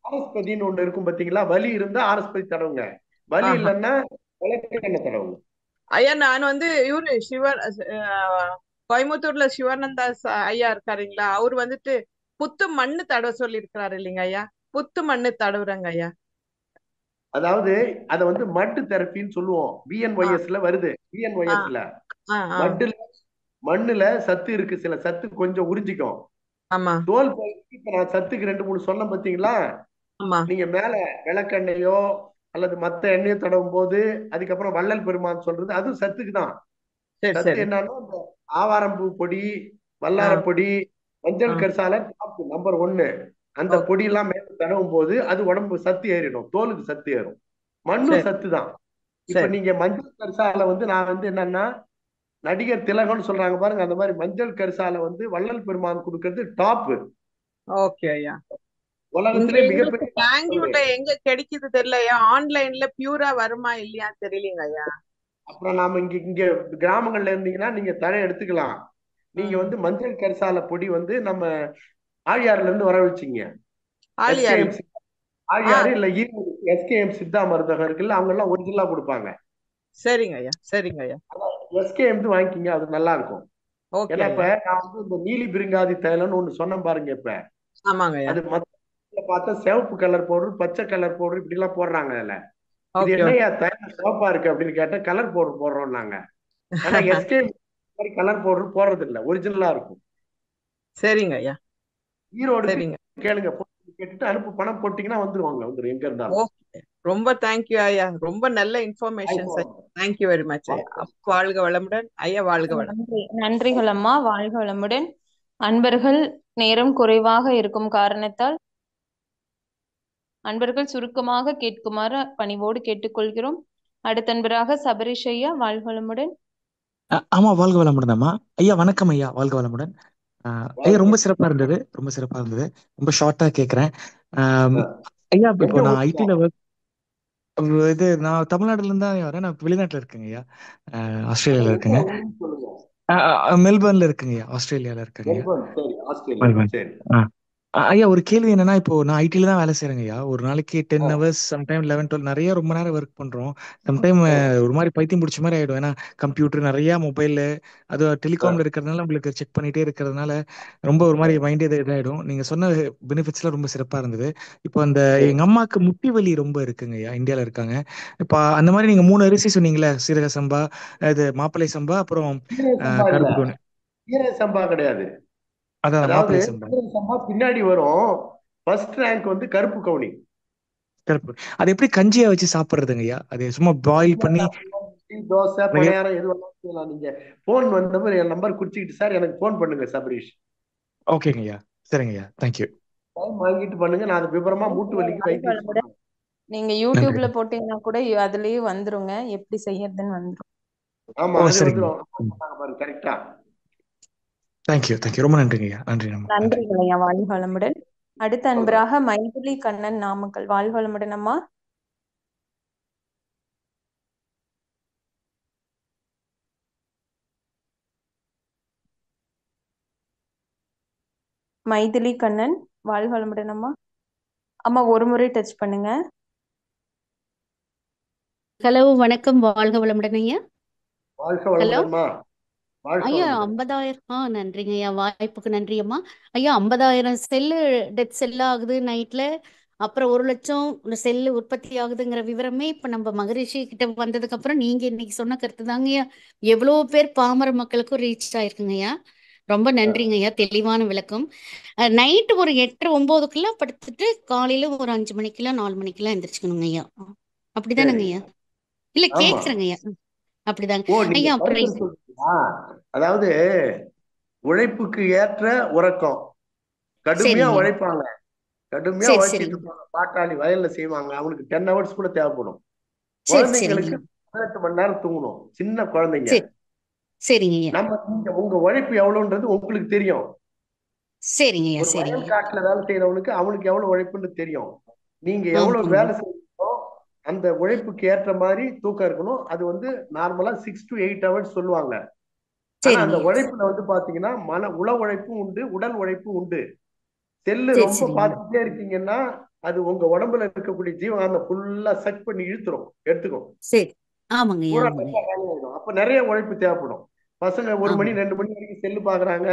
S2: ஆரஸ்பதின்னு ஒண்ணு இருக்கும் பாத்தீங்களா? வலி இருந்தா ஆரஸ்பதி தடவுங்க, வலி
S8: ஆஹா.
S2: இல்லைன்னா விளக்கெண்ணெய் தடவுங்க.
S8: ஐயா நான் வந்து இவரு கோயம்புத்தூர்ல சிவானந்தா ஐயா இருக்காருங்களா, அவர் வந்துட்டு புத்து மண்ணு தடவை சொல்லி இருக்கிறாரு இல்லைங்க ஐயா. புத்து மண்ணு தடவுறங்க ஐயா.
S2: அதாவது அதை வந்து மட்டு தெரப்பின்னு சொல்லுவோம்.
S8: ஆ
S2: பிஎன்ஒய்எஸ்ல வருது.
S8: ஆ
S2: பிஎன்ஒய்எஸ்ல
S8: ஆ ஆ
S2: மட்டுல மண்ணுல சத்து இருக்கு, சில சத்து கொஞ்சம் உறிஞ்சிக்கும்.
S8: ஆமா
S2: தோல் பகுதிக்கு இப்ப நான் சத்துக்கு 2 3 சொன்னேன் பாத்தீங்களா?
S8: ஆமா
S2: நீங்க மேல விளக்கெண்ணெயோ அல்லது மத்த எண்ணெயோ தடவும் போது அதுக்கப்புறம் வள்ளல் பெருமான் சொல்றது அது சத்துக்கு தான்.
S8: சரி
S2: சத்து
S8: சரி
S2: என்னன்னா இந்த ஆவாரம்பூ பொடி,
S8: ஆ
S2: வல்லாரப் பொடி,
S8: ஆ
S2: மஞ்சள் கரிசால நம்பர் 1. அந்த
S8: ஓகே
S2: பொடி எல்லாம் மேல தடவும் போது அது உடம்பு சத்து ஏறிடும், தோலுக்கு சத்து ஏறும். மண்ணும்
S8: சரி
S2: சத்து தான். இப்ப
S8: சரி
S2: நீங்க மஞ்சள் கரிசால வந்து நான் வந்து என்னன்னா நடிகர் திலகம்னு சொல்றாங்க பாருங்க, அந்த மாதிரி மஞ்சள் கரிசால வந்து வள்ளல் பெருமான் கொடுக்கறது டாப்.
S8: ஓகே ஐயா. இங்க
S2: உலகத்திலே
S8: எங்களுக்கு
S2: மிகப்பெரிய
S8: பெங்களூர்ல எங்க கிடைக்குது தெரியல ஐயா. ஆன்லைன்ல பியூரா வருமா இல்லையா தெரியலங்க ஐயா.
S2: அப்புறம் நாம இங்க இங்க கிராமங்கள்ல இருந்தீங்கன்னா நீங்க தழை எடுத்துக்கலாம். நீங்க
S8: ம்
S2: வந்து மஞ்சள் கரிசால பொடி வந்து நம்ம ஆழியாறுல இருந்து வர வச்சீங்க.
S8: ஆலியார்ல.
S2: எஸ்கேஎம்
S8: ஆ
S2: ஆழியாறு இல்ல எஸ்கேஎம் சித்தா மருந்தகம் இருக்குல்ல, அவங்க எல்லாம் ஒரிஜினலா கொடுப்பாங்க.
S8: சரிங்க ஐயா. சரிங்க ஐயா.
S2: எஸ்கேஎம் வாங்கிக்கிங்க, அது நல்லா இருக்கும்.
S8: ஓகே
S2: ஏன்னா இப்ப
S8: ஐயா.
S2: நான் வந்து இந்த நீலி பிரிங்காதி தைலம்னு ஒண்ணு சொன்னேன் பாருங்க. இப்ப
S8: ஆமாங்க ஐயா.
S2: அது மத்த பார்த்தா சிவப்பு கலர் பவுடர், பச்சை கலர் பவுடர் இப்படி எல்லாம் போடுறாங்க. அதுல இது
S8: ஓகே ஓகே
S2: என்னையா தைலம் சிவப்பா இருக்கு அப்படின்னு கேட்டா கலர் பவுடர் போடுறோம் நாங்க. ஆனா எஸ்கேஎம் கலர் பவுடர் போடுறது இல்ல, ஒரிஜினலா இருக்கும்.
S8: சரிங்க ஐயா.
S2: ஈரோடுக்கு
S8: சரிங்க.
S2: கேளுங்க, கேட்டுட்டு அனுப்பு, பணம் போட்டீங்கன்னா வந்துரும் எங்க இருந்தாலும்.
S8: ஓகே ரொம்ப தேங்க்யூ ஐயா. ரொம்ப நல்ல இன்ஃபர்மேஷன்ஸ் ஐயா. தேங்க்யூ வெரி மச் ஐயா. வாழ்க வளமுடன் ஐயா. வாழ்க வளமுடன்.
S1: நன்றிகள் அம்மா. வாழ்க வளமுடன். அன்பர்கள் நேரம் குறைவாக இருக்கும் காரணத்தால் அன்பர்கள் சுருக்கமாக கேட்குமாறு பணிவோடு கேட்டுக்கொள்கிறோம். அடுத்த அன்பராக சபரிஷ் ஐயா, வாழ்க வளமுடன்.
S9: ஆமா, வாழ்க வளமுடன் அம்மா. ஐயா வணக்கம் ஐயா, வாழ்க வளமுடன். ஐயா ரொம்ப சிறப்பா இருந்தது, ரொம்ப சிறப்பா இருந்தது. ரொம்ப ஷார்ட்டா கேக்குறேன். ஐயா இப்போ நான் ஐடில நான் தமிழ்நாடுல இருந்து தான் வரேன். நான் வெளிநாட்டுல இருக்கேங்க ஐயா. ஆஸ்திரேலியால இருக்கேங்க. மெல்பர்ன்ல இருக்குங்க ஐயா, ஆஸ்திரேலியால இருக்கேங்க ஐயா. மெல்பர்ன். ஐயா ஒரு கேள்வி என்னன்னா, இப்போ நான் ஐடில தான் வேலை செய்யறேங்க ஐயா. ஒரு நாளைக்கு 10 ஹவர்ஸ், சம்டைம் 11 12 நிறைய ரொம்ப நேரம் ஒர்க் பண்றோம். சம்டைம் ஒரு மாதிரி பைத்தியம் பிடிச்ச மாதிரி ஆயிடும். ஏன்னா கம்ப்யூட்டர் நிறைய, மொபைல், அது டெலிகாம்ல இருக்கிறதுனால உங்களுக்கு செக் பண்ணிட்டே இருக்கிறதுனால ரொம்ப ஒரு மாதிரி மைண்டே இதாயிடும். நீங்க சொன்ன பெனிஃபிட்ஸ்லாம் ரொம்ப சிறப்பா இருந்தது. இப்போ அந்த எங்க அம்மாவுக்கு முட்டி வலி ரொம்ப இருக்குங்க ஐயா, இந்தியால இருக்காங்க. இப்போ அந்த மாதிரி நீங்க 3 அரிசி சொன்னீங்களே, சீரக சம்பா, இது மாப்பிள்ளை சம்பா, அப்புறம் கருப்பு கவுனி.
S2: சீரக சம்பா கிடையாது,
S9: அதான்
S2: அதாவது
S9: மாப்பிள்ளை சம்பா.
S2: சீரக சம்பா பின்னாடி வரும். ஃபர்ஸ்ட் ரேங்க் வந்து கருப்பு கவுனி.
S9: கருப்பு அது எப்படி கஞ்சியா வச்சு சாப்பிடுறதுங்க ஐயா? அது சும்மா பாயில் பண்ணி
S2: தோசை பணியாரம் எது வேணாலும் செய்யலாம். நீங்க போன் வந்தப்ப என் நம்பர் குறிச்சிக்கிட்டு சார் எனக்கு போன் பண்ணுங்க சபரீஷ்.
S9: ஓகேங்க ஐயா. சரிங்க ஐயா, தேங்க்யூ.
S2: டைம் வாங்கிட்டு பண்ணுங்க, நான் அது விவரமா மூட்டு வலிக்கு வைத்தியம்.
S1: நீங்க யூடியூப்ல போட்டீங்கன்னா கூட அதுலயே வந்துருங்க, எப்படி செய்யறதுன்னு வந்துரும்.
S2: ஆமா, அது வந்துரும். கரெக்டா.
S9: தேங்க்யூ தேங்க்யூ, ரொம்ப நன்றிங்க ஐயா. நன்றி.
S1: நன்றிகள் ஐயா. வாழ்க வளமுடன். அடுத்த அன்பராக மைதிலி கண்ணன், நாமக்கல். வாழ்க வளமுடன் அம்மா. மைதிலி கண்ணன், வாழ்க வளமுடன் அம்மா. அம்மா ஒரு முறை டச் பண்ணுங்க.
S10: ஹலோ வணக்கம், வாழ்க வளமுடன் ஐயா.
S2: வாழ்க வளமுடன்மா.
S10: ஐயா 50,000 நன்றிங்க ஐயா, வாய்ப்புக்கு நன்றி அம்மா. ஐயா 50,000 செல்லு டெத் செல் ஆகுது நைட்ல, அப்புறம் 1,00,000 செல்லு உற்பத்தி ஆகுதுங்கிற விவரமே இப்ப நம்ம மகரிஷி கிட்ட வந்ததுக்கு அப்புறம் நீங்க இன்னைக்கு சொன்ன கருத்து தாங்க ஐயா, எவ்வளவு பேர் பாமர மக்களுக்கும் ரீச் ஆயிருக்குங்க ஐயா. ரொம்ப நன்றிங்க ஐயா, தெளிவான விளக்கம். நைட்டு ஒரு 8:30 9க்குள்ள படுத்துட்டு காலையில ஒரு 5 மணிக்கெல்லாம் 4 மணிக்கெல்லாம் எந்திரிச்சுக்கணுங்க ஐயா. அப்படிதானங்க
S2: சரி,
S10: ஐயா? இல்ல
S2: ஆமா.
S10: கேக்குறேங்க ஐயா. அப்படிதாங்க
S2: ஓ, நீங்க
S10: ஐயா. அப்புறம்
S2: படுக்கிறது சொல்றீங்களா? அதாவது உழைப்புக்கு ஏற்ற உறக்கம். கடுமையா
S10: சரிங்க.
S2: உழைப்பாங்க, கடுமையா
S10: சரி
S2: உழைச்சிட்டு
S10: சரிங்க.
S2: இருப்பாங்க, பாட்டாளி வயல்ல செய்வாங்க, அவங்களுக்கு 10 ஹவர்ஸ் கூட தேவைப்படும்.
S10: சரி சரிங்க.
S2: குழந்தைங்களுக்கு 18 மணி நேரம் தூங்கணும், சின்ன குழந்தைங்க.
S10: சரி சரிங்க ஐயா.
S2: உங்க உழைப்பு எவ்வளவுன்றது உங்களுக்கு தெரியும்.
S10: சரிங்க ஐயா.
S2: ஒரு
S10: சரிங்க
S2: வயல்
S10: ஐயா.
S2: காட்டுல வேலை செய்யறவனுக்கு அவனுக்கு எவ்வளவு உழைப்புன்னு தெரியும். நீங்க எவ்வளவு
S10: ஆமாங்க.
S2: வேலை செய்யறீங்களோ அந்த உழைப்புக்கு ஏற்ற மாதிரி தூக்கம் இருக்கணும். அது வந்து நார்மலா 6 to 8 ஹவர்ஸ் சொல்லுவாங்க. ஆனா
S10: சரிங்க
S2: அந்த
S10: ஐயா.
S2: உழைப்புல வந்து பாத்தீங்கன்னா உள உழைப்பும் உண்டு, உடல் உழைப்பும் உண்டு. செல்லு
S10: சரி
S2: ரொம்ப
S10: சரிங்க.
S2: பார்த்துட்டே இருக்கீங்கன்னா அது உங்க உடம்புல இருக்கக்கூடிய ஜீவகாந்தம் ஃபுல்லா சக் பண்ணி இழுத்துரும், எடுத்துக்கும்.
S10: சரி. ஆமாங்க ஐயா.
S2: பூரா
S10: ஆமாங்க
S2: நல்லா
S10: ஐயா.
S2: வேலையாயிடும். அப்ப நிறைய உழைப்பு தேவைப்படும். பசங்க 1 மணி
S10: ஆமாங்க
S2: 2 மணி வரைக்கும் செல்லு பாக்குறாங்க.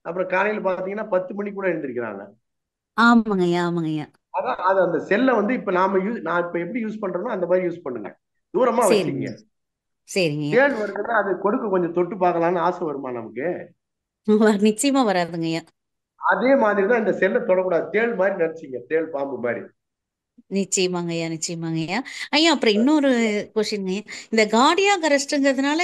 S2: அப்புறம் காலையில பாத்தீங்கன்னா 10 மணி கூட எழுந்திருக்கிறாங்க.
S10: ஆமாங்க ஐயா. ஆமாங்க ஐயா.
S2: அதான் அது அந்த செல்லை வந்து இப்ப நான் இப்ப எப்படி யூஸ் பண்றேனோ அந்த மாதிரி யூஸ் பண்ணுங்க. தூரமா
S10: சரிங்க
S2: வச்சுக்கீங்க.
S10: சரிங்க ஐயா.
S2: தேள் வருதுன்னா அது கொடுக்க கொஞ்சம் தொட்டு பார்க்கலாம்னு ஆசை வருமா நமக்கு?
S10: நிச்சயமா வராதுங்க ஐயா.
S2: அதே மாதிரிதான் இந்த செல்லை தொடக்கூடாது. தேள் மாதிரி நினைச்சீங்க, தேள் பாம்பு மாதிரி.
S10: நிச்சயமாங்க ஐயா. நிச்சயமாங்க ஐயா. ஐயா அப்புறம் இன்னொரு கொஸ்டின் ஐயா. இந்த கார்டியாக் அரெஸ்ட்ங்கிறதுனால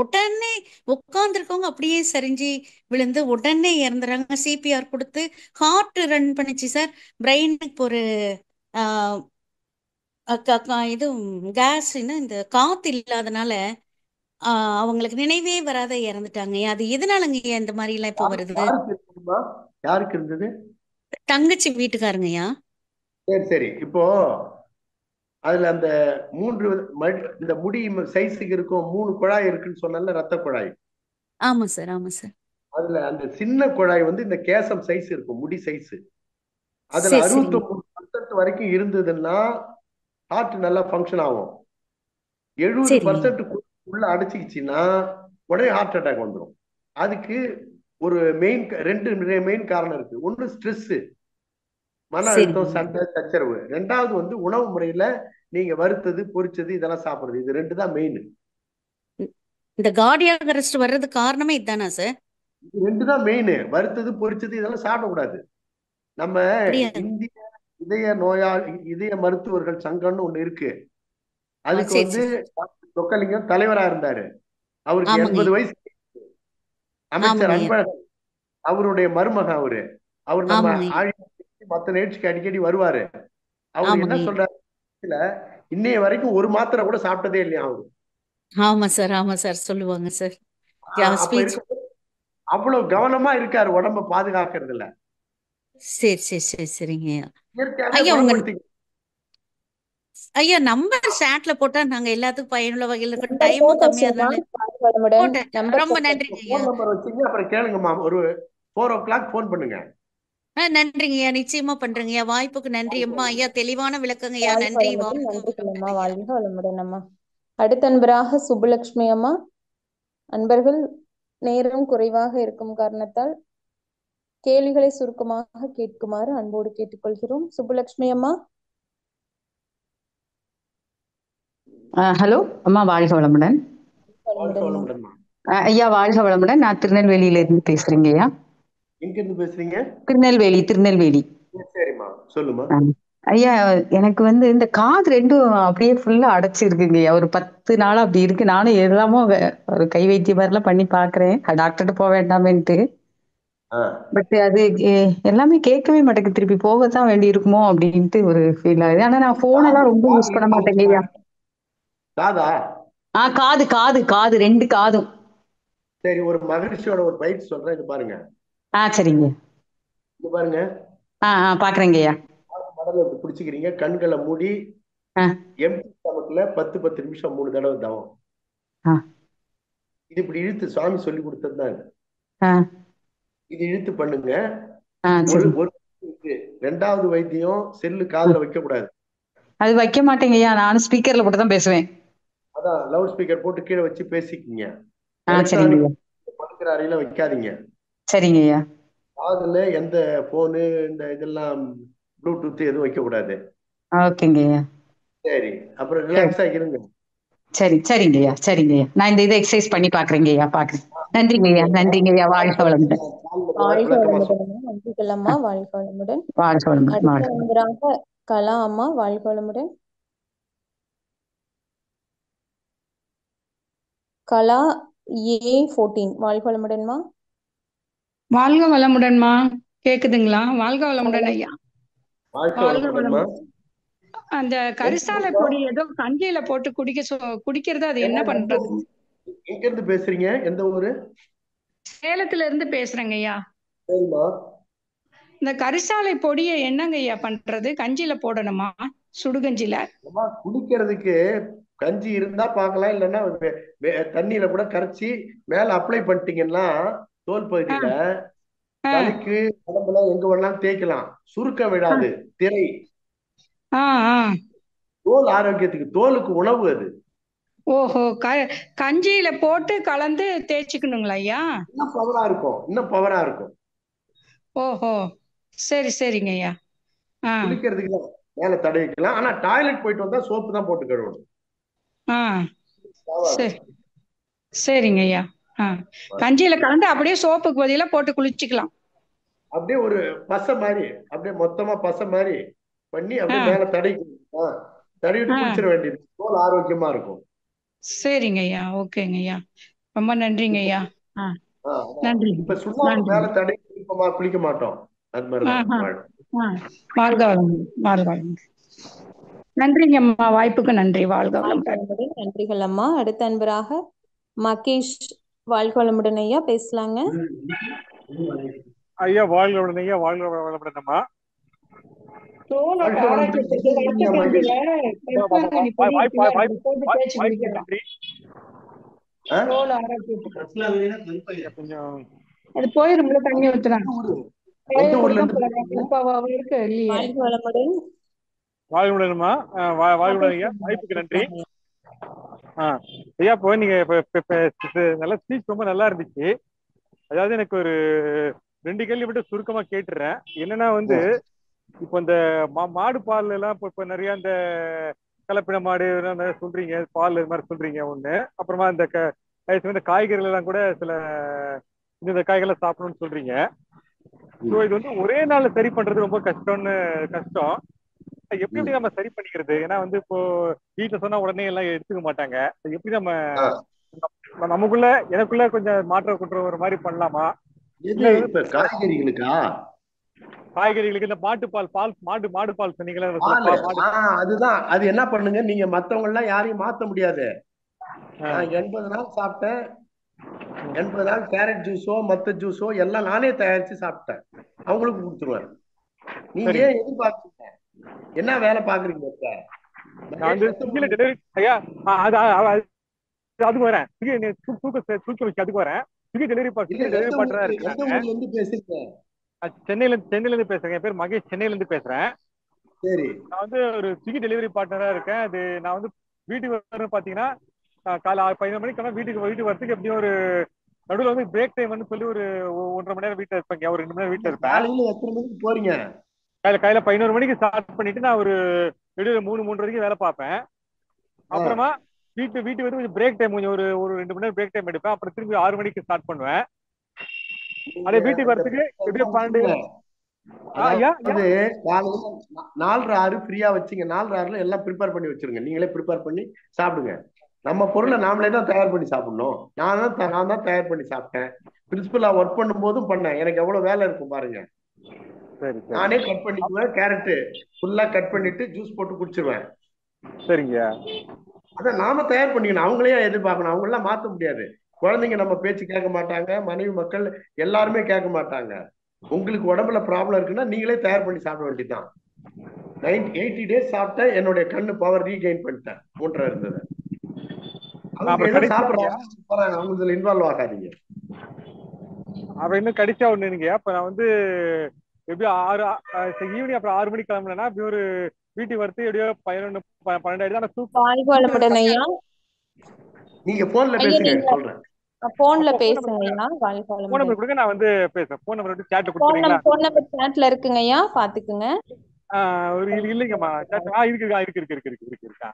S10: உடனே உட்கார்ந்துருக்கவங்க அப்படியே சரிஞ்சு விழுந்து உடனே இறந்துறாங்க. சிபிஆர் கொடுத்து ஹார்ட் ரன் பண்ணுச்சு சார். பிரெயினுக்கு ஒரு ஆஹ், இது கேஸ் இந்த காத்து இல்லாதனால அவங்களுக்கு நினைவே வராத இறந்துட்டாங்க. அது எதனாலங்க ஐயா இந்த மாதிரி எல்லாம் இப்ப வருது?
S2: யாருக்கு இருக்குமா? யாருக்கு இருந்தது?
S10: தங்கச்சி வீட்டுக்காரங்கய்யா.
S2: சரி சரி. இப்போ அதுல அந்த 3 இந்த முடி சைஸுக்கு இருக்கும் 3 குழாய் இருக்குன்னு சொன்னால, ரத்த குழாய்.
S10: ஆமா சார். ஆமா சார்.
S2: அதுல அந்த சின்ன குழாய் வந்து இந்த கேசம் சைஸ் இருக்கும், முடி சைஸ். அதுல
S10: சரி சரிங்க.
S2: 69% வரைக்கும் இருந்ததுன்னா ஹார்ட் நல்லா ஃபங்க்ஷன் ஆகும்.
S10: சரிங்க
S2: 70% உள்ள அடைச்சிக்கிச்சுன்னா உடனே ஹார்ட் அட்டாக் வந்துடும். அதுக்கு ஒரு ரெண்டு மெயின் காரணம் இருக்கு. ஒண்ணு ஸ்ட்ரெஸ், மன அழுத்தம்,
S10: சரிங்க.
S2: சண்டை சச்சரவு. ரெண்டாவது வந்து உணவு முறையில நீங்க வறுத்தது பொரிச்சது இதெல்லாம் சாப்பிடுறது. இது ரெண்டு தான் மெயின்.
S10: இந்த கார்டியாக் அரெஸ்ட் வர்றதுக்கு காரணமே இதுதானா சார்?
S2: இது ரெண்டு தான் மெயின். வறுத்தது பொரிச்சது இதெல்லாம் சாப்பிடக்கூடாது. நம்ம
S10: அப்படியா?
S2: இந்திய இதய மருத்துவர்கள் சங்கம்னு ஒண்ணு இருக்கு. அதுக்கு
S10: சரி
S2: வந்து
S10: சரி.
S2: டாக்டர் சொக்கலிங்கம் தலைவரா இருந்தாரு. அவருக்கு
S10: ஆமாங்க
S2: 80 வயசு. அமைச்சர்
S10: ஆமாங்க
S2: அன்பழகன் அவருடைய மருமகன் அவரு. அவர் நம்ம
S10: ஆமாங்க
S2: மத்த நிகழ்ச்சிக்கு அடிக்கடி வருவாரு. அவர் என்ன
S10: ஆமாங்க.
S2: சொல்றாரு, இன்னைய வரைக்கும் ஒரு மாத்திரை கூட சாப்பிட்டதே இல்லையா அவரு.
S10: ஆமா சார். ஆமா சார். சொல்லுவாங்க சார்.
S2: அப்ப
S10: ஸ்பீச்.
S2: இருக்க அவ்வளவு கவனமா இருக்காரு உடம்ப பாதுகாக்கிறதுல.
S10: சரி சரி சரி சரிங்க
S2: இயற்கையாவே
S10: ஐயா. உங்க
S2: குணப்படுத்தி.
S10: ஐயா நம்பர் சாட்ல போட்டா நாங்க எல்லாத்துக்கும் பயனுள்ள வகையில் இருக்க
S1: நம்பர்
S10: டைமும் கம்மியா
S1: போட்டாச்சுங்கம்மா.
S10: அதனால
S1: வளமுடன்.
S10: போட்டேன்.
S1: நம்பர்
S10: ரொம்ப
S1: போட்டாச்சு.
S10: நன்றிங்க ஐயா.
S2: போன் நம்பர் வச்சுங்க, அப்புறம் கேளுங்கம்மா. ஒரு 4 o'clock போன் பண்ணுங்க.
S10: நன்றிங்க ஐயா. நிச்சயமா பண்றேங்க ஐயா. வாய்ப்புக்கு நன்றி அம்மா. ஐயா தெளிவான விளக்கங்க ஐயா.
S1: வாழ்க
S10: நன்றி.
S1: வளமுடன்.
S10: வாழ்க
S1: நன்றிகள் அம்மா.
S10: வளமுடன் ஐயா.
S1: வாழ்க வளமுடன் அம்மா. அடுத்த அன்பராக சுப்புலட்சுமி அம்மா. அன்பர்கள் நேரம் குறைவாக இருக்கும் காரணத்தால் கேள்விகளை சுருக்கமாக கேட்குமாறு அன்போடு கேட்டுக்கொள்கிறோம். சுப்புலட்சுமி அம்மா.
S11: ஹலோ அம்மா, வாழ்க வளமுடன். ஐயா வாழ்க வளமுடன். நான் திருநெல்வேலியில இருந்து பேசுறேங்க ஐயா.
S2: எங்க இருந்து பேசுறீங்க?
S11: திருநெல்வேலி.
S2: சரிம்மா, சொல்லுமா.
S11: ஐயா எனக்கு வந்து இந்த காது ரெண்டும் அப்படியே ஃபுல்லா அடைச்சிருக்குங்க ஐயா. ஒரு 10 நாளா அப்படி இருக்கு. நானும் எல்லாமோ ஒரு கை வைத்திய மாதிரி எல்லாம் பண்ணி பாக்குறேன், டாக்டர்கிட்ட போக வேண்டாமேன்ட்டு. பட் அது எல்லாமே கேட்கவே மாட்டேங்குது. திருப்பி போகத்தான் வேண்டி இருக்குமோ அப்படின்ட்டு ஒரு ஃபீல் ஆகுது. ஆனா நான் போன் எல்லாம் ரொம்ப யூஸ் பண்ண மாட்டேங்க ஐயா.
S2: காதா?
S11: காது காது காது 2 காதும்.
S2: சரி, ஒரு மகிழ்ச்சியோட ஒரு பயிற்சி சொல்றேன், இது பாருங்க.
S11: சரிங்க.
S2: இது பாருங்க.
S11: பாக்குறேங்க ஐயா.
S2: மடல பிடிச்சிக்கிறீங்க, கண்களை மூடி எம்டி ஸ்டமக்ல 10 நிமிஷம் 3 தடவை தவம். இது இப்படி இழுத்து சுவாமி சொல்லி கொடுத்ததுதான் இது. இது இழுத்து பண்ணுங்க. ரெண்டாவது வைத்தியம் செல்லு காதுல வைக்க கூடாது.
S11: அது வைக்க மாட்டேங்க ஐயா. நானும் ஸ்பீக்கர்ல போட்டு தான் பேசுவேன்.
S2: அதான் லவுட் ஸ்பீக்கர் போட்டு கீழே வச்சு பேசிக்கிங்க. படுக்கிற அறையில வைக்காதீங்க.
S11: சரிங்க ஐயா.
S2: காதுல எந்த போனு இந்த இதெல்லாம் ப்ளூடூத் எதுவும் வைக்க கூடாது.
S11: ஓகேங்க ஐயா.
S2: சரி, அப்புறம் ரிலாக்ஸா இருங்க.
S11: சரிங்கய்யா சரிங்கய்யா. நான் இந்த இதை எக்ஸசைஸ் பண்ணி பாக்குறேங்கய்யா, பாக்குறேன். நன்றிங்கய்யா நன்றிங்கய்யா. வாழ்க வளமுடன்.
S1: வாழ்க வளமுடன். நன்றிகள் அம்மா. வாழ்க வளமுடன்.
S11: வாழ்க வளமுடன்.
S1: அடுத்த
S11: வாழ்க
S1: நண்பராக கலா அம்மா. வாழ்க வளமுடன். கலா A14. வாழ்க வளமுடன்மா.
S12: வாழ்க வளமுடன்மா. கேக்குதுங்களா? வாழ்க வளமுடன் ஐயா.
S2: வாழ்க
S12: வாழ்க
S2: வளமுடன்மா.
S12: வளமுடன். அந்த கரிசாலை பொடி ஏதோ கஞ்சியில போட்டு குடிக்கிறது, அது என்ன பண்றது?
S2: எங்க இருந்து பேசுறீங்க? எந்த ஊரு?
S12: சேலத்துல இருந்து பேசுறேங்க ஐயா.
S2: சரிம்மா.
S12: இந்த கரிசாலை பொடியை என்னங்க ஐயா பண்றது? கஞ்சியில போடணுமா? சுடுகஞ்சில
S2: குடிக்கிறதுக்கு கஞ்சி இருந்தா பார்க்கலாம், இல்லைன்னா தண்ணியில கூட கரைச்சி மேல அப்ளை பண்ணிட்டீங்கன்னா தோல் பகுதியில தலைக்கு உடம்புல எங்க வேணாலும் தேய்க்கலாம். சுருக்கம் விடாது. திரை தோல் ஆரோக்கியத்துக்கு, தோலுக்கு உணவு அது.
S12: ஓஹோ, கஞ்சியில போட்டு கலந்து தேய்ச்சிக்கணுங்களா ஐயா?
S2: இன்னும் பவரா இருக்கும், இன்னும் பவரா இருக்கும்.
S12: ஓஹோ, சரி சரிங்க ஐயா.
S2: குளிக்கிறதுக்கு மேல தடவிக்கலாம். ஆனா டாய்லெட் போயிட்டு வந்தா சோப்பு தான் போட்டு கழுவணும்.
S12: சரிங்க ஐயா. கஞ்சியில கலந்து அப்படியே சோப்புக்கு பதிலா போட்டு குளிச்சுக்கலாம்.
S2: அப்படியே ஒரு பசை மாதிரி, அப்படியே மொத்தமா பசை மாதிரி பண்ணி அப்படியே மேல தடவிட்டு குளிச்சிட வேண்டியது. தோல் ஆரோக்கியமா இருக்கும்.
S12: சரிங்க ஐயா. ஓகேங்க ஐயா. ரொம்ப நன்றிங்க ஐயா. நன்றி.
S2: இப்ப சுண்ணாம்பு மேல தடவி குளிக்க மாட்டோம். அது மாதிரிதான்.
S12: வாழ்க வளமுடன். வாழ்க வளமுடன். நன்றிங்க அம்மா, வாய்ப்புக்கு நன்றி. வாழ்க வளமுடன்.
S1: நன்றிகள் அம்மா. அடுத்த அன்பராக மகேஷ். வாழ்க வளமுடன் ஐயா, பேசலாங்க.
S13: ஐயா வாழ்க வளமுடன் ஐயா. வாழ்க வளமுடன் அம்மா.
S12: அது போயிரும்ல, தண்ணி ஊத்துறாங்க.
S13: வாழ்வுடன்மா. வாழ்வுடன் ஐயா, வாய்ப்புக்கு நன்றி. ஐயா இப்போ நீங்க நல்லா ஸ்பீச் ரொம்ப நல்லா இருந்துச்சு. அதாவது எனக்கு ஒரு 2 கேள்வி மட்டும் சுருக்கமா கேட்டுறேன். என்னன்னா வந்து இப்போ இந்த மாடு பால் எல்லாம் இப்ப நிறைய இந்த கலப்பின மாடு சொல்றீங்க, பால் இது மாதிரி சொல்றீங்க ஒண்ணு. அப்புறமா இந்த காய்கறிகள் எல்லாம் கூட சில இந்த காய்கறிலாம் சாப்பிடணும்னு சொல்றீங்க. ஸோ இது வந்து ஒரே நாள்ல சரி பண்றது ரொம்ப கஷ்டம். எப்படி நம்ம சரி பண்ணிக்கிறது? ஏன்னா வந்து இப்போ வீட்டுல சொன்னா உடனே எல்லாம் எடுத்துக்க மாட்டாங்க. எப்படி நம்ம நமக்குள்ள எனக்குள்ள கொஞ்சம் மாற்றம் கொண்டு வர மாதிரி பண்ணலாமா? காய்கறிகளுக்கு இந்த மாடு பால் சொன்னீங்களா?
S2: அதுதான். அது என்ன பண்ணுங்க, நீங்க மத்தவங்க எல்லாம் யாரையும் மாத்த முடியாது. 80 நாள் சாப்பிட்டேன். 80 நாள் கேரட் ஜூஸோ மத்த ஜூஸோ எல்லாம் நானே தயாரிச்சு சாப்பிட்டேன். அவங்களுக்கு கொடுத்துருவேன். நீங்க ஏன் எதிர்பார்க்கீங்க? என்ன வேலை பாக்குறீங்க?
S13: அதுக்கு வரேன். அதுக்கு வரேன். டெலிவரி பண்றதா இருக்கு. சென்னையில இருந்து பேசுறேன். என் பேர் மகேஷ். சென்னையில இருந்து பேசுறேன்.
S2: சரி.
S13: நான் வந்து ஒரு ஸ்விக்கி டெலிவரி பார்ட்னரா இருக்கேன். அது நான் வந்து வீட்டுக்கு வரணும் பாத்தீங்கன்னா காலை 11 மணிக்கு வீட்டுக்கு வரதுக்கு எப்படியும் ஒரு நடுவில் வந்து பிரேக் டைம்னு சொல்லி ஒரு 1.5 மணி நேரம் வீட்டுல இருப்பேன். ஒரு 2 மணி நேரம் வீட்டுல இருப்பேன்.
S2: எத்தனை மணிக்கு போறீங்க?
S13: காலையில 11 மணிக்கு ஸ்டார்ட் பண்ணிட்டு நான் ஒரு 3 வரைக்கும் வேலை பார்ப்பேன். அப்புறமா வீட்டு வந்து கொஞ்சம் பிரேக் டைம், கொஞ்சம் ஒரு 2 மணி நேரம் பிரேக் டைம் எடுப்பேன். அப்புறம் திரும்பி 6 மணிக்கு ஸ்டார்ட் பண்ணுவேன். அதே வீட்டுக்கு வரதுக்கு எப்படியோ 12.
S2: 4:30 ஃப்ரீயா வச்சுங்க. 4:30 எல்லாம் ப்ரிப்பேர் பண்ணி வச்சிருங்க. நீங்களே ப்ரிப்பேர் பண்ணி சாப்பிடுங்க. நம்ம பொருளை நாமளே தான் தயார் பண்ணி சாப்பிடணும். நான் தான் தயார் பண்ணி சாப்பிட்டேன். பிரின்சிபலா ஒர்க் பண்ணும் போதும் பண்ணேன். எனக்கு எவ்வளவு வேலை இருக்கும் பாருங்க. நானே கட் பண்ணிக்குவேன். கேரட் ஃபுல்லா கட் பண்ணிட்டு ஜூஸ் போட்டு குடிச்சிருவேன்.
S13: சரிங்க.
S2: அத நாம தயார் பண்ணிக்கணும். அவங்களே எதிர்பார்க்கணும். அவங்க எல்லாம் மாத்த முடியாது. குழந்தைங்க நம்ம பேச்சு கேட்க மாட்டாங்க. மனைவி மக்கள் எல்லாருமே கேட்க மாட்டாங்க. உங்களுக்கு உடம்புல ப்ராப்ளம் இருக்குன்னா நீங்களே தயார் பண்ணி சாப்பிட வேண்டியதுதான். 80 டேஸ் சாப்பிட்டேன். என்னுடைய கண்ணு பவர் ரீகெயின் பண்ணிட்டேன். 3 இருந்தது. சாப்பிடுறாங்க. அவங்க இன்வால்வ் ஆகாதீங்க.
S13: அப்ப இன்னும் கடிச்சா ஒண்ணு நீங்க. அப்ப நான் வந்து எப்படியும் ஈவினிங் அப்புறம் 6 மணிக்கு கிளம்புனா அப்படி ஒரு வீட்டுக்கு வரது எப்படியோ 11, 12 ஆயிடுது.
S2: நீங்க போன்ல பேசுங்க. சொல்றேன்.
S1: போன்ல பேசுங்கய்யா.
S13: போன் நம்பர் கொடுங்க, நான் வந்து பேசுறேன். போன் நம்பர் வந்து சாட்ல கொடுத்துறீங்களா?
S1: போன் நம்பர் சாட்ல இருக்குங்கய்யா, பாத்துக்குங்க.
S13: இல்லைங்கம்மா. இருக்கு.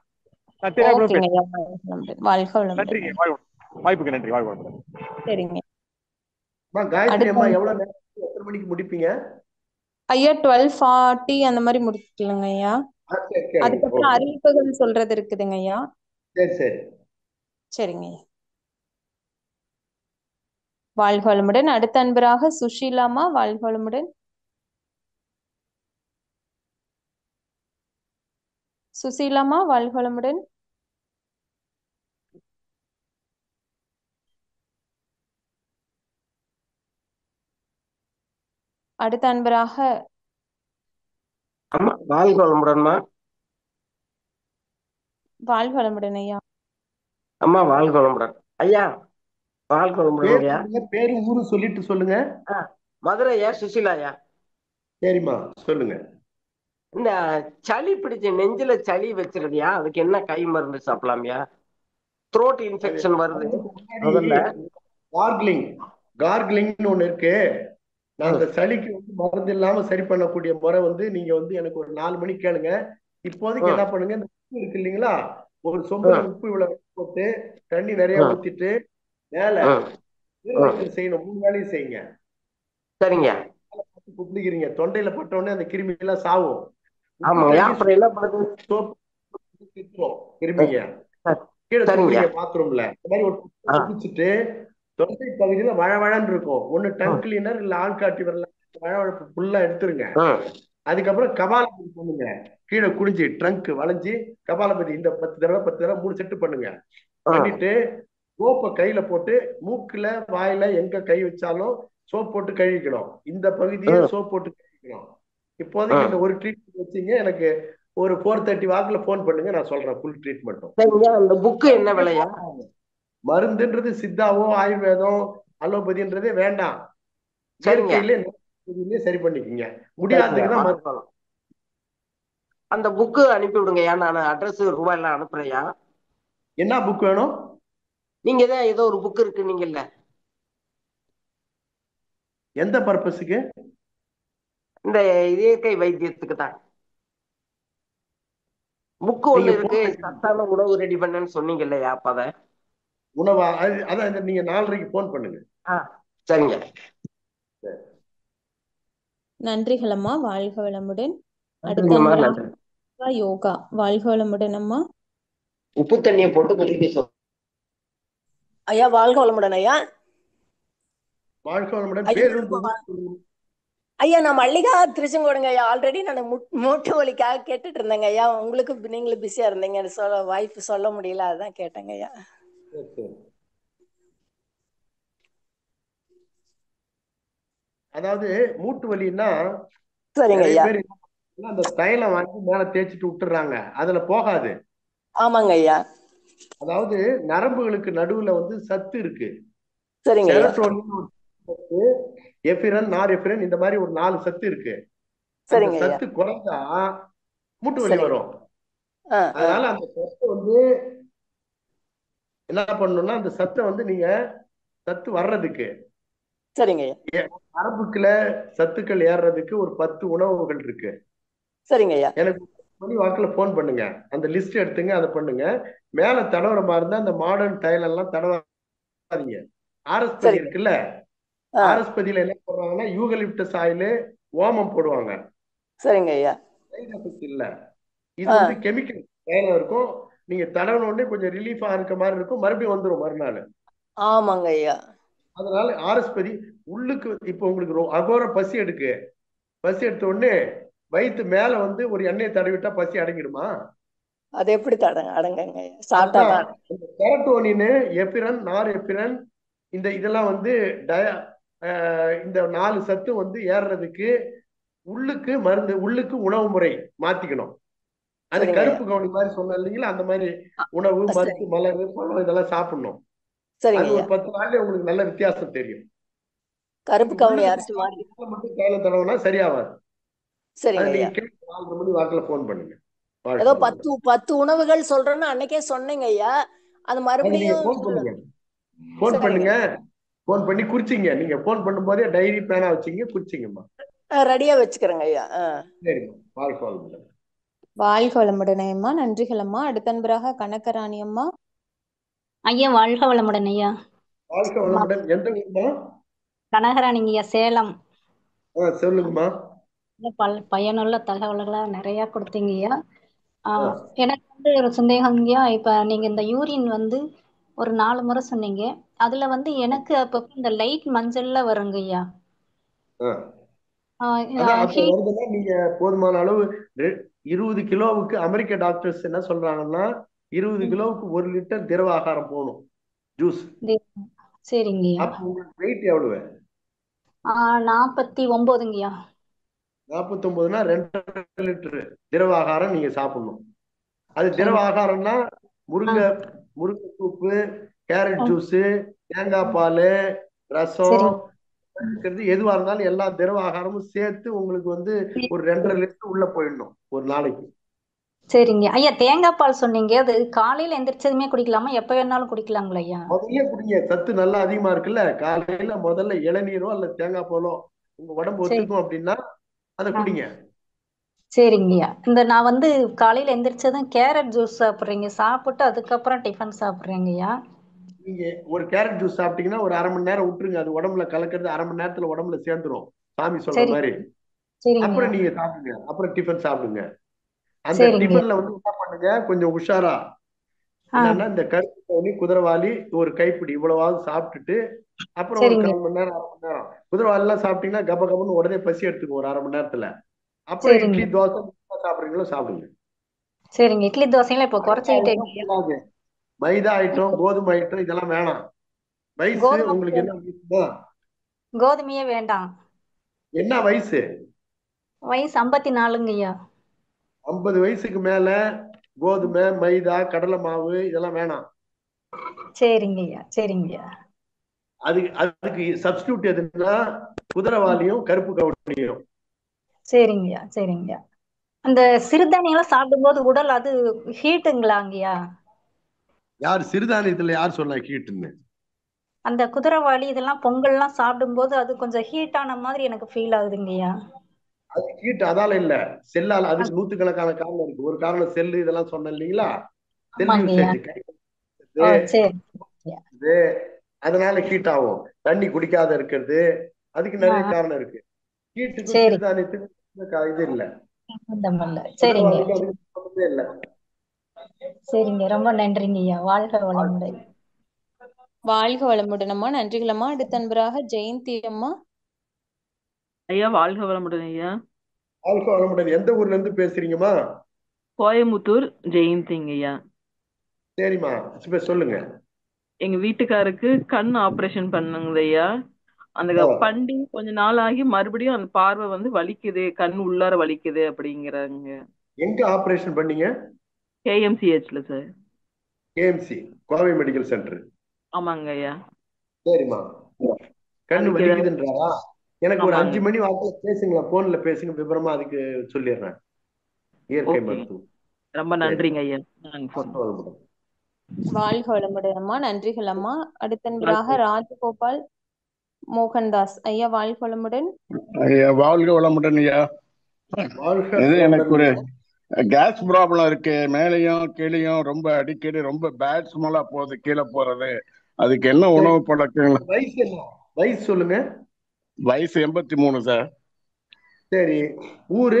S13: நான் தெரியாம
S1: ஓகேங்க ஐயா,
S13: பேசுறேன்.
S1: வாழ்க வளமுடன்.
S13: நன்றிங்க, வாய்ப்புக்கு நன்றி, வாழ்க வளமுடன்.
S1: சரிங்க.
S2: காயத்ரி அம்மா
S1: அடுத்த
S2: எவ்வளவு நேரம் எத்தனை மணிக்கு முடிப்பீங்க?
S1: ஐயா 12:40 அந்த மாதிரி முடிக்கலங்க ஐயா.
S2: சரி,
S1: அதுக்கப்புறம் அறிவிப்புகள் சொல்றது இருக்குதுங்க ஐயா.
S2: சரி.
S1: சரிங்க ஐயா. வாழ்க வளமுடன். அடுத்த அன்பராக சுஷீலாமா, வாழ்க வளமுடன். சுசீலாமா, வாழ்க வளமுடன். அடுத்த அன்பராக
S14: அம்மா வாழ்க வளமுடன்மா.
S1: வாழ்க வளமுடன் ஐயா.
S14: அம்மா வாழ்க வளமுடன். ஐயா வாழ்க வளமுடன் ஐயா.
S2: பேரு ஊரு சொல்லிட்டு சொல்லுங்க.
S14: மதுரையா, சுசிலாயா?
S2: சரிம்மா சொல்லுங்க.
S14: இந்த சளி பிடிச்ச நெஞ்சில சளி வச்சிருதியா, அதுக்கு என்ன கை மருந்து சாப்பிடலாமியா? த்ரோட் இன்ஃபெக்ஷன் வருது.
S2: கார்கிலிங்னு ஒண்ணு இருக்கு. நான் அந்த சளிக்கு வந்து மருந்து இல்லாம சரி பண்ணக்கூடிய முறை வந்து நீங்க வந்து எனக்கு ஒரு 4 மணிக்கு கேளுங்க. இப்போதைக்கு என்ன பண்ணுங்க, இந்த உப்பு இருக்கு இல்லைங்களா, ஒரு சொம்புல உப்பு இவ்வளவு போட்டு தண்ணி நிறைய ஊத்திட்டு மேல செய்யணும். 3 வேலையும் செய்யுங்க.
S14: சரிங்க.
S2: குப்பிக்கிறீங்க, தொண்டையில பட்ட உடனே அந்த கிருமி எல்லாம் சாவும். கிருமிங்க கீழே தூக்குறீங்க பாத்ரூம்ல. இந்த மாதிரி ஒரு குடிச்சிட்டு தொண்டை பகுதியில வழவழன்னு இருக்கும். ஒண்ணு டங் கிளீனர் இல்ல ஆள்காட்டி வரல, வழவழப்பு ஃபுல்லா எடுத்துருங்க. அதுக்கப்புறம் கபாலபதி பண்ணுங்க. கீழே குடிஞ்சு ட்ரங்க் வளைஞ்சு கபாலபதி இந்த 10 தடவை 3 செட்டு பண்ணுங்க. பண்ணிட்டு சோப்பை கையில போட்டு மூக்குல வாயில எங்க கை வச்சாலும் சோப் போட்டு கழுவிக்கணும். இந்த பகுதியை சோப் போட்டு கழுவிக்கணும். இப்போதைக்கு இந்த ஒரு ட்ரீட்மெண்ட் வச்சீங்க. எனக்கு ஒரு 4:30 வாக்குல போன் பண்ணுங்க, நான் சொல்றேன் ஃபுல் ட்ரீட்மெண்ட்டும்.
S14: அந்த புக்கு என்ன விலையா?
S2: மருந்துன்றது சித்தாவோ ஆயுர்வேதம் அலோபதின்றதே வேண்டாம். இயற்கையிலே சரி பண்ணிக்கீங்க. முடியாதுக்குதான்
S14: அந்த புக்கு அனுப்பி விடுங்கய்யா. நான் அட்ரஸ் ரூபாய் எல்லாம் அனுப்புறேயா.
S2: என்ன புக் வேணும்?
S14: நீங்க தான் ஏதோ ஒரு புக் இருக்கு நீங்கல்ல,
S2: எந்த பர்பஸுக்கு?
S14: இந்த இயற்கை வைத்தியத்துக்கு தான் புக்கு ஒண்ணு இருக்கு. சத்தான உணவு ரெடி பண்ணேன்னு சொன்னீங்க இல்லையா, அப்ப
S2: உணவா? அதான் நீங்க 4:30க்கு போன் பண்ணுங்க.
S14: சரிங்க.
S1: நன்றிகள் அம்மா, வாழ்க வளமுடன். அடுத்த யோகா, வாழ்க வளமுடன் அம்மா.
S14: உப்பு தண்ணியை போட்டு குடிக்க
S6: ஐயா. வாழ்க வளமுடன் ஐயா.
S2: வாழ்க வளமுடன்.
S6: ஐயா நான் மல்லிகா திருச்செங்கோடுங்க ஐயா. ஆல்ரெடி நான் மூட்டு வலிக்காக கேட்டுட்டு இருந்தேங்க ஐயா. உங்களுக்கு நீங்களும் பிஸியா இருந்தீங்க, வாய்ப்பு சொல்ல முடியல, அதுதான் கேட்டேங்க ஐயா.
S2: அதாவது மூட்டு வலின்னா
S6: நிறைய
S2: பேர் அந்த தைலம் வாங்கி மேல தேய்ச்சிட்டு விட்டுறாங்க, அதுல போகாது.
S6: ஆமாங்க ஐயா.
S2: அதாவது நரம்புகளுக்கு நடுவுல வந்து சத்து இருக்கு.
S6: சரிங்க.
S2: எபிரன், நாரெபிரன், இந்த மாதிரி ஒரு 4 சத்து இருக்கு. சத்து குறைஞ்சா மூட்டு வலி வரும். அதனால அந்த சத்து வந்து என்ன பண்ணணும்னா, அந்த சத்தை வந்து நீங்க சத்து வர்றதுக்கு,
S6: சரிங்க,
S2: நரம்புக்குள்ள சத்துக்கள் ஏறுறதுக்கு ஒரு 10 உணவுகள் இருக்கு.
S6: சரிங்க.
S2: எனக்கு மணி வாக்குல போன் பண்ணுங்க, அந்த லிஸ்ட் எடுத்துங்க, அதை பண்ணுங்க. மேல தடவுற மாதிரி இருந்தா அந்த மாடர்ன் தைலம் எல்லாம் தடவாதீங்க. ஆர்எஸ்பதி இருக்குல்ல, ஆர்எஸ்பதியில என்ன போடுறாங்கன்னா யூகலிப்டஸ் ஆயில், ஓமம் போடுவாங்க.
S6: சரிங்க ஐயா.
S2: இல்ல, இது வந்து கெமிக்கல் தைலம் இருக்கும். நீங்க தடவின உடனே கொஞ்சம் ரிலீஃபா இருக்க மாதிரி இருக்கும், மறுபடியும் வந்துடும் மறுநாள்.
S6: ஆமாங்க ஐயா.
S2: அதனால ஆர்எஸ்பதி உள்ளுக்கு இப்ப உங்களுக்கு அகோர பசி எடுக்கு, பசி எடுத்த உடனே வயிற்று மேல வந்து ஒரு எண்ணெயை தடவிட்டா பசி அடங்கிடுமா?
S6: அது எப்படி அடங்குங்க?
S2: செரட்டோனின், எபிரன், நாரெபிரன், இதெல்லாம் வந்து இந்த 4 சத்து வந்து ஏறுறதுக்கு உள்ளுக்கு மருந்து, உள்ளுக்கு உணவு முறை மாத்திக்கணும். அது கருப்பு கவுனி மாதிரி சொன்ன இல்லைங்களா, அந்த மாதிரி உணவு, மருந்து, மலர், பழம் இதெல்லாம் சாப்பிடணும். அது ஒரு 10 நாள்ல உங்களுக்கு நல்ல வித்தியாசம் தெரியும்.
S6: கருப்பு கவுனி அரிசி
S2: மட்டும் கையில தடவைனா சரியாவாது.
S6: சரிங்க.
S2: 4 மணி வாக்குல போன் பண்ணுங்க.
S6: ஏதோ 10 உணவுகள் சொல்றேன்னு அன்னைக்கே சொன்னீங்க ஐயா. அது மறுபடியும்
S2: போன் பண்ணுங்க. போன் பண்ணி குறிச்சிங்க. நீங்க போன் பண்ணும்போதே டைரி பேனா வச்சிங்க, குறிச்சிங்கம்மா.
S6: ரெடியா வச்சுக்கிறேங்க ஐயா.
S2: சரிம்மா, வாழ்க வளமுடன்.
S1: வாழ்க வளமுடன் அம்மா. நன்றிகள் அம்மா. அடுத்த அன்பராக கனகராணி அம்மா.
S15: ஐயா வாழ்க வளமுடன் ஐயா.
S2: வாழ்க வளமுடன். எந்த ஊர்மா?
S15: கனகராணிங்க ஐயா, சேலம்.
S2: சொல்லுங்கம்மா.
S15: பயனுள்ள தகவல்களா நிறைய கொடுத்தீங்க ஐயா. எனக்கு வந்து ஒரு சந்தேகங்கய்யா, இப்ப நீங்க இந்த யூரின் வந்து ஒரு 4 முறை சொன்னீங்க. அதுல வந்து எனக்கு அப்ப இந்த லைட் மஞ்சள்ல வருங்க ஐயா.
S2: நீங்க போதுமான அளவு 20 கிலோவுக்கு அமெரிக்க டாக்டர்ஸ் என்ன சொல்றாங்கன்னா 20 கிலோவுக்கு 1 லிட்டர் திரவ ஆகாரம் போகணும், ஜூஸ்.
S15: சரிங்க.
S2: அப்ப உங்களுக்கு வெயிட் எவ்வளவு?
S15: 49ங்கய்யா.
S2: 49னா 2 லிட்டர் திரவ ஆகாரம் நீங்க சாப்பிடணும். அது திரவ ஆகாரம்னா முருங்கை சூப்பு, கேரட் ஜூஸ், தேங்காய் பால், ரசம், எதுவா இருந்தாலும் எல்லா திரவ ஆகாரமும் சேர்த்து உங்களுக்கு வந்து ஒரு 2.5 லிட்டர் உள்ள போயிடணும் ஒரு நாளைக்கு.
S15: சரிங்க ஐயா. தேங்காய் பால் சொன்னீங்க, அது காலையில எந்திரிச்சதுமே குடிக்கலாமா, எப்ப வேணாலும் குடிக்கலாங்களா ஐயா?
S2: முதல்ல குடிங்க, சத்து நல்லா அதிகமா இருக்குல்ல. காலையில முதல்ல இளநீரோ அல்ல தேங்காய் பாலோ உங்க உடம்பு ஒத்துக்கும் அப்படின்னா அதை குடிங்க.
S15: சரிங்கய்யா. இந்த நான் வந்து காலையில எந்திரிச்சதும் கேரட் ஜூஸ் சாப்பிட்றீங்க, சாப்பிட்டு அதுக்கப்புறம் டிஃபன் சாப்பிட்றீங்கய்யா.
S2: நீங்க ஒரு கேரட் ஜூஸ் சாப்பிட்டீங்கன்னா ஒரு 1/2 மணி நேரம் விட்டுருங்க, அது உடம்புல கலக்கிறது 1/2 மணி நேரத்துல உடம்புல சேர்ந்துரும், சாமி சொல்ற மாதிரி. அப்புறம் நீங்க சாப்பிடுங்க, அப்புறம் டிஃபன் சாப்பிடுங்க. அந்த டிஃபன்ல வந்து என்ன பண்ணுங்க, கொஞ்சம் உஷாரா என்னன்னா இந்த கருப்பு கவுனி, குதிரைவாலி ஒரு கைப்பிடி இவ்வளவாவது சாப்பிட்டுட்டு அப்புறம் ஒரு 1/4 மணி நேரம் 1/2 மணி நேரம் குதிரைவாலி எல்லாம் சாப்பிட்டீங்கன்னா கப கபன்னு உடனே பசி எடுத்துக்கும் ஒரு 1/2 மணி நேரத்துல. அப்புறம் இட்லி தோசை சாப்பிடுறீங்களோ சாப்பிடுங்க.
S15: சரிங்க. இட்லி தோசையெல்லாம் இப்ப குறைச்சிக்கிட்டேன்.
S2: மைதா ஐட்டம், கோதுமை ஐட்டம் இதெல்லாம் வேணாம். வயசு உங்களுக்கு என்ன வயசுமா?
S15: கோதுமையே வேண்டாம்.
S2: என்ன வயசு?
S15: வயசு 54ங்கய்யா.
S2: 50 வயசுக்கு மேல கோதுமை, மைதா, கடலை மாவு இதெல்லாம் வேணாம்.
S15: சரிங்கய்யா. சரிங்கய்யா.
S2: அதுக்கு சப்ஸ்டியூட் எதுன்னா குதிரைவாலியும் கருப்பு கவுனியும்.
S15: சரிங்கய்யா. சரிங்கய்யா. அந்த சிறுதானியெல்லாம் சாப்பிடும்போது உடல் அது ஹீட்டுங்களாங்கய்யா?
S2: யார் சிறுதானியத்துல யார் சொன்னா ஹீட்டுன்னு?
S15: அந்த குதிரைவாலி இதெல்லாம் பொங்கல்லாம் சாப்பிடும்போது அது கொஞ்சம் ஹீட்டான மாதிரி எனக்கு ஃபீல் ஆகுதுங்கய்யா.
S2: அது ஹீட் அதால இல்ல, செல்லால. அதுக்கு 100கணக்கான காரணம் இருக்கு. ஒரு காரணம் செல்லு, இதெல்லாம் சொன்ன இல்லைங்களா, செல் யூசேஜ், அதனால ஹீட் ஆகும். தண்ணி குடிக்காத இருக்கிறது, அதுக்கு நிறைய காரணம் இருக்கு. ஹீட்டுக்கும் சிறுதானியத்துக்கும் இது இல்ல. இல்ல.
S15: சரிங்க, ரொம்ப நன்றிங்க ஐயா. வாழ்க வளமுடன்.
S1: வாழ்க வளமுடன் அம்மா. நன்றிகள் அம்மா. அடுத்த அன்பராக ஜெயந்தி அம்மா.
S16: ஐயா வாழ்க வளமுடன் ஐயா.
S2: வாழ்க வளமுடன். எந்த ஊர்ல இருந்து பேசுறீங்கம்மா?
S16: கோயம்புத்தூர், ஜெயந்திங்க ஐயா.
S2: சரிம்மா, இப்ப சொல்லுங்க.
S16: எங்க வீட்டுக்காருக்கு கண் ஆபரேஷன் பண்ணுங்க ஐயா. அந்த பண்டி கொஞ்ச நாள் ஆகி மறுபடியும் அந்த பார்வை வந்து வலிக்குது, கண் உள்ளார வலிக்குது அப்படிங்கிறாங்க.
S2: எங்க ஆபரேஷன் பண்ணீங்க?
S16: KMCHல sir.
S2: KMC Kovai medical centre.
S16: ஆமாங்க ஐயா.
S2: சரிம்மா, கண் வலிக்குதுன்றாரா? எனக்கு ஒரு 5 மணி வாக்குல பேசுங்களா, போன்ல பேசுங்க, விவரமா அதுக்கு சொல்லிடுறேன். இயற்கை மருத்துவம்.
S16: ரொம்ப நன்றிங்க ஐயா.
S1: வாழ்க வளமுடன் அம்மா. நன்றிகள் அம்மா. அடுத்த அன்பராக ராஜகோபால் மோகன்தாஸ் ஐயா. வாழ்க வளமுடன்
S17: ஐயா. வாழ்க வளமுடன் ஐயா. எனக்கு ஒரு கேஸ் ப்ராப்ளம் இருக்கு, மேலையும் கீழையும் ரொம்ப அடிக்கடி ரொம்ப பேட் ஸ்மெல்லா போகுது, கீழே போறது. அதுக்கு என்ன உணவு பழக்கங்கள்?
S2: வயசு என்ன? வயசு சொல்லுங்க.
S17: வயசு 83 சார்.
S2: சரி, ஊரு?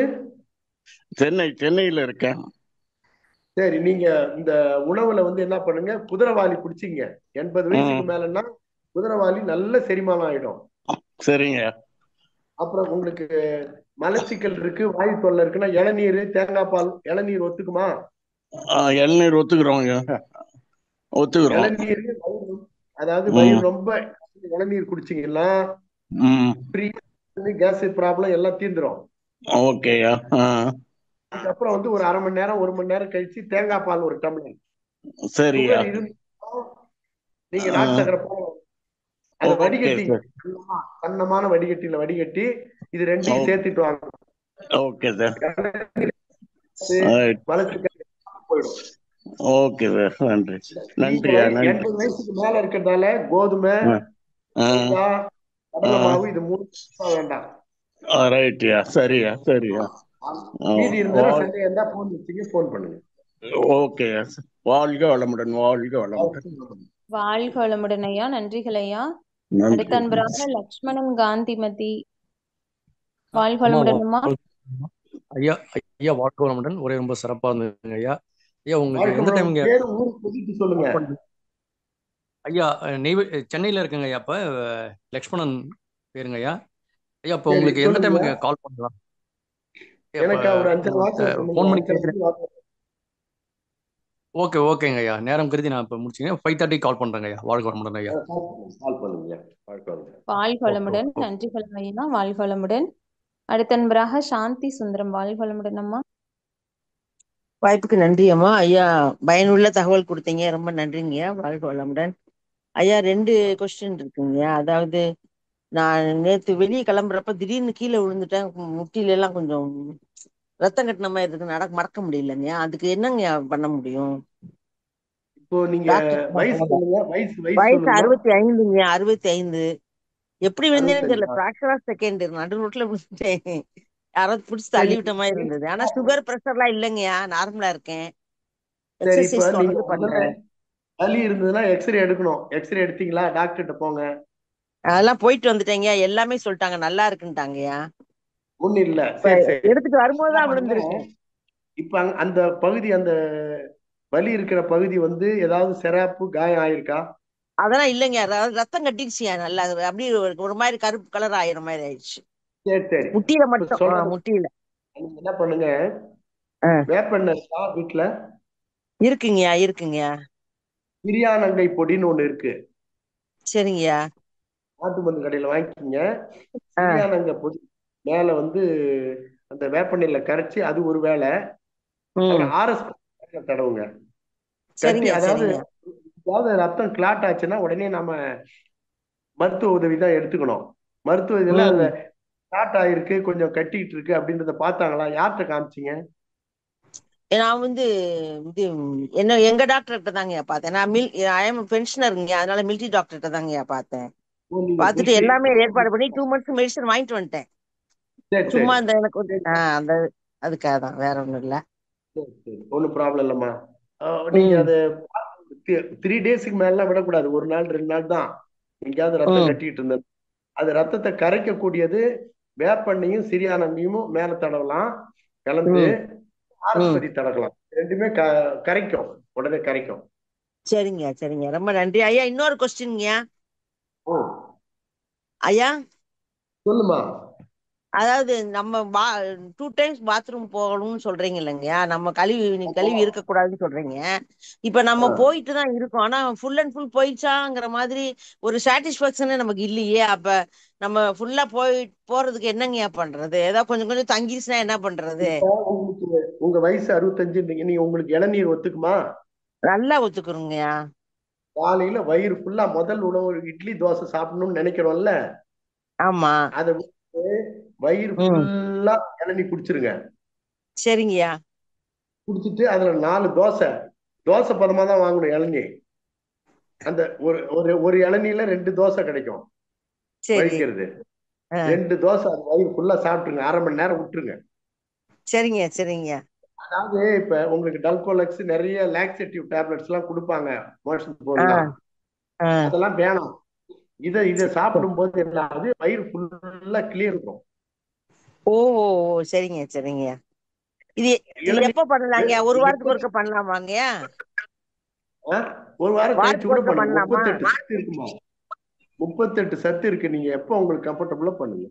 S17: சென்னையில இருக்கேன்.
S2: சரி, நீங்க இந்த உணவுல வந்து என்ன பண்ணுங்க, குதிரைவாலி குடிச்சிங்க. 80 வயசுக்கு மேலன்னா குதிரைவாலி நல்ல செரிமானம் ஆயிடும்.
S17: சரிங்க.
S2: அப்புறம் உங்களுக்கு மலச்சிக்கல் இருக்கு, வாயு தொல்லை இருக்குன்னா இளநீர், தேங்காய் பால். இளநீர் ஒத்துக்குமா?
S17: இளநீர் ஒத்துக்கிறோம்.
S2: இளநீர் அதாவது வயிறு ரொம்ப இளநீர் குடிச்சிங்கன்னா கேஸ் ப்ராப்ளம் எல்லாம் தீர்ந்துரும்.
S17: ஓகேயா.
S2: அதுக்கப்புறம் வந்து ஒரு 1/2 மணி நேரம் 1 மணி நேரம் கழிச்சு தேங்காய் பால் 1 டம்ளர்.
S17: சரியா.
S2: நீங்க நாட்டு சக்கரை போல அதை வடிகட்டி, கண்ணமான வடிகட்டியில வடிகட்டி இது ரெண்டையும் சேர்த்துட்டு வாங்க.
S17: Okay sir.
S2: போயிடும்.
S17: ஓகே சார், நன்றி. நன்றியா.
S2: 80 வயசுக்கு மேல இருக்கிறதால கோதுமை, கடலை மாவு இது 3 வேண்டாம்.
S17: ரைட்யா. சரியா.
S2: மீதி இருந்தா சண்டே இருந்தா போன் வச்சுங்க, போன் பண்ணுங்க.
S17: ஓகே. வாழ்க வளமுடன், வாழ்க வளமுடன்.
S1: வாழ்க வளமுடன் ஐயா. நன்றிகள் ஐயா.
S17: நன்றி.
S1: அடுத்த அன்பராக லக்ஷ்மணன் காந்திமதி. வாழ்க வளமுடன் அம்மா.
S18: ஐயா ஐயா வாழ்க வளமுடன். ஒரே ரொம்ப சிறப்பா இருந்ததுங்க ஐயா. ஐயா உங்களுக்கு எந்த டைம்
S2: சொல்லுங்க
S18: ஐயா? சென்னையில இருக்குங்க ஐயா. இப்ப லக்ஷ்மணன் பேருங்க ஐயா. ஐயா இப்ப உங்களுக்கு எந்த டைமுக்கு கால் பண்ணலாம்? ஃபோன் பண்ணி கேட்குறேன். ஓகே ஓகேங்க ஐயா. நேரம் கருதி நான் இப்ப முடிச்சுங்க. 5:30 கால் பண்றேங்க ஐயா. வாழ்க வளமுடன் ஐயா.
S2: கால் பண்ணுங்க.
S1: வாழ்க வளமுடன். நன்றிகள் ஐயா. வாழ்க வளமுடன். அடுத்த அன்பராக சாந்தி சுந்தரம். வாழ்க வளமுடன் அம்மா.
S19: வாய்ப்புக்கு நன்றி அம்மா. ஐயா பயனுள்ள தகவல் கொடுத்தீங்க, ரொம்ப நன்றிங்க. வாழ்க வளமுடன் ஐயா. 2 கொஸ்டின் இருக்குங்க. அதாவது நான் நேத்து வெளியே கிளம்புறப்ப திடீர்னு கீழே விழுந்துட்டேன். முட்டில எல்லாம் கொஞ்சம் ரத்தம் கட்டின மாதிரி இருக்கு, மறக்க முடியலங்க. அதுக்கு என்னங்க பண்ண முடியும்?
S2: இப்போ நீங்க வயசு
S19: 65ங்க. 65. எப்படி விழுந்தேன்னு தெரியல. பிராக்சர் ஆஃப் செகண்ட் நடு ரோட்ல விழுந்துட்டேன். யாராவது பிடிச்சி தள்ளி விட்ட மாதிரி இருந்தது. ஆனா சுகர் பிரஷர் எல்லாம் இல்லைங்கயா, நார்மலா இருக்கேன். எக்ஸசைஸ் தொடர்ந்து பண்றேன்.
S2: வலி இருந்ததுன்னா எக்ஸ்ரே எடுக்கணும். எக்ஸ்ரே எடுத்தீங்களா? டாக்டர்கிட்ட போங்க.
S19: அதெல்லாம் போயிட்டு வந்துட்டேங்க. எல்லாமே சொல்லிட்டாங்க, நல்லா இருக்குன்ட்டாங்கயா.
S2: ஒண்ணு இல்ல. சரி சரி.
S19: எடுத்துட்டு வரும்போதுதான் விழுந்திருக்கு.
S2: இப்ப அந்த பகுதி, அந்த வலி இருக்கிற பகுதி வந்து ஏதாவது சிராப்பு காயம் ஆயிருக்கா?
S19: அதெல்லாம் இல்லைங்க. அதாவது ரத்தம் கட்டிடுச்சியா நல்லா. அப்படியே ஒரு மாதிரி கருப்பு கலர் ஆயிர மாதிரி ஆயிடுச்சு.
S2: சரி சரி.
S19: முட்டியில மட்டும். முட்டியில
S2: என்ன பண்ணுங்க, வேப்பெண்ணெய் வீட்டுல
S19: இருக்குங்கயா. இருக்குங்கயா.
S2: பிரியானங்கை பொடின்னு ஒண்ணு இருக்கு.
S19: சரிங்கய்யா.
S2: நாட்டு மருந்து கடையில வாங்கிக்கிங்க. பிரியானங்கை பொடி மேல வந்து அந்த வேப்பெண்ணெயில கரைச்சி அது ஒரு வேலை. ஆர்எஸ் தடவுங்க. அதாவது ரத்தம் கிளாட் ஆச்சுன்னா உடனே நம்ம மருத்துவ உதவி தான் எடுத்துக்கணும். மருத்துவ இதுல அந்த கிளாட் ஆயிருக்கு, கொஞ்சம் கட்டிட்டு இருக்கு அப்படின்றத பார்த்தாங்களா? யார்கிட்ட காமிச்சிங்க?
S19: நான் வந்து என்ன எங்க டாக்டர்கிட்ட தாங்க பார்த்தேன். நான் பென்ஷனருங்க, அதனால மிலிட்டரி டாக்டர்கிட்ட தாங்க பார்த்தேன். பார்த்துட்டு எல்லாமே ஏற்பாடு பண்ணி 2 months மெடிசன் வாங்கிட்டு வந்துட்டேன். சும்மா அந்த எனக்கு அந்த அதுக்காக தான், வேற ஒண்ணும் இல்ல.
S2: ஒன்னும் ப்ராப்ளம் இல்லம்மா. நீங்க அது 3 daysக்கு மேல விடக்கூடாது. 1 நாள் 2 நாள் தான் எங்கேயாவது ரத்தம் கட்டிட்டு இருந்தது. அது ரத்தத்தை கரைக்க கூடியது. வேப்பெண்ணையும் சிரியானங்கையும் மேல தடவலாம், கலந்து ஆஸ்பத்திரி தடக்கலாம். ரெண்டுமே கரைக்கும், உடனே கரைக்கும்.
S19: சரிங்க சரிங்க, ரொம்ப நன்றி ஐயா. இன்னொரு கொஸ்டின்ங்க ஐயா.
S2: சொல்லுமா.
S19: அதாவது நம்ம 2 times பாத்ரூம் போகணும்னு சொல்றீங்க இல்லைங்கய்யா. நம்ம கழிவு இருக்கக்கூடாதுன்னு சொல்றீங்க. இப்ப நம்ம போயிட்டு தான் இருக்கோம், ஆனா ஃபுல் அண்ட் ஃபுல் போயிடுச்சாங்கிற மாதிரி ஒரு சாட்டிஸ்பாக்சனே நமக்கு இல்லையே. அப்ப நம்ம ஃபுல்லா போறதுக்கு என்னங்கய்யா பண்றது? ஏதாவது கொஞ்சம் கொஞ்சம் தங்கிடுச்சுன்னா என்ன பண்றது?
S2: உங்க வயசு 65. நீங்க உங்களுக்கு இளநீர் ஒத்துக்குமா?
S19: நல்லா ஒத்துக்குறோங்கய்யா.
S2: காலையில வயிறு ஃபுல்லா முதல் உணவு இட்லி தோசை சாப்பிடணும்னு நினைக்கிறோம்ல,
S19: ஆமா,
S2: அத வயிறு ஃபுல்லா இளநீ குடிச்சிருங்க.
S19: சரிங்கய்யா.
S2: குடிச்சிட்டு அதுல 4 தோசை பதமா தான் வாங்கணும் இளநீ. அந்த ஒரு இளநீல 2 தோசை கிடைக்கும் வலிக்கிறது. 2 தோசை அது வயிறு ஃபுல்லா சாப்பிட்டுருங்க. 1/2 மணி நேரம் விட்டுருங்க.
S19: சரிங்க சரிங்க.
S2: அதாவது இப்ப உங்களுக்கு டல்கோலக்ஸ் நிறைய லாக்ஸேட்டிவ் டேப்லெட்ஸ் எல்லாம் கொடுப்பாங்க மோஷன் போடலாம், அதெல்லாம் வேணாம். இத சாப்பிடும் போது என்னாவது வயிறு ஃபுல்லா கிளியர் இருக்கும்.
S19: ஓ சரிங்க சரிங்க. இது எப்ப பண்ணலாங்க? ஒரு வாரத்துக்கு ஒருக்க பண்ணலாமாங்க?
S2: ஒரு வாரம் கழிச்சு கூட பண்ணலாமா? 38 சத்து இருக்குமா? 38 சத்து இருக்கு. நீங்க எப்ப உங்களுக்கு கம்ஃபர்டபுளா பண்ணுங்க.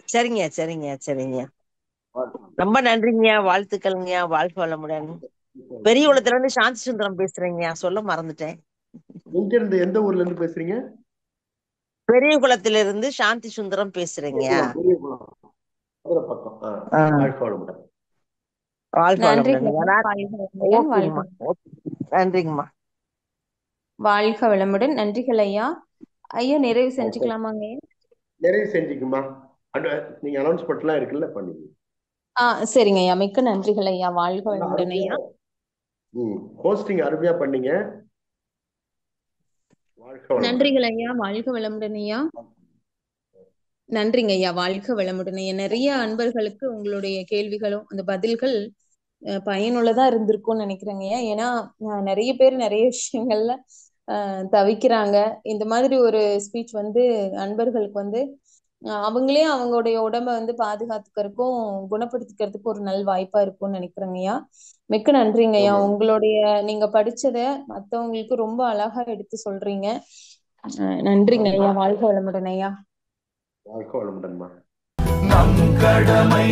S19: சரிங்க சரிங்க சரிங்க. ரொம்ப நன்றிங்க, வாழ்த்துக்கள்ங்க. வாழ்க வளமுடன். பெரியகுளத்துல இருந்து சாந்தி சுந்தரம் பேசுறேங்க, சொல்ல மறந்துட்டேன்.
S2: எங்க இருந்து, எந்த ஊர்ல இருந்து பேசுறீங்க?
S19: பெரியகுளத்துல இருந்து சாந்தி சுந்தரம் பேசுறேங்க. நன்றிங்கம்மா.
S1: வாழ்க வளமுடன். நன்றிகள் ஐயா. ஐயா நிறைவு செஞ்சுக்கலாமாங்க?
S2: நிறைவு செஞ்சுக்குமா. நீங்க அனௌன்ஸ்மெண்ட்லாம் இருக்குல்ல, பண்ணுங்க.
S1: சரிங்க ஐயா, மிக்க நன்றிகள் ஐயா. வாழ்க வளமுடன் ஐயா.
S2: ஹோஸ்டிங் அருமையா பண்ணீங்க.
S1: நன்றிகள் ஐயா. வாழ்க வளமுடன் ஐயா. நன்றிங்க ஐயா, வாழ்க வளமுடன். நிறைய அன்பர்களுக்கு உங்களுடைய கேள்விகளும் அந்த பதில்கள் பயனுள்ளதா இருந்திருக்கும்னு நினைக்கிறேங்க ஐயா. ஏன்னா நிறைய பேர் நிறைய விஷயங்கள்ல தவிக்கிறாங்க. இந்த மாதிரி ஒரு ஸ்பீச் வந்து அன்பர்களுக்கு வந்து அவங்களே அவங்களுடைய உடம்ப வந்து பாதுகாத்துக்கிறதுக்கும் குணப்படுத்திக்கிறதுக்கும் ஒரு நல் வாய்ப்பா இருக்கும்னு நினைக்கிறேங்க ஐயா. மிக்க நன்றிங்க ஐயா. உங்களுடைய நீங்க படிச்சத மத்தவங்களுக்கு ரொம்ப அழகா எடுத்து சொல்றீங்க. நன்றிங்க ஐயா. வாழ்க வளமுடன் ஐயா.
S2: வாழ்க வளமுடன்மா.
S20: நம் கடமை